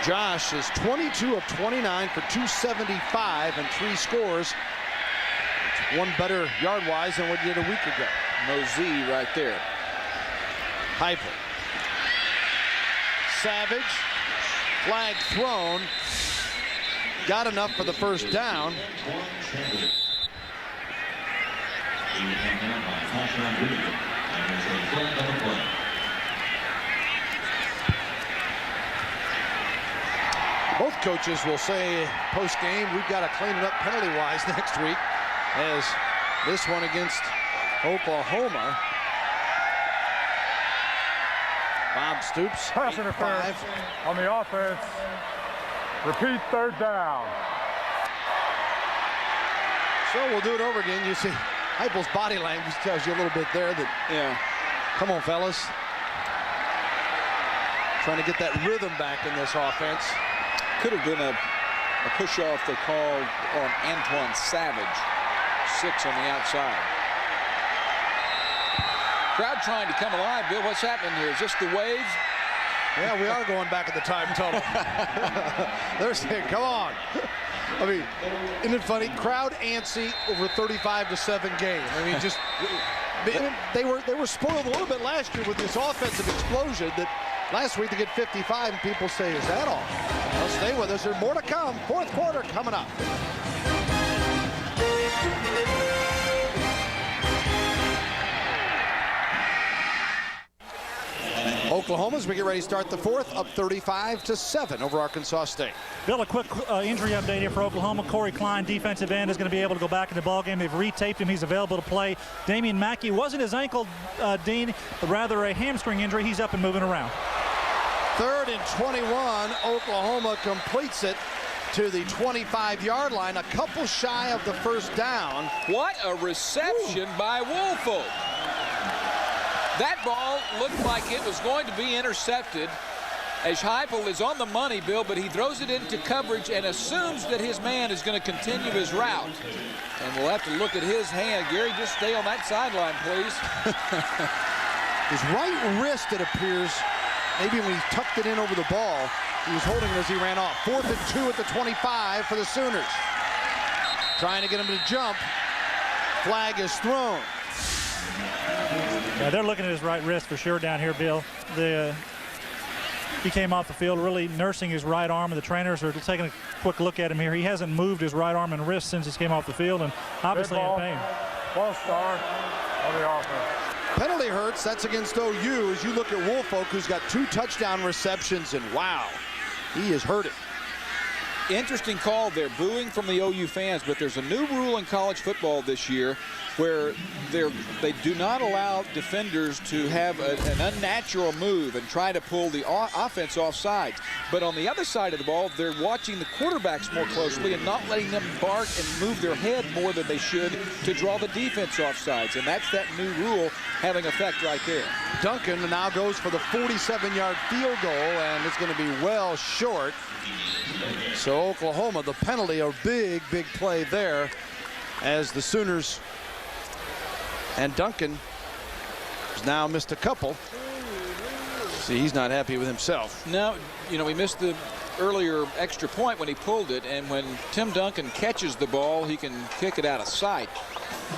Josh is 22 of 29 for 275 and 3 scores. It's one better yard-wise than what he did a week ago. Mosey right there. Heupel. Savage. Flag thrown. Got enough for the first down. Both coaches will say post-game, we've got to clean it up penalty-wise next week, as this one against Oklahoma. Bob Stoops, Pass interference on the offense. Repeat third down. So we'll do it over again. You see Heupel's body language tells you a little bit there that, yeah, come on, fellas. Trying to get that rhythm back in this offense. Could have been a push-off they called on Antoine Savage. 6 on the outside. Crowd trying to come alive. Bill, what's happening here? Is this the wave? Yeah, we are going back at the time tunnel. They're saying, come on. I mean, isn't it funny? Crowd antsy over 35-7 game. I mean, just they were spoiled a little bit last year with this offensive explosion that last week they get 55 and people say, is that all? Well, stay with us. There's more to come. Fourth quarter coming up. Oklahoma, as we get ready to start the fourth, up 35-7 over Arkansas State. Bill, a quick injury update here for Oklahoma. Corey Klein, defensive end, is going to be able to go back in the ballgame. They've retaped him. He's available to play. Damian Mackey wasn't his ankle, Dean, but rather a hamstring injury. He's up and moving around. 3rd and 21. Oklahoma completes it to the 25-yard line, a couple shy of the first down. What a reception by Woolfolk. That ball looked like it was going to be intercepted as Heupel is on the money, Bill, but he throws it into coverage and assumes that his man is going to continue his route. And we'll have to look at his hand. Gary, just stay on that sideline, please. His right wrist, it appears, maybe when he tucked it in over the ball, he was holding it as he ran off. 4th and 2 at the 25 for the Sooners. Trying to get him to jump. Flag is thrown. Yeah, they're looking at his right wrist for sure down here, Bill. He came off the field really nursing his right arm, and the trainers are taking a quick look at him here. He hasn't moved his right arm and wrist since he came off the field, and obviously in pain. False start on the offense. Penalty hurts. That's against OU. As you look at Woolfolk, who's got 2 touchdown receptions, and wow, he is hurting. Interesting call there, booing from the OU fans, but there's a new rule in college football this year where they do not allow defenders to have an unnatural move and try to pull the offense off sides. But on the other side of the ball, they're watching the quarterbacks more closely and not letting them bark and move their head more than they should to draw the defense off sides. And that's that new rule having effect right there. Duncan now goes for the 47-yard field goal, and it's going to be well short. So Oklahoma, the penalty, a big, big play there as the Sooners, and Duncan has now missed a couple. See, he's not happy with himself. No, you know, he missed the earlier extra point when he pulled it, and when Tim Duncan catches the ball, he can kick it out of sight,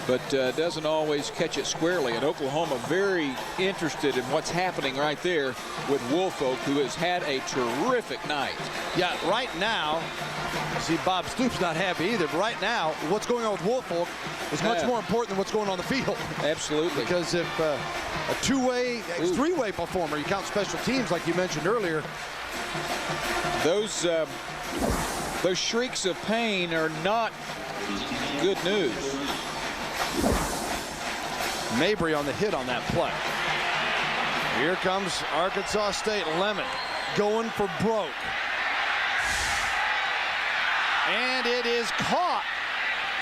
but doesn't always catch it squarely. And Oklahoma very interested in what's happening right there with Woolfolk, who has had a terrific night. Yeah, right now, see, Bob Stoops not happy either, but right now, what's going on with Woolfolk is much more important than what's going on the field. Absolutely. Because if a two-way, three-way performer, you count special teams like you mentioned earlier. Those shrieks of pain are not good news. Mabry on the hit on that play. Here comes Arkansas State. Lemon going for broke. And it is caught.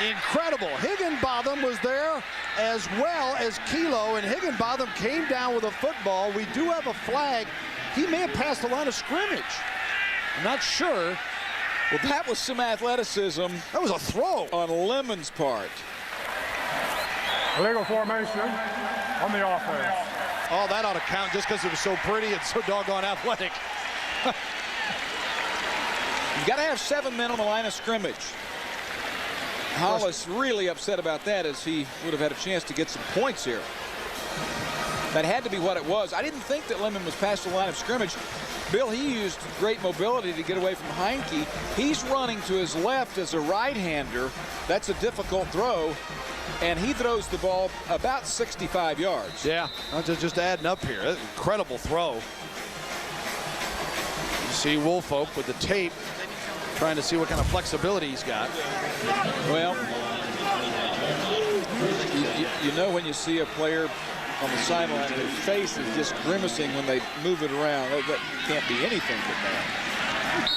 Incredible. Higginbotham was there as well as Kilo, and Higginbotham came down with a football. We do have a flag. He may have passed the line of scrimmage. I'm not sure. Well, that was some athleticism. That was a throw on Lemon's part. Illegal formation on the offense. Oh, that ought to count just because it was so pretty and so doggone athletic. You've got to have 7 men on the line of scrimmage. Hollis really upset about that, as he would have had a chance to get some points here. That had to be what it was. I didn't think that Lemon was past the line of scrimmage. Bill, he used great mobility to get away from Heinke. He's running to his left as a right-hander. That's a difficult throw, and he throws the ball about 65 yards. Yeah, just adding up here. Incredible throw. You see Woolfolk with the tape, trying to see what kind of flexibility he's got. Well, you know when you see a player on the sideline, their face is just grimacing when they move it around. That can't be anything but that.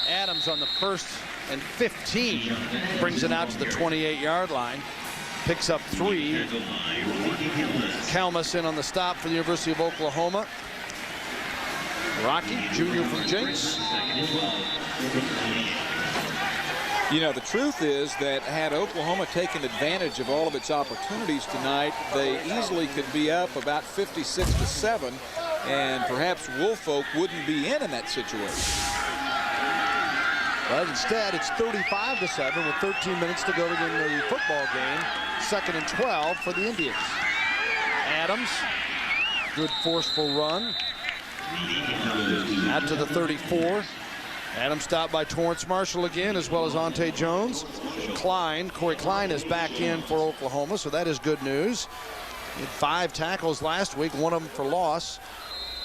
Adams on the 1st and 15 brings it out to the 28-yard line. Picks up 3. Kalmus in on the stop for the University of Oklahoma. Rocky, junior from Jinx. You know, the truth is that had Oklahoma taken advantage of all of its opportunities tonight, they easily could be up about 56-7, and perhaps Woolfolk wouldn't be in that situation. But instead, it's 35-7 with 13 minutes to go to the football game. 2nd and 12 for the Indians. Adams, good forceful run. Out to the 34. Adams stopped by Torrance Marshall again, as well as Ante Jones. Corey Klein is back in for Oklahoma, so that is good news. He had 5 tackles last week, one of them for loss.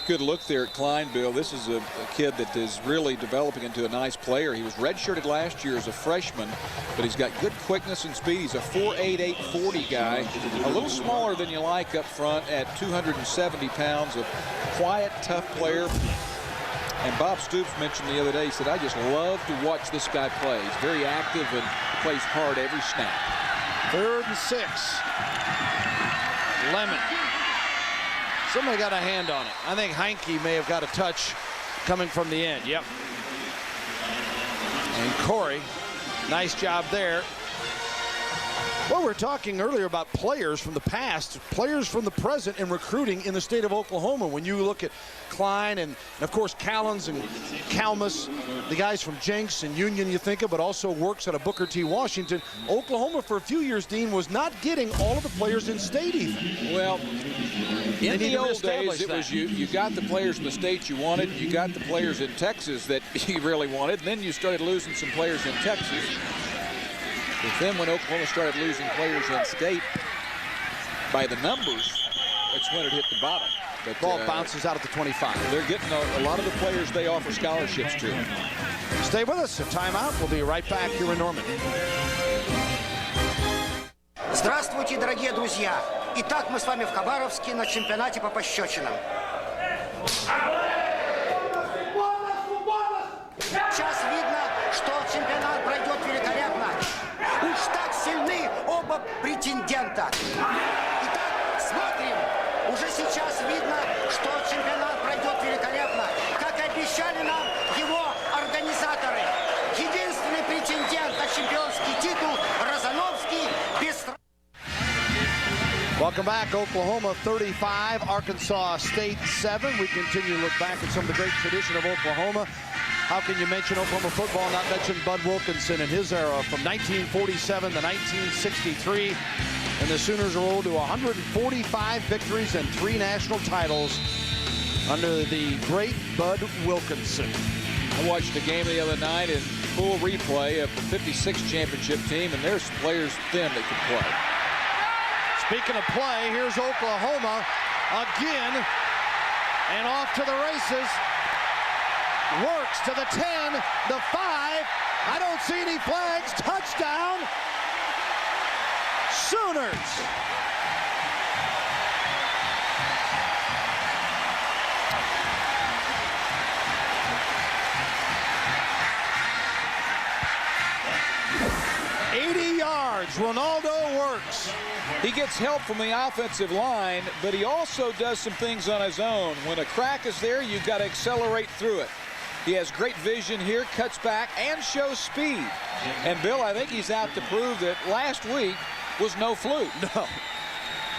Good look there at Klein, Bill. This is a kid that is really developing into a nice player. He was redshirted last year as a freshman, but he's got good quickness and speed. He's a 4'8", 840 guy, a little smaller than you like up front at 270 pounds, a quiet, tough player. And Bob Stoops mentioned the other day, he said, I just love to watch this guy play. He's very active and plays hard every snap. 3rd and 6. Lemon. Somebody got a hand on it. I think Heinke may have got a touch coming from the end. Yep. And Corey, nice job there. Well, we're talking earlier about players from the past, players from the present in recruiting in the state of Oklahoma. When you look at Klein and of course Callens and Kalmus, the guys from Jenks and Union you think of, but also works at a Booker T. Washington. Oklahoma for a few years, Dean, was not getting all of the players in state even. Well, in the old days, it was you got the players in the state you wanted, you got the players in Texas that you really wanted, and then you started losing some players in Texas. But then when Oklahoma started losing players in state by the numbers, that's when it hit the bottom. But ball bounces out at the 25. They're getting a lot of the players they offer scholarships to. Stay with us. A timeout. We'll be right back here in Norman. Здравствуйте, дорогие друзья. Итак, мы с вами в Хабаровске на чемпионате по пощечинам. Сейчас видно, что чемпионат пройдет великолепно. Уж так сильны оба претендента. Итак, смотрим. Уже сейчас видно, что чемпионат пройдет великолепно. Как обещали нам его организаторы. Единственный претендент на чемпионский титул Розановский без... Welcome back. Oklahoma 35, Arkansas State 7. We continue to look back at some of the great tradition of Oklahoma. How can you mention Oklahoma football and not mention Bud Wilkinson and his era from 1947 to 1963? And the Sooners rolled to 145 victories and 3 national titles under the great Bud Wilkinson. I watched the game the other night in full replay of the 56 championship team, and there's players thin that could play. Speaking of play, here's Oklahoma again, and off to the races. Works to the 10, the 5. I don't see any flags. Touchdown, Sooners. Ronaldo works. He gets help from the offensive line, but he also does some things on his own. When a crack is there, you've got to accelerate through it. He has great vision here, cuts back, and shows speed. And, Bill, I think he's out to prove that last week was no fluke. No.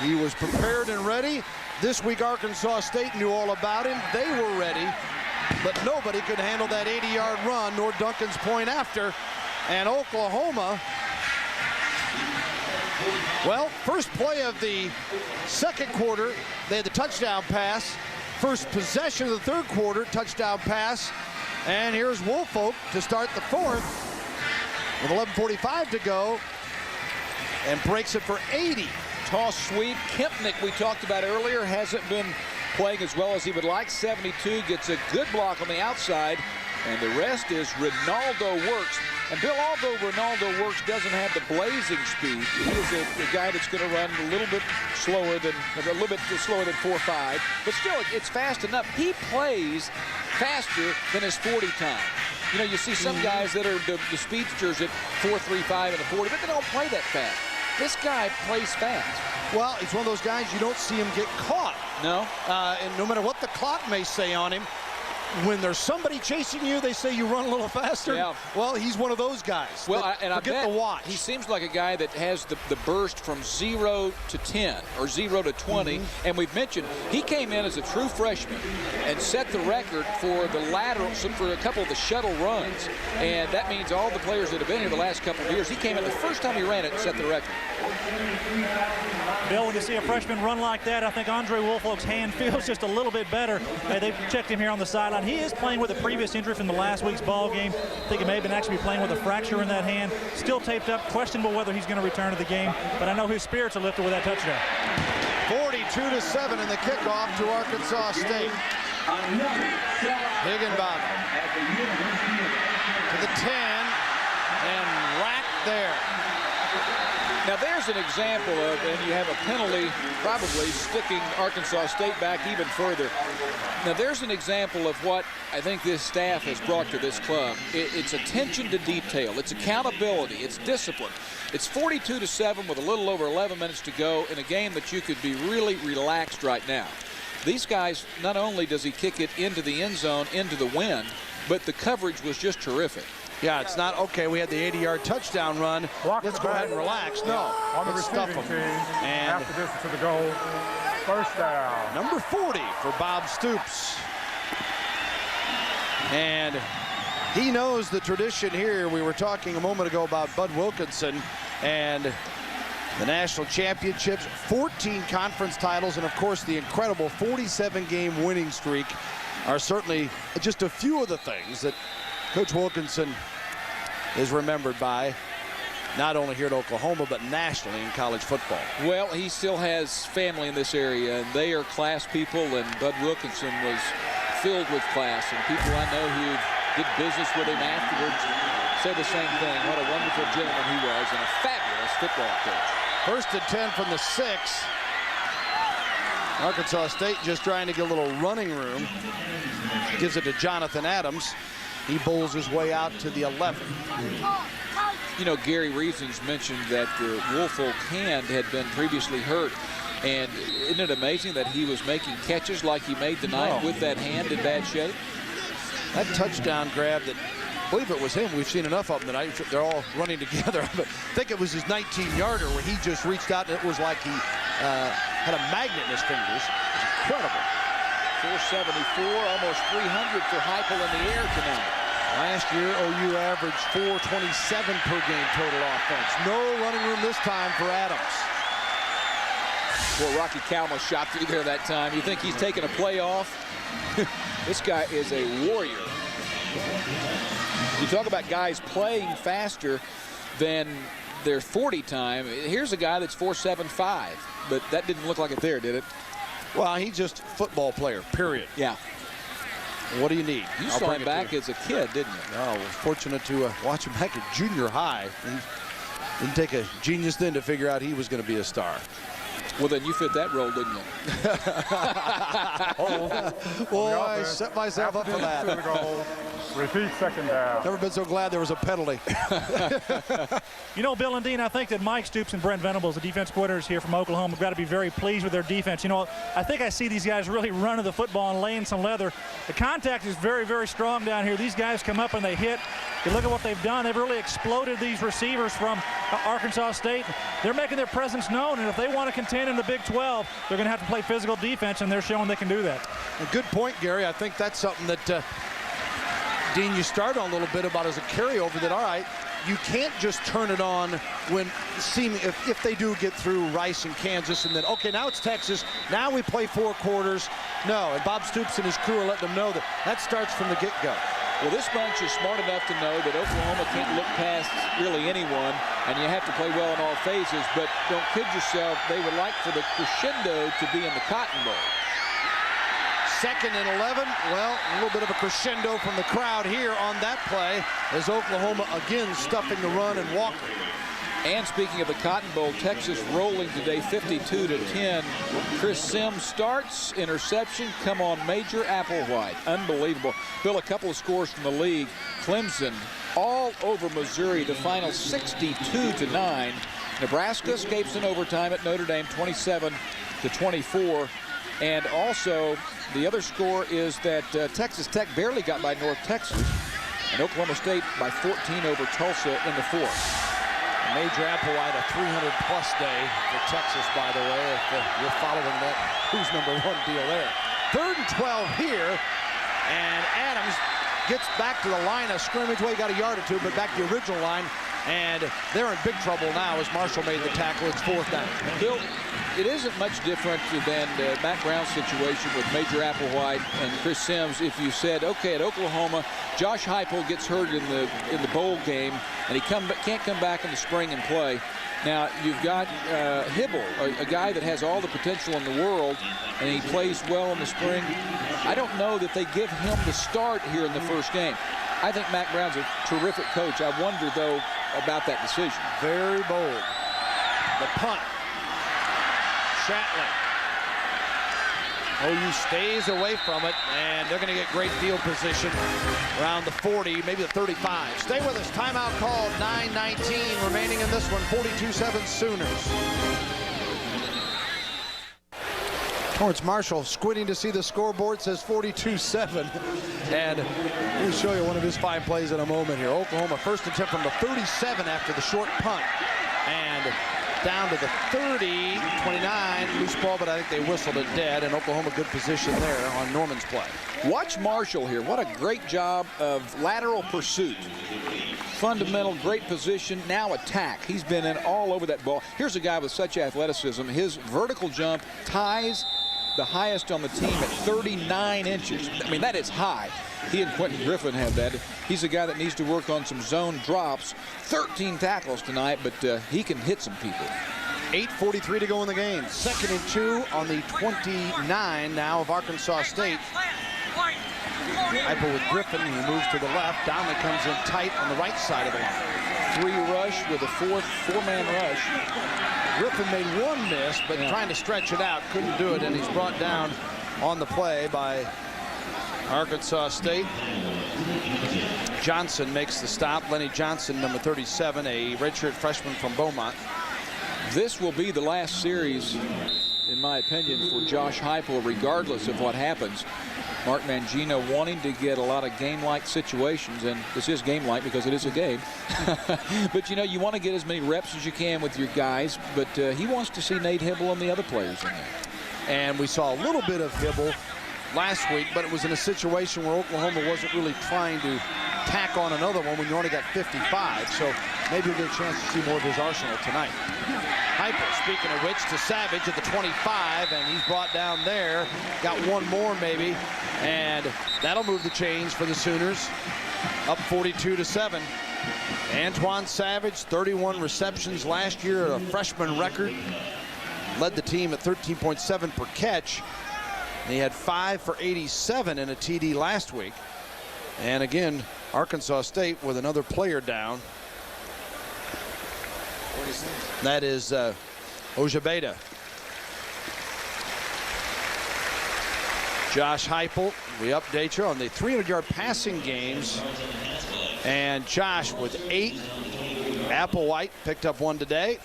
He was prepared and ready. This week, Arkansas State knew all about him. They were ready. but nobody could handle that 80-yard run, nor Duncan's point after. And Oklahoma, well, first play of the second quarter, they had the touchdown pass. First possession of the third quarter, touchdown pass. And here's Woolfolk to start the fourth with 11:45 to go, and breaks it for 80. Toss sweep. Kempnick, we talked about earlier, hasn't been playing as well as he would like. 72, gets a good block on the outside, and the rest is Ronaldo Works. And Bill, although Ronaldo Works doesn't have the blazing speed, he is a guy that's going to run a little bit slower than 4.5, but still, it's fast enough. He plays faster than his 40 time. You know, you see some guys that are the speedsters at 4.35 and a 40, but they don't play that fast. This guy plays fast. Well, he's one of those guys you don't see him get caught. No. And no matter what the clock may say on him, when there's somebody chasing you, they say you run a little faster. Yeah. Well, he's one of those guys. Well, and I bet the watch. He seems like a guy that has the burst from 0 to 10 or 0 to 20. And we've mentioned he came in as a true freshman and set the record for the lateral, for a couple of the shuttle runs. And that means all the players that have been here the last couple of years, he came in the first time he ran it and set the record. Bill, when you see a freshman run like that, I think Andre Woolfolk's hand feels just a little bit better. They've checked him here on the sideline. He is playing with a previous injury from the last week's ball game. I think he may have been actually playing with a fracture in that hand. Still taped up. Questionable whether he's going to return to the game. But I know his spirits are lifted with that touchdown. 42-7 in the kickoff to Arkansas State. Higginbotham to the 10 and racked there. Now there's an example of, and you have a penalty probably sticking Arkansas State back even further. Now there's an example of what I think this staff has brought to this club. It's attention to detail. It's accountability. It's discipline. It's 42-7 with a little over 11 minutes to go in a game that you could be really relaxed right now. These guys, not only does he kick it into the end zone, into the wind, but the coverage was just terrific. Yeah, it's not, okay, we had the 80-yard touchdown run. Let's go ahead and relax. No. On the receiving team, half the distance to the goal. First down. Number 40 for Bob Stoops. And he knows the tradition here. We were talking a moment ago about Bud Wilkinson and the national championships, 14 conference titles, and of course the incredible 47-game winning streak are certainly just a few of the things that Coach Wilkinson is remembered by, not only here at Oklahoma, but nationally in college football. Well, he still has family in this area, and they are class people, and Bud Wilkinson was filled with class, and people I know who did business with him afterwards said the same thing. What a wonderful gentleman he was, and a fabulous football coach. First and 10 from the 6. Arkansas State just trying to get a little running room. Gives it to Jonathan Adams. He bowls his way out to the 11. You know, Gary Reasons mentioned that the Woolfolk hand had been previously hurt. And isn't it amazing that he was making catches like he made tonight with that hand in bad shape? That touchdown grab that, I believe it was him. We've seen enough of them tonight. They're all running together. But I think it was his 19-yarder where he just reached out and it was like he had a magnet in his fingers. It was incredible. 474, almost 300 for Heupel in the air tonight. Last year, OU averaged 427 per game total offense. No running room this time for Adams. Well, Rocky Kalma shot through there that time. You think he's taking a play off? This guy is a warrior. You talk about guys playing faster than their 40 time. Here's a guy that's 4.75, but that didn't look like it there, did it? Well, he's just a football player, period. Yeah. What do you need? You saw him back as a kid, didn't you? Oh, I was fortunate to watch him back at junior high. He didn't take a genius then to figure out he was going to be a star. Well, then you fit that role, didn't you? Boy, I set myself up for that. Repeat second down. Never been so glad there was a penalty. You know, Bill and Dean, I think that Mike Stoops and Brent Venables, the defense coordinators here from Oklahoma, have got to be very pleased with their defense. You know, I think I see these guys really running the football and laying some leather. The contact is very, very strong down here. These guys come up and they hit. You look at what they've done. They've really exploded these receivers from Arkansas State. They're making their presence known, and if they want to contend in the Big 12, they're going to have to play physical defense, and they're showing they can do that. A good point, Gary. I think that's something that, Dean, you started on a little bit about as a carryover, that, all right, you can't just turn it on when if they do get through Rice and Kansas and then, okay, now it's Texas, now we play 4 quarters. No, and Bob Stoops and his crew are letting them know that starts from the get-go. Well, this bunch is smart enough to know that Oklahoma can't look past really anyone, and you have to play well in all phases, but don't kid yourself, they would like for the crescendo to be in the Cotton Bowl. 2nd and 11. Well, a little bit of a crescendo from the crowd here on that play as Oklahoma again stuffing the run and Walker. And speaking of the Cotton Bowl, Texas rolling today 52-10. Chris Sims starts, interception, come on, Major Applewhite. Unbelievable. Bill, a couple of scores from the league. Clemson all over Missouri, the final 62-9. Nebraska escapes in overtime at Notre Dame 27-24. And also, the other score is that Texas Tech barely got by North Texas, and Oklahoma State by 14 over Tulsa in the 4th. Major Applewhite, a 300-plus day for Texas, by the way, if you're following that who's number 1 deal there. 3rd and 12 here, and Adams gets back to the line of scrimmage. Well, he got a yard or 2, but back to the original line, and they're in big trouble now as Marshall made the tackle. It's 4th down. Bill, it isn't much different than Matt Brown's situation with Major Applewhite and Chris Sims. If you said, okay, at Oklahoma, Josh Heupel gets hurt in the bowl game, and he can't come back in the spring and play. Now, you've got Hibble, a guy that has all the potential in the world, and he plays well in the spring. I don't know that they give him the start here in the first game. I think Matt Brown's a terrific coach. I wonder, though, about that decision. Very bold. The punt. Shatley. OU stays away from it, and they're going to get great field position around the 40, maybe the 35. Stay with us. Timeout called. 9:19 remaining in this one. 42-7 Sooners. Torrance Marshall squinting to see the scoreboard, says 42-7. And we'll show you one of his 5 plays in a moment here. Oklahoma first and 10 from the 37 after the short punt. And down to the 30, 29, loose ball, but I think they whistled it dead, and Oklahoma good position there on Norman's play. Watch Marshall here. What a great job of lateral pursuit. Fundamental, great position, now attack. He's been in all over that ball. Here's a guy with such athleticism. His vertical jump ties the highest on the team at 39 inches. I mean, that is high. He and Quentin Griffin have that. He's a guy that needs to work on some zone drops. 13 tackles tonight, but he can hit some people. 8:43 to go in the game. 2nd and 2 on the 29 now of Arkansas State. Heupel with Griffin. He moves to the left. Donnelly comes in tight on the right side of the line. 3 rush with a 4-man rush. Griffin made 1 miss, but trying to stretch it out, couldn't do it, and he's brought down on the play by Arkansas State. Johnson makes the stop. Lenny Johnson, number 37, a redshirt freshman from Beaumont. This will be the last series, in my opinion, for Josh Heupel, regardless of what happens. Mark Mangino wanting to get a lot of game-like situations, and this is game-like because it is a game. But, you know, you want to get as many reps as you can with your guys, but he wants to see Nate Hibble and the other players in there. And we saw a little bit of Hibble last week, but it was in a situation where Oklahoma wasn't really trying to tack on another one when you only got 55, so maybe we'll get a chance to see more of his arsenal tonight. Heupel, speaking of which, to Savage at the 25, and he's brought down there. Got 1 more maybe, and that'll move the chains for the Sooners. Up 42-7. Antoine Savage, 31 receptions last year, a freshman record. Led the team at 13.7 per catch. And he had 5 for 87 in a TD last week. And again, Arkansas State with another player down. That is Ojabeda. Josh Heupel, we update you on the 300-yard passing games. And Josh with 8. Applewhite picked up 1 today.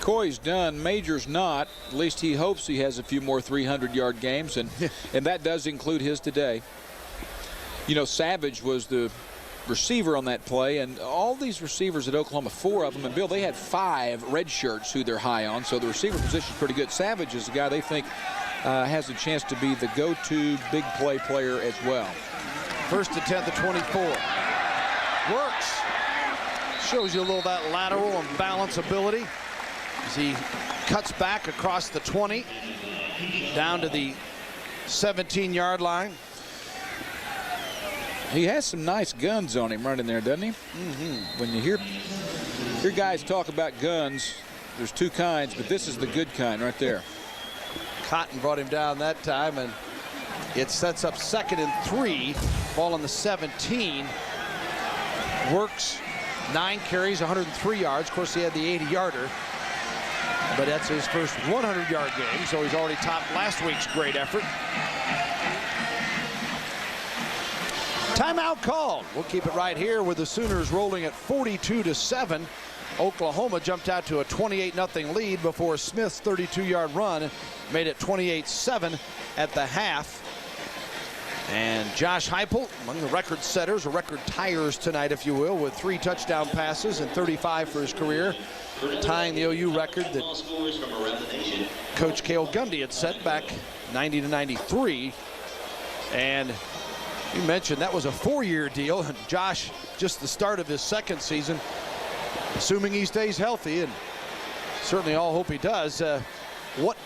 Coy's done, Major's not. At least he hopes he has a few more 300-yard games, and that does include his today. You know, Savage was the receiver on that play, and all these receivers at Oklahoma, 4 of them, and Bill, they had 5 red shirts who they're high on, so the receiver position is pretty good. Savage is the guy they think has a chance to be the go-to big play player as well. 1st and 10 to 24. Works. Shows you a little of that lateral and balance ability as he cuts back across the 20 down to the 17-yard line. He has some nice guns on him running there, doesn't he? When you hear guys talk about guns, there's 2 kinds, but this is the good kind right there. Cotton brought him down that time, and it sets up 2nd and 3. Ball on the 17. Works 9 carries, 103 yards. Of course, he had the 80-yarder, but that's his first 100-yard game, so he's already topped last week's great effort. Timeout called. We'll keep it right here with the Sooners rolling at 42-7. Oklahoma jumped out to a 28-0 lead before Smith's 32-yard run made it 28-7 at the half. And Josh Heupel, among the record setters, or record tires tonight, if you will, with 3 touchdown passes and 35 for his career, tying the OU record that Coach Cale Gundy had set back 90-93. And you mentioned that was a 4-year deal, and Josh, just the start of his 2nd season, assuming he stays healthy, and certainly all hope he does. What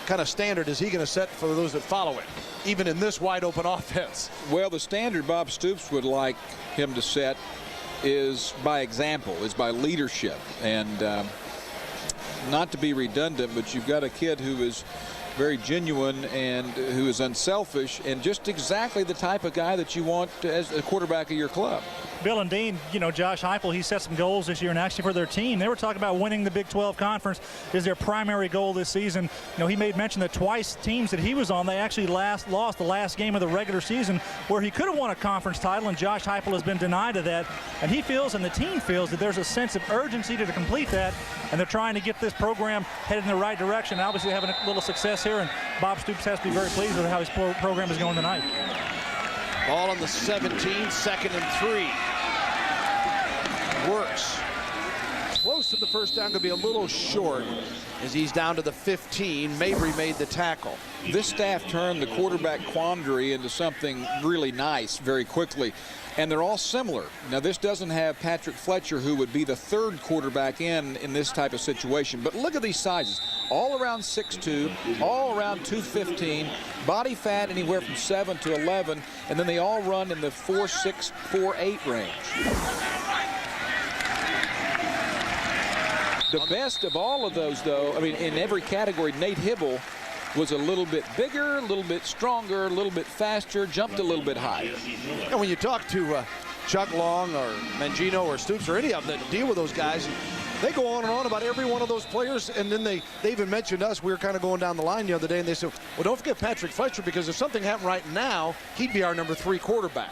kind of standard is he going to set for those that follow it, even in this wide open offense? Well, the standard Bob Stoops would like him to set is by example, is by leadership. And not to be redundant, but you've got a kid who is very genuine and who is unselfish and just exactly the type of guy that you want as a quarterback of your club. Bill and Dean, you know, Josh Heupel, he set some goals this year, and actually for their team, they were talking about winning the Big 12 Conference is their primary goal this season. You know, he made mention that twice teams that he was on, they actually lost the last game of the regular season where he could have won a conference title, and Josh Heupel has been denied of that. And he feels, and the team feels, that there's a sense of urgency to complete that, and they're trying to get this program headed in the right direction. Obviously having a little success here, and Bob Stoops has to be very pleased with how his program is going tonight. Ball on the 17, 2nd and 3. Works. Close to the first down, going to be a little short as he's down to the 15. Mabry made the tackle. This staff turned the quarterback quandary into something really nice very quickly, and they're all similar. Now, this doesn't have Patrick Fletcher, who would be the 3rd quarterback in this type of situation, but look at these sizes. All around 6'2", all around 215, body fat anywhere from 7 to 11, and then they all run in the 4'6", 4'8" range. The best of all of those, though, I mean, in every category, Nate Hibble was a little bit bigger, a little bit stronger, a little bit faster, jumped a little bit higher. And when you talk to Chuck Long or Mangino or Stoops or any of them that deal with those guys, they go on and on about every one of those players, and then they even mentioned us. We were kind of going down the line the other day, and they said, well, don't forget Patrick Fletcher, because if something happened right now, he'd be our number 3 quarterback.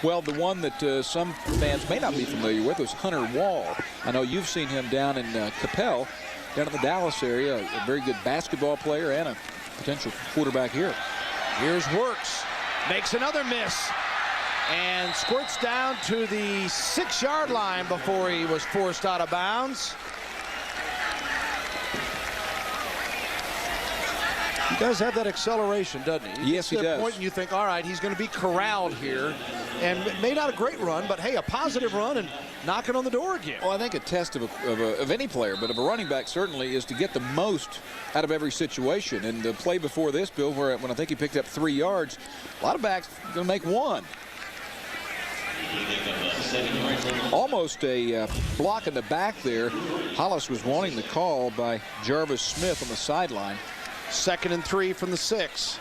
Well, the one that some fans may not be familiar with was Hunter Wall. I know you've seen him down in Capel, down in the Dallas area, a very good basketball player and a potential quarterback here. Here's Works, makes another miss, and squirts down to the 6-yard line before he was forced out of bounds. He does have that acceleration, doesn't he? Yes, he does. At the point and you think, all right, he's going to be corralled here, and made not a great run, but hey, a positive run and knocking on the door again. Well, I think a test of any player, but of a running back certainly, is to get the most out of every situation. And the play before this, Bill, when I think he picked up 3 yards, a lot of backs going to make 1. Almost a block in the back there. Hollis was wanting the call by Jarvis Smith on the sideline. 2nd and 3 from the 6.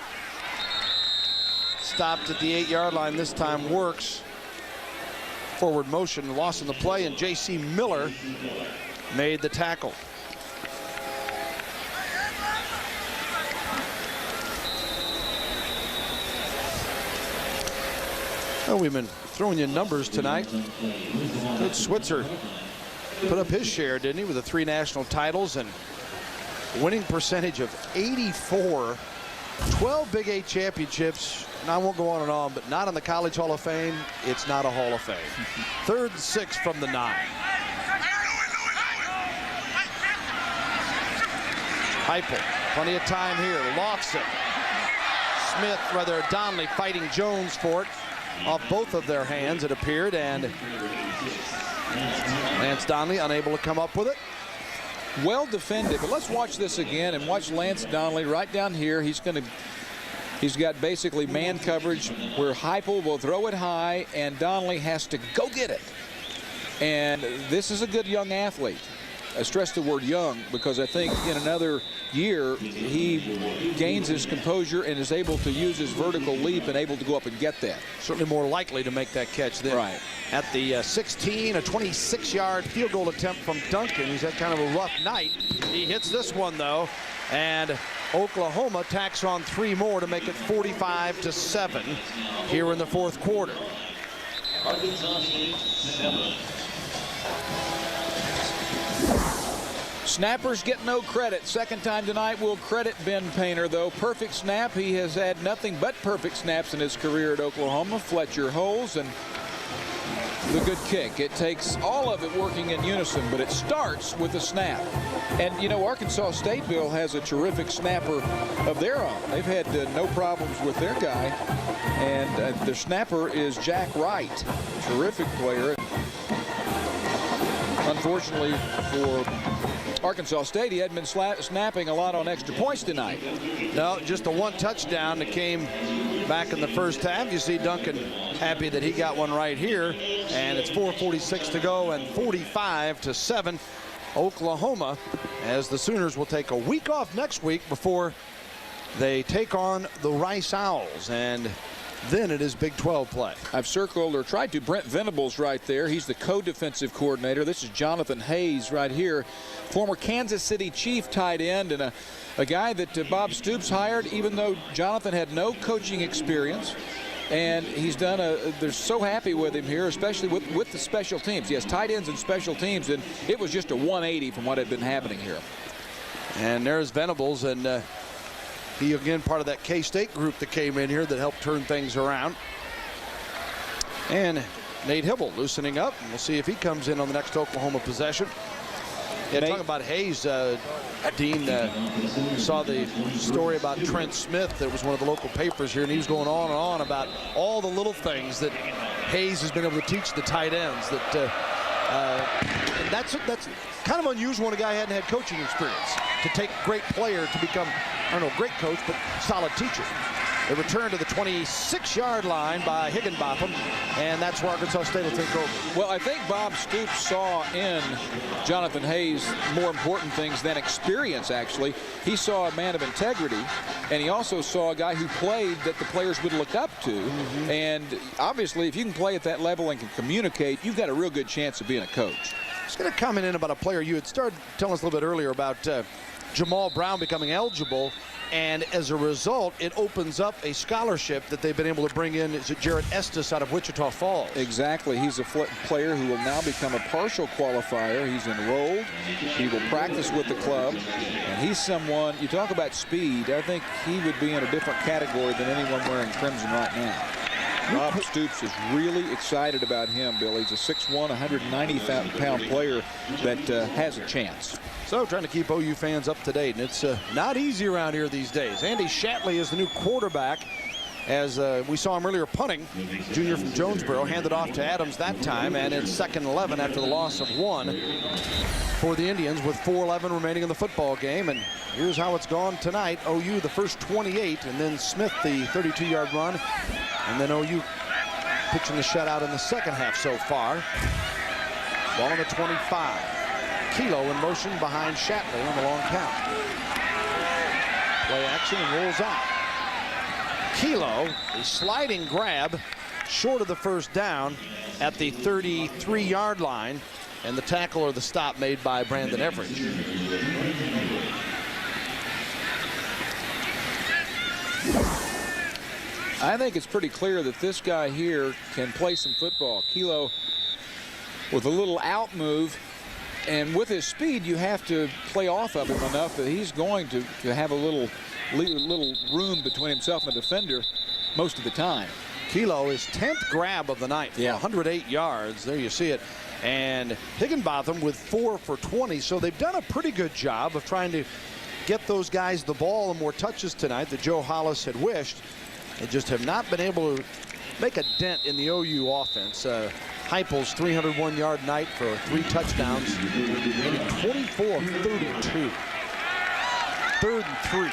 Stopped at the 8-yard line. This time Works. Forward motion, loss in the play, and J.C. Miller made the tackle. Well, we've been throwing you numbers tonight. Coach Switzer put up his share, didn't he, with the 3 national titles and winning percentage of 84, 12 Big 8 championships. And I won't go on and on, but not in the College Hall of Fame. It's not a Hall of Fame. 3rd and 6 from the 9. Heupel, plenty of time here. Lofts it. Smith, rather Donnelly, fighting Jones for it off both of their hands, it appeared, and Lance Donnelly unable to come up with it. Well defended, but let's watch this again and watch Lance Donnelly right down here. He's got basically man coverage where Heupel will throw it high and Donnelly has to go get it. And this is a good young athlete. I stress the word young because I think in another year he gains his composure and is able to use his vertical leap and able to go up and get that. Certainly more likely to make that catch then. Right. At the 16, a 26-yard field goal attempt from Duncan. He's had kind of a rough night. He hits this one though, and Oklahoma tacks on 3 more to make it 45-7 here in the 4th quarter. Snappers get no credit. Second time tonight we'll credit Ben Painter, though. Perfect snap. He has had nothing but perfect snaps in his career at Oklahoma. Fletcher holds, and the good kick. It takes all of it working in unison, but it starts with a snap. And, you know, Arkansas State, Bill, has a terrific snapper of their own. They've had no problems with their guy. And their snapper is Jack Wright, terrific player. Unfortunately for Arkansas State, he hadn't been snapping a lot on extra points tonight. No, just the 1 touchdown that came back in the first half. You see Duncan happy that he got one right here, and it's 4:46 to go and 45-7 Oklahoma, as the Sooners will take a week off next week before they take on the Rice Owls, and then it is Big 12 play. I've circled or tried to Brent Venables right there. He's the co-defensive coordinator. This is Jonathan Hayes right here, former Kansas City Chief tight end, and a guy that Bob Stoops hired even though Jonathan had no coaching experience. And he's done they're so happy with him here, especially with the special teams. Yes, tight ends and special teams, and it was just a 180 from what had been happening here. And there's Venables, and he again part of that K-State group that came in here that helped turn things around. And Nate Hibble loosening up, and we'll see if he comes in on the next Oklahoma possession. Yeah, talking about Hayes, Dean saw the story about Trent Smith that was one of the local papers here, and he was going on and on about all the little things that Hayes has been able to teach the tight ends. And that's kind of unusual when a guy hadn't had coaching experience, to take a great player to become, I don't know, great coach, but solid teacher. They return to the 26-yard line by Higginbotham, and that's where Arkansas State will take over. Well, I think Bob Stoops saw in Jonathan Hayes more important things than experience, actually. He saw a man of integrity, and he also saw a guy who played that the players would look up to. And obviously, if you can play at that level and can communicate, you've got a real good chance of being a coach. Just going to comment in about a player you had started telling us a little bit earlier about Jamal Brown becoming eligible, and as a result, it opens up a scholarship that they've been able to bring in. Is it Jarrett Estes out of Wichita Falls? Exactly. He's a player who will now become a partial qualifier. He's enrolled. He will practice with the club, and he's someone, you talk about speed, I think he would be in a different category than anyone wearing crimson right now. Bob Stoops is really excited about him, Bill. He's a 6'1", 190-pound player that has a chance. So trying to keep OU fans up to date, and it's not easy around here these days. Andy Shatley is the new quarterback, as we saw him earlier punting. Junior from Jonesboro, handed off to Adams that time, and it's 2nd and 11 after the loss of 1 for the Indians with 4:11 remaining in the football game. And here's how it's gone tonight. OU the first 28, and then Smith the 32-yard run, and then OU pitching the shutout in the second half so far. Ball on the 25. Kilo in motion behind Shatley on the long count. Play action and rolls out. Kilo, a sliding grab short of the first down at the 33-yard line, and the tackle or the stop made by Brandon Everidge. I think it's pretty clear that this guy here can play some football. Kilo with a little out move, and with his speed, you have to play off of him enough that he's going to have a little room between himself and the defender most of the time. Kilo is 10th grab of the night. Yeah. 108 yards. There you see it. And Higginbotham with 4 for 20. So they've done a pretty good job of trying to get those guys the ball and more touches tonight that Joe Hollis had wished. They just have not been able to make a dent in the OU offense. Heupel's 301-yard night for 3 touchdowns, and 24 of 32. 3rd and 3.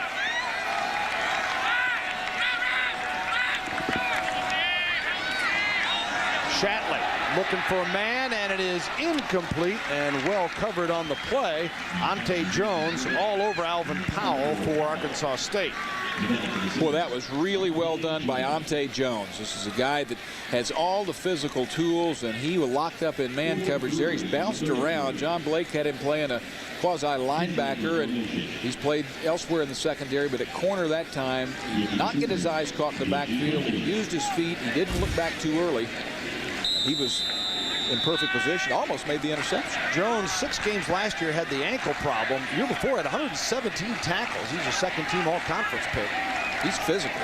Shatley looking for a man, and it is incomplete and well covered on the play. Ante Jones all over Alvin Powell for Arkansas State. Boy, that was really well done by Ante Jones. This is a guy that has all the physical tools, and he was locked up in man coverage there. He's bounced around. John Blake had him playing a quasi linebacker, and he's played elsewhere in the secondary, but at corner that time, he did not get his eyes caught in the backfield. He used his feet. He didn't look back too early. He was in perfect position, almost made the interception. Jones, 6 games last year, had the ankle problem. The year before, had 117 tackles. He's a second-team all-conference pick. He's physical.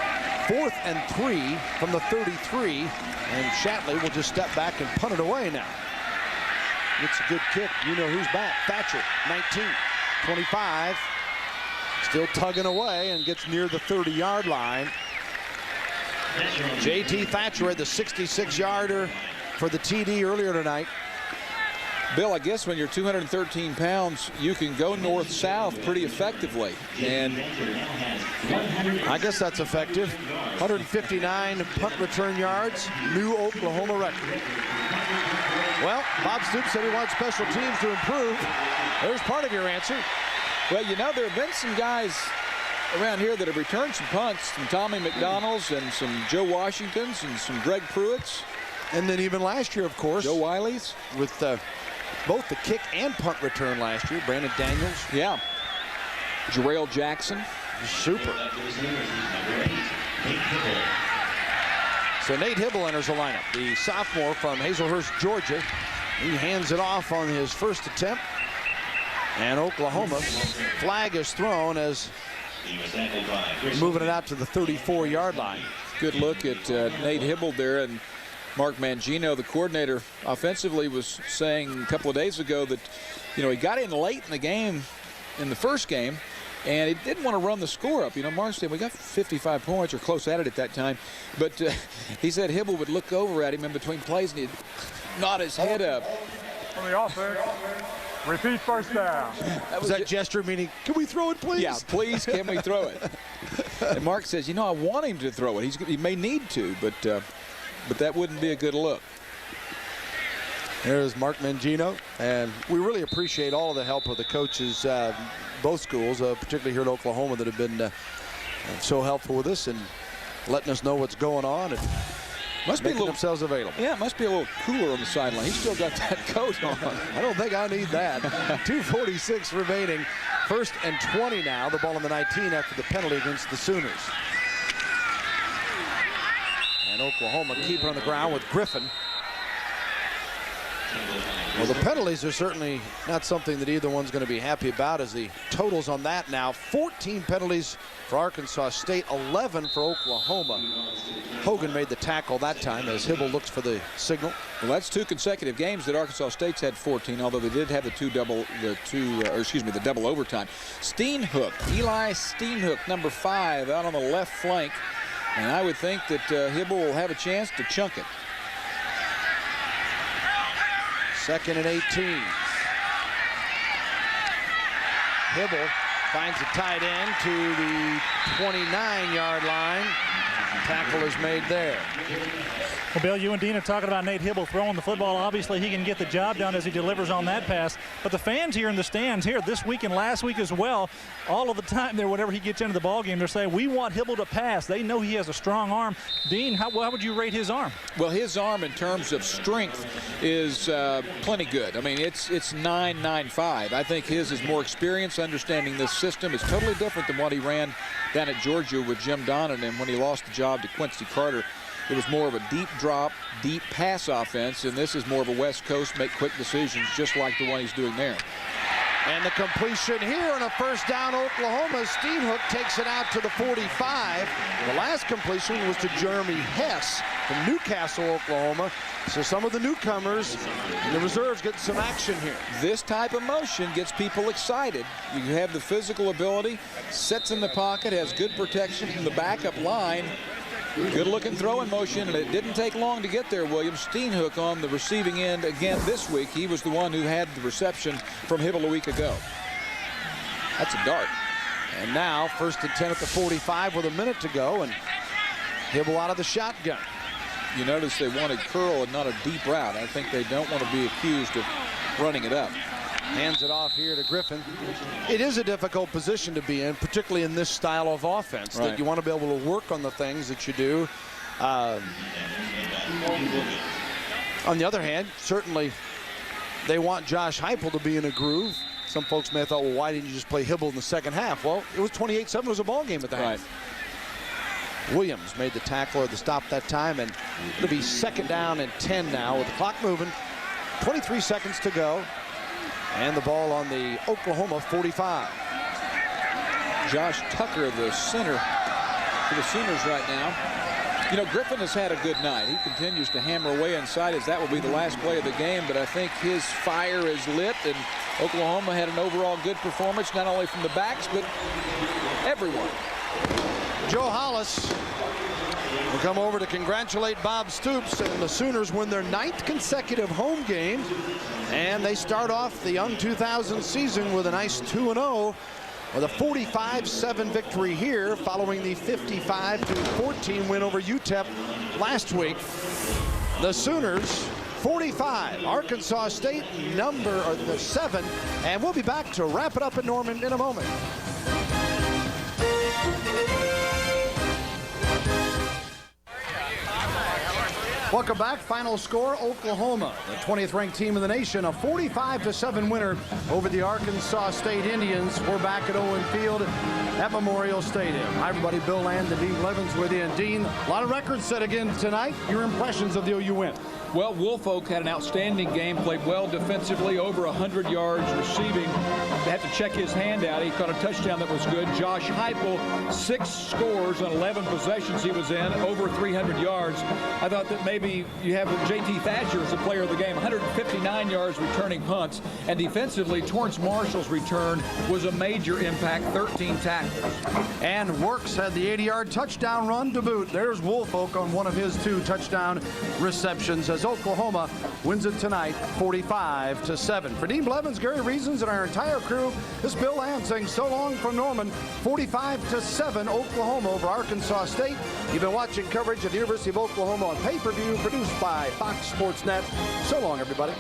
4th and 3 from the 33, and Shatley will just step back and punt it away now. It's a good kick. You know who's back. Thatcher, 19, 25, still tugging away and gets near the 30-yard line. J.T. Thatcher had the 66-yarder for the TD earlier tonight. Bill, I guess when you're 213 pounds, you can go north-south pretty effectively. And I guess that's effective. 159 punt return yards, new Oklahoma record. Well, Bob Stoops said he wants special teams to improve. There's part of your answer. Well, you know, there have been some guys around here that have returned some punts, some Tommy McDonald's and some Joe Washingtons and some Greg Pruitts. And then even last year, of course, Joe Wiley's with both the kick and punt return last year. Brandon Daniels. Yeah. Jarrell Jackson. Super. So Nate Hibble enters the lineup, the sophomore from Hazelhurst, Georgia. He hands it off on his first attempt. And Oklahoma, flag is thrown as moving it out to the 34-yard line. Good look at Nate Hibble there, and Mark Mangino, the coordinator offensively, was saying a couple of days ago that, you know, he got in late in the game, in the first game, and he didn't want to run the score up. You know, Mark said, we got 55 points or close at it at that time. But he said Hibble would look over at him in between plays and he'd nod his head up. On the offense, repeat first down. Was that gesture meaning, can we throw it, please? Yeah, please, can we throw it? And Mark says, you know, I want him to throw it. He may need to, but that wouldn't be a good look. There's Mark Mangino, and we really appreciate all of the help of the coaches, both schools, particularly here in Oklahoma, that have been so helpful with us and letting us know what's going on and must be making themselves available. Yeah, it must be a little cooler on the sideline. He's still got that coat on. I don't think I need that. 2:46 remaining. 1st and 20 now. The ball on the 19 after the penalty against the Sooners. And Oklahoma keeping on the ground with Griffin. Well, the penalties are certainly not something that either one's going to be happy about, as the totals on that now. 14 penalties for Arkansas State, 11 for Oklahoma. Hogan made the tackle that time as Hibble looks for the signal. Well, that's 2 consecutive games that Arkansas State's had 14, although they did have the double overtime. Steenhook, Eli Steenhook, number 5, out on the left flank. And I would think that Hibble will have a chance to chunk it. 2nd and 18. Hibble finds a tight end to the 29-yard line. Tackle is made there. Well, Bill, you and Dean are talking about Nate Hibble throwing the football. Obviously, he can get the job done as he delivers on that pass. But the fans here in the stands here this week and last week as well, all of the time there, whenever he gets into the ball game, they're saying, we want Hibble to pass. They know he has a strong arm. Dean, how would you rate his arm? Well, his arm in terms of strength is plenty good. I mean, it's 9.95. I think his is more experience, understanding this system is totally different than what he ran down at Georgia with Jim Donnan, and when he lost the job to Quincy Carter, it was more of a deep drop, deep pass offense, and this is more of a West Coast make quick decisions, just like the one he's doing there. And the completion here on a first down, Oklahoma. Steenhook takes it out to the 45. The last completion was to Jeremy Hess from Newcastle, Oklahoma. So some of the newcomers and the reserves get some action here. This type of motion gets people excited. You have the physical ability, sets in the pocket, has good protection from the backup line. Good looking throwing motion, and it didn't take long to get there, William. Steenhook on the receiving end again this week. He was the one who had the reception from Hibble a week ago. That's a dart. And now first and 10 at the 45 with a minute to go, and Hibble out of the shotgun. You notice they wanted curl and not a deep route. I think they don't want to be accused of running it up. Hands it off here to Griffin. It is a difficult position to be in, particularly in this style of offense, that you want to be able to work on the things that you do. On the other hand, certainly they want Josh Heupel to be in a groove. Some folks may have thought, well, why didn't you just play Hibble in the second half? Well, it was 28-7. It was a ball game at the half. Williams made the tackle or the stop that time, and it'll be second down and 10 now with the clock moving. 23 seconds to go. And the ball on the Oklahoma 45. Josh Tucker, the center for the Sooners right now. You know, Griffin has had a good night. He continues to hammer away inside as that will be the last play of the game, but I think his fire is lit, and Oklahoma had an overall good performance, not only from the backs, but everyone. Joe Hollis will come over to congratulate Bob Stoops, and the Sooners win their 9th consecutive home game, and they start off the young 2000 season with a nice 2-0 with a 45-7 victory here following the 55-14 win over UTEP last week. The Sooners 45, Arkansas State number 7, and we'll be back to wrap it up in Norman in a moment. Welcome back. Final score, Oklahoma, the 20th ranked team in the nation, a 45-7 winner over the Arkansas State Indians. We're back at Owen Field at Memorial Stadium. Hi everybody, Bill Land and Dean Blevins with you. And Dean, a lot of records set again tonight. Your impressions of the OU win? Well, Woolfolk had an outstanding game, played well defensively, over 100 yards receiving. They had to check his hand out. He caught a touchdown that was good. Josh Heupel, 6 scores on 11 possessions he was in, over 300 yards. I thought that maybe you have J.T. Thatcher as the player of the game, 159 yards returning punts. And defensively, Torrance Marshall's return was a major impact, 13 tackles. And Works had the 80-yard touchdown run to boot. There's Woolfolk on one of his 2 touchdown receptions as Oklahoma wins it tonight 45-7. For Dean Blevins, Gary Reasons, and our entire crew, this is Bill Land saying so long from Norman. 45-7 Oklahoma over Arkansas State. You've been watching coverage of the University of Oklahoma on pay-per-view, produced by Fox Sports Net. So long, everybody.